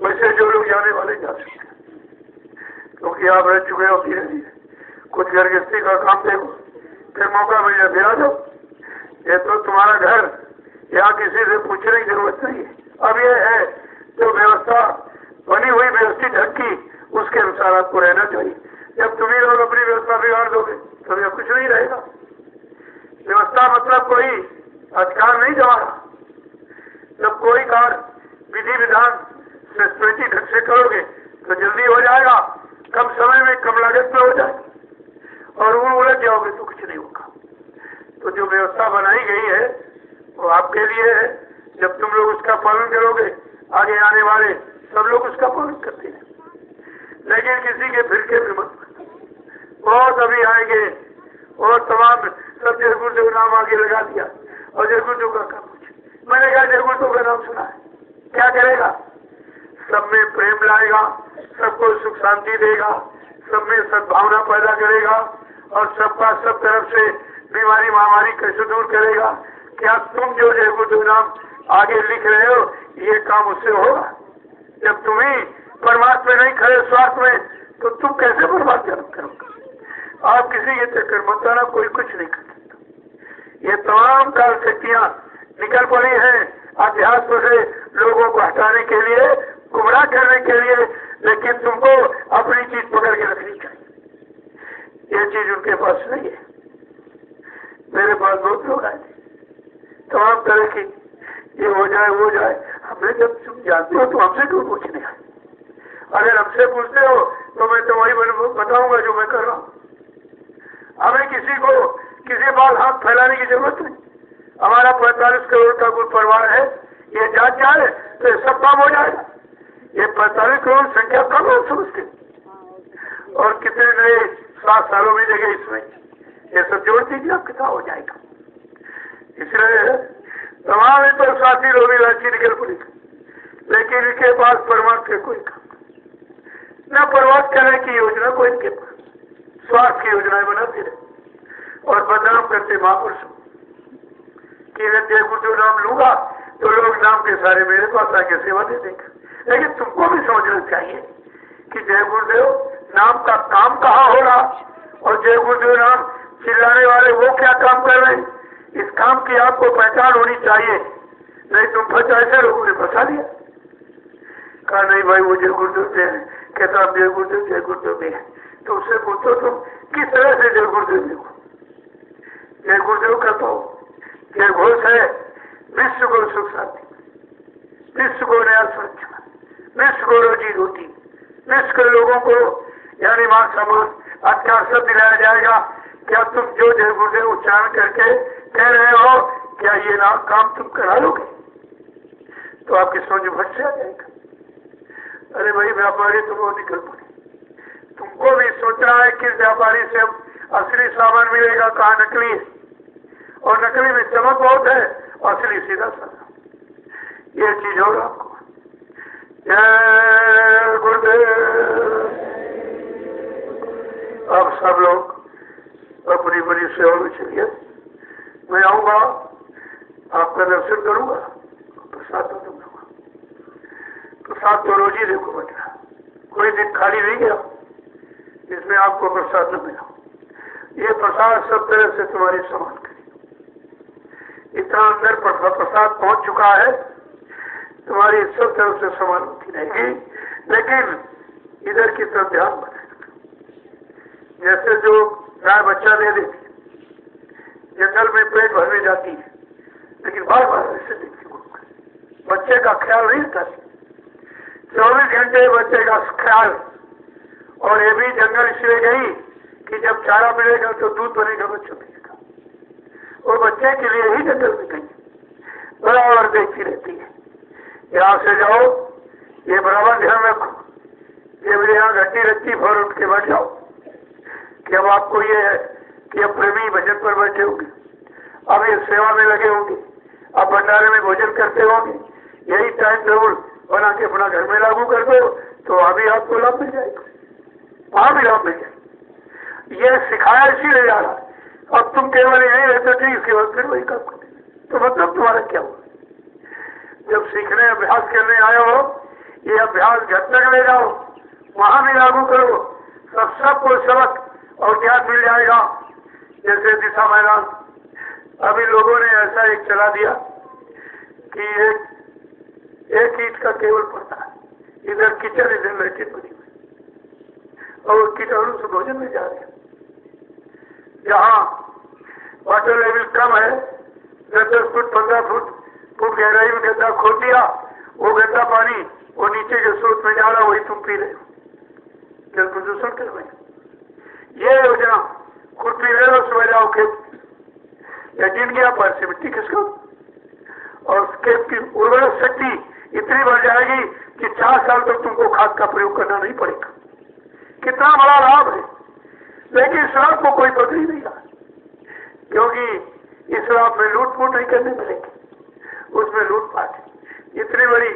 वैसे जो लोग जाने वाले जा सकते हैं, क्योंकि आप रह चुके हो धीरे धीरे। कुछ घर गृहस्थी का काम देखो, फिर मौका मिल जाए फिर आ जाओ। ये तो तुम्हारा घर, यहाँ किसी से पूछने की जरूरत नहीं है। अब ये है जो व्यवस्था बनी हुई व्यवस्थित ढंग की, उसके अनुसार आपको रहना चाहिए। जब तुम्ही लोग अपनी व्यवस्था बिगाड़ दोगे तो यह कुछ नहीं रहेगा। व्यवस्था मतलब कोई अधिकार नहीं जमाना। जब कोई कार्य विधि विधान सिस्टमेटिक ढंग से करोगे तो जल्दी हो जाएगा, कम समय में कम लागत में हो जाएगा। और वो उलझ जाओगे तो कुछ नहीं होगा। तो जो व्यवस्था बनाई गई है वो आपके लिए है। जब तुम लोग उसका पालन करोगे, आगे आने वाले सब लोग उसका पालन करते हैं। लेकिन किसी के फिरके में मत, बहुत अभी आएंगे और तमाम सब जय गुरुदेव नाम आगे लगा दिया और जय गुरुदेव का काम पूछे। मैंने कहा जय गुरुदेव का नाम सुना है, क्या करेगा? सब में प्रेम लाएगा, सबको सुख शांति देगा, सब में सद्भावना पैदा करेगा और सबका सब तरफ से बीमारी महामारी कैसे दूर करेगा। क्या तुम जो जय गुरुदेव नाम आगे लिख रहे हो ये काम उससे होगा? जब तुम्हें परमात्मा नहीं खड़े स्वास्थ्य में तो तुम कैसे बर्बाद करोगे? आप किसी के चक्कर मत आना, कोई कुछ नहीं कर सकता। ये तमाम काल शक्तियां निकल पड़ी हैं अध्यात्म से लोगों को हटाने के लिए, गुमराह करने के लिए। लेकिन तुमको अपनी चीज पकड़ के रखनी चाहिए। ये चीज उनके पास नहीं है। मेरे पास बहुत लोग आए थे तमाम तरह की, ये हो जाए वो जाए। हमने जब तुम जानते हो तो हमसे क्यों पूछने आए? अगर हमसे पूछते हो तो मैं तो वही बताऊंगा जो मैं कर रहा हूँ। हमें किसी को किसी बात हाथ फैलाने की जरूरत नहीं। हमारा 45 करोड़ का कुल परिवार है, ये जांच जाए तो ये सब काम हो जाएगा। ये 45 करोड़ संख्या कम लोग समझते और कितने नए 7 सालों में जगह इसमें ये सब जोड़ दीजिए, आप कितना हो जाएगा। इसलिए तमाम तो साथी लोग इलाची निकल पड़ी, लेकिन इनके पास परमार्थ के कोई काम न परमार्थ करने की योजना को इनके पास स्वार्थ की योजनाएं बनाते रहे और बदनाम करते महापुरुषों कि जय गुरुदेव नाम लूंगा तो लोग नाम के सारे मेरे पास आके सेवा दे देंगे। लेकिन तुमको भी समझना चाहिए कि जय गुरुदेव नाम का काम कहाँ हो रहा और जय गुरुदेव नाम चिल्लाने वाले वो क्या काम कर रहे हैं। इस काम की आपको पहचान होनी चाहिए, नहीं तुम फंसा। ऐसे लोगों ने फंसा दिया, कहा नहीं भाई वो जय गुरुदेव से है, कहता जय गुरुदेव में है। तो उससे पूछो तुम किस तरह से जय गुरुदेव देखो। जय गुरुदेव का तो जय घोष है विश्व को सुख शांति, विश्व को नया सुरक्षा, विश्व को रोजी रोटी, विश्व के लोगों को यानी मान सम्मान अधिकार सब दिलाया जाएगा। क्या तुम जो जय गुरुदेव उच्चारण करके कह रहे हो, क्या ये नाम काम तुम करा लोगे? तो आपकी सोच भट से आ जाएगा। अरे भाई व्यापारी तुम वो निकल पड़े, तुमको भी सोचना है किस व्यापारी से असली सामान मिलेगा, कहाँ नकली है। और नकली में चमक बहुत है, असली सीधा साधा। ये चीज होगा आपको। जय गुरुदेव। अब सब लोग अपनी बड़ी सेवा में चलिए। मैं आऊंगा, आपका दर्शन करूंगा, प्रसाद प्रसाद तो रोज ही देखो बेटा, कोई दिन खाली नहीं गया जिसमें आपको प्रसाद न मिला। ये प्रसाद सब तरह से तुम्हारी संभाल करेगा। इतना अंदर प्रसाद पहुंच चुका है, तुम्हारी सब तरफ से संभाल होती रहेगी, लेकिन इधर की तरफ ध्यान बनेगा। जैसे जो गाय बच्चा दे देती है, जंगल में पेट भरने जाती है, लेकिन बार बार ऐसे देखती है, बच्चे का ख्याल नहीं करती, 24 घंटे बच्चे का ख्याल। और ये भी जंगल इसलिए गई कि जब चारा मिलेगा तो दूध बनेगा, बच्चा मिलेगा, और बच्चे के लिए ही जंगल में गई, बराबर देखती रहती है। यहाँ से जाओ, ये बराबर ध्यान रखो, ये मेरे यहाँ घंटी रखती फौरन उठ के बैठ जाओ कि अब आपको ये है कि अब प्रेमी भजन पर बैठे होंगे, अब ये सेवा में लगे होंगे, अब भंडारे में भोजन करते होंगे, यही टाइम टेबल बना के अपना घर में लागू कर दो तो अभी आपको लाभ मिल जाएगा, वहां भी लाभ मिल जाएगा। ये सिखाया इसीलिए जा रहा है। अब तुम केवल यही रहते ठीक, इसके बाद फिर वही काम करते, तो मतलब तुम्हारा क्या हुआ? जब सीखने अभ्यास करने आए हो, ये अभ्यास घर तक ले जाओ, वहां भी लागू करो, सबको सबक और ज्ञान मिल जाएगा। जैसे दिशा मैदान, अभी लोगों ने ऐसा एक चला दिया कि एक ईंट का केवल पड़ता है, इधर किचन इधर लैट्रिन बनी हुई, और कीटाणु से भोजन में जा रहे हैं। जहाँ वाटर लेवल कम है, 10-10 फुट 15 फुट गहराई में गड्ढा खोद दिया, वो गड्ढा पानी वो नीचे के स्रोत में जा रहा, वही तुम पी रहे हो, जल प्रदूषण कर रहे हो। ये योजना खुरपी ले लो, सुबह जाओ खेत, लैट्रिन गया पर से मिट्टी खिसको, और खेत की उर्वरक शक्ति इतनी बढ़ जाएगी कि 4 साल तक तुमको खाद का प्रयोग करना नहीं पड़ेगा। कितना बड़ा लाभ है। लेकिन इस लाभ को कोई पकड़ ही नहीं रहा, क्योंकि इस लाभ में लूटपूट नहीं करने मिलेगी, उसमें लूटपाट है। इतनी बड़ी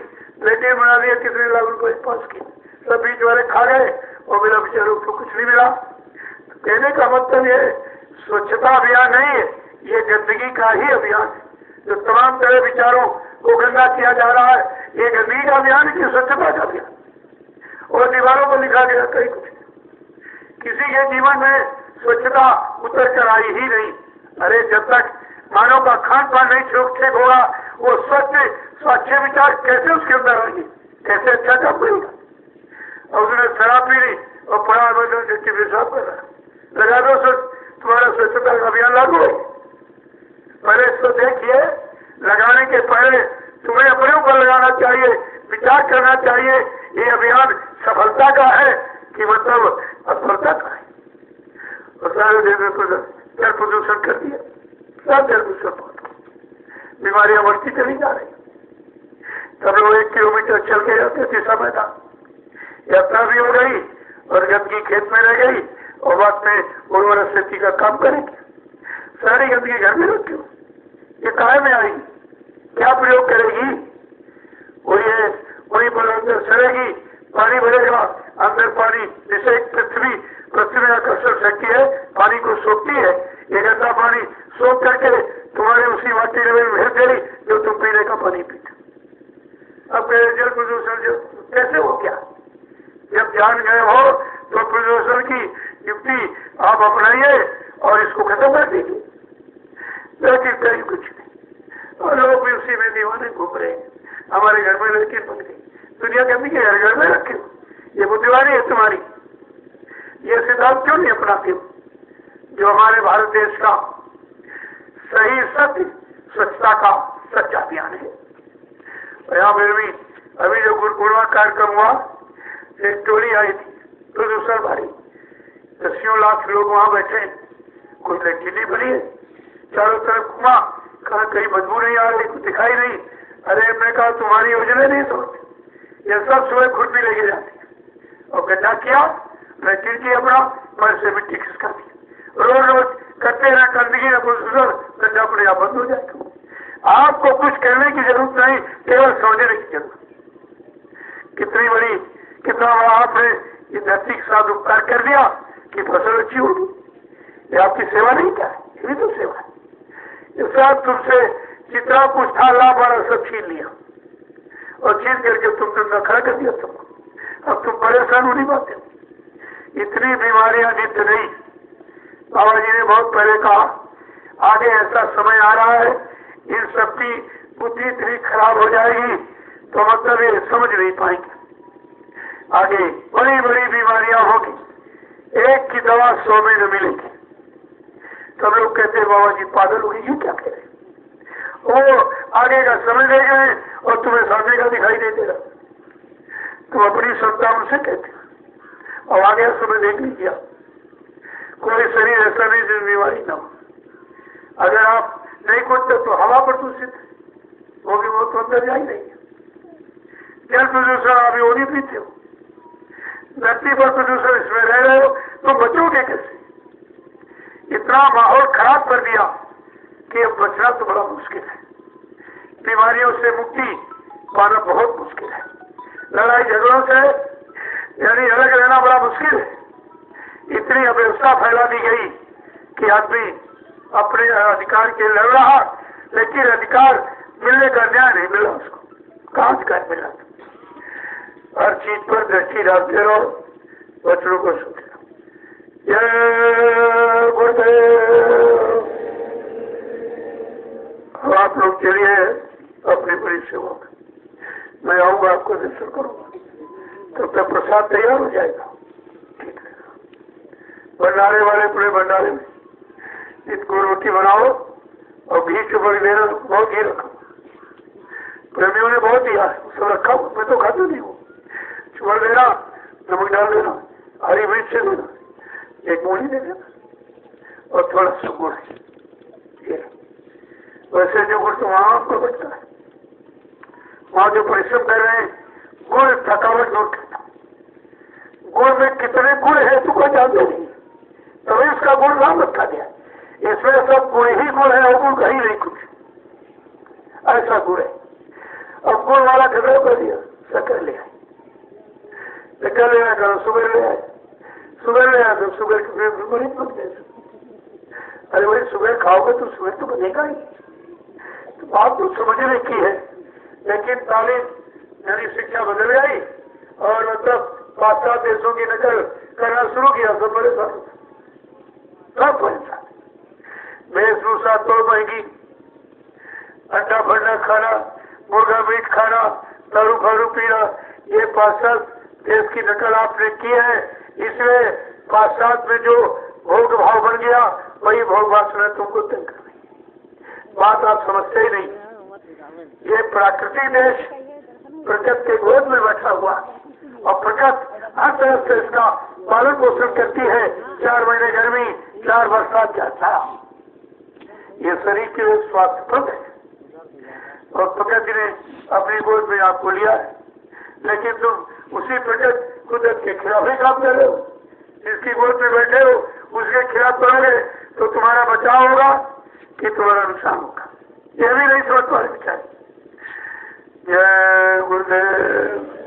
लैट्रिन बना दिया, कितने लाख रुपए पास किए, सब बीच वाले खा गए और मेरा बेचारों को कुछ नहीं मिला। तो कहने का मतलब ये स्वच्छता अभियान नहीं है, ये गंदगी का ही अभियान है। जो तमाम तरह विचारों को गंदा किया जा रहा है, ये गंदगी का अभियान है कि स्वच्छता का अभियान। और दीवारों पर लिखा गया कहीं कुछ, किसी के जीवन में स्वच्छता उतर कर आई ही नहीं। अरे जब तक मानव का खान पान नहीं ठीक होगा, वो स्वच्छ विचार कैसे उसके अंदर आएंगे, कैसे अच्छा काम करेगा? और उसने शराब पी ली और पड़ा पेशाब कर रहा है, लगा दो तुम्हारा स्वच्छता का अभियान लागू है। पहले इसको देखिए, लगाने के पहले तुम्हें अपने ऊपर लगाना चाहिए, विचार करना चाहिए ये अभियान सफलता का है कि मतलब असफलता का है। और सारे देश में जल प्रदूषण कर दिया, सब जल प्रदूषण, बीमारियां बढ़ती चली जा रही। तब लोग 1 किलोमीटर चल के जाते थे, समय था यात्रा भी हो गई और गंदगी खेत में रह गई, और बाद में उर्वरक शक्ति का काम करेंगे। सारी गंदगी घर में रखी हो, ये काहे में आएगी, क्या प्रयोग करेगी? वही पर अंदर सड़ेगी, पानी भरेगा, अंदर पानी, जैसे पृथ्वी में आकर्षण शक्ति है, पानी को सोखती है, ये गंदा पानी सोख करके तुम्हारे उसी माटी में भेज देगी जो तुम पीने का पानी पीते। अब जल प्रदूषण जो कैसे हो गया? जब जान गए हो तो प्रदूषण की युक्ति आप अपनाइए और इसको खत्म कर दीजिए, लेकिन कहीं कुछ नहीं। और लोग भी उसी में दीवाने घूम रहे हैं। हमारे घर में लड़की बन गई, दुनिया कहती है घर में रखे, ये बुद्धिवादी है तुम्हारी। ये सिद्धांत क्यों नहीं अपनाते हो जो हमारे भारत देश का सही सत्य स्वच्छता का सच्चा अभियान है? और यहाँ फिर भी अभी जो गुरुपूर्णिमा कार्यक्रम हुआ, एक टोली आई थी प्रदूषण भारी, 10 लाख लोग वहां बैठे, कोई लड़की नहीं बनी है, चारों तरफ घुमा, कहा कहीं बदबू नहीं आ रही, कुछ दिखाई नहीं। अरे मैं कहा तुम्हारी योजना नहीं सोचते, ये सब सुबह खुद भी लेके जाते हैं। और गड्ढा किया, लैट्रिन की अपना पर से मिट्टी खिसका दी, रोज करते रहे गंदगी न प्रदूषण, गड्ढा अपने आप बंद हो जाएगा। आपको कुछ करने की जरूरत नहीं, केवल समझने की जरूरत। कितना बड़ा आपने ये धरती के साथ उपकार कर दिया कि फसल अच्छी होगी। ये आपकी सेवा नहीं क्या है? ये भी तो सेवा है। इस साथ तुमसे जितना कुछ था लाभ वाला सब छीन लिया और चीज करके तुमने नखरा कर दिया तुमको, अब तुम परेशान होनी बात है। इतनी बीमारियां नित्य नहीं। बाबा जी ने बहुत पहले कहा आगे ऐसा समय आ रहा है इन सबकी बुद्धि इतनी खराब हो जाएगी तो मतलब ये समझ नहीं पाएंगे। आगे बड़ी बड़ी बीमारियां होगी, एक की दवा 100 में न मिलेगी। सब लोग कहते हैं बाबा जी पागल हो गई, ये क्या कह रहे, वो आगे का समझ ले गए और तुम्हें सामने का दिखाई दे देगा। तुम अपनी क्षमता उनसे कहते और आगे समझ देख लीजिए। कोई शरीर ऐसा नहीं जिस बीमारी ना हो। अगर आप नहीं कूदते तो हवा प्रदूषित होगी, वो तो अंदर जा ही नहीं है। जल प्रदूषण आप वो नहीं पीते हो, धरती पर प्रदूषण इसमें रह रहे हो तो बचोगे कैसे? इतना माहौल खराब कर दिया कि अब बचना तो बड़ा मुश्किल है। बीमारियों से मुक्ति पाना बहुत मुश्किल है। लड़ाई झगड़ों से यानी अलग रहना बड़ा मुश्किल है। इतनी अव्यवस्था फैला दी गई कि आदमी अपने अधिकार के लड़ रहा, लेकिन अधिकार मिलने का न्याय नहीं मिला उसको। कहाँ अधिकार मिला? हर चीज पर दृष्टि डालते रहो, बच्चों को सुनते रहो। जय गुरुदेव। आप लोग चलिए अपनी बड़ी सेवा में, मैं आऊंगा आपको दर्शन करूंगा, तब तक प्रसाद तैयार हो जाएगा। ठीक है, भंडारे वाले पूरे भंडारे में इसको रोटी बनाओ और घी चुपड़ देना, बहुत घी रखो। प्रेमियों ने बहुत दिया है, सब रखा, मैं तो खाता नहीं हूँ। चुपड़ देना, नमक डाल देना, हरी मिर्च से देना, एक मूली दे देना और थोड़ा सा गुड़। वैसे जो गुड़ तो वहां आपको बचता है, वहां जो परिश्रम कर रहे हैं, गुड़ थकावट दूर करता। गुड़ में कितने गुड़ है तू कोई जानते नहीं, तभी इसका गुड़ नाम रखा गया। इसमें सब गुड़ ही गुड़ है और गुड़ कहीं नहीं कुछ, ऐसा गुड़ है। अब गुड़ वाला झगड़ा कर दिया, शक्कर ले आए, शक्कर ले आया करो, शुगर ले आए, शुगर ले आया तो शुगर की बीमारी पक जाए। अरे भाई शुगर खाओगे तो शुगर तो बनेगा ही। तो बात तो समझने की है, लेकिन तालीम यानी शिक्षा बदल गई और मतलब पाश्चात्य देशों की नकल करना शुरू किया। सब परेशान, सब परेशान। वेशभूषा तो महंगी, अंडा फंडा खाना, मुर्गा मीट खाना, दारू फारू पीना, ये पाश्चात्य देश की नकल आपने की है। इसलिए पाश्चात्य में जो भोग भाव बन गया वही भोग वासना तुमको तंग कर रही। बात आप समझते ही नहीं। ये प्राकृतिक देश प्रकृति के गोद में बैठा हुआ और प्रकृति हर तरफ से इसका पालन पोषण करती है। 4 महीने गर्मी, 4 बरसात का छाया। ये शरीर के लिए स्वास्थ्यप्रद है और प्रकृति ने अपनी गोद में आपको लिया है, लेकिन तुम उसी प्रकृति कुदरत के खिलाफ ही काम कर रहे हो। जिसकी गोद में बैठे हो उसके खिलाफ करोगे तो तुम्हारा बचाव होगा कि तुम्हारा नुकसान होगा। यह भी नहीं समझ पा रहे बेचारे। जय गुरुदेव।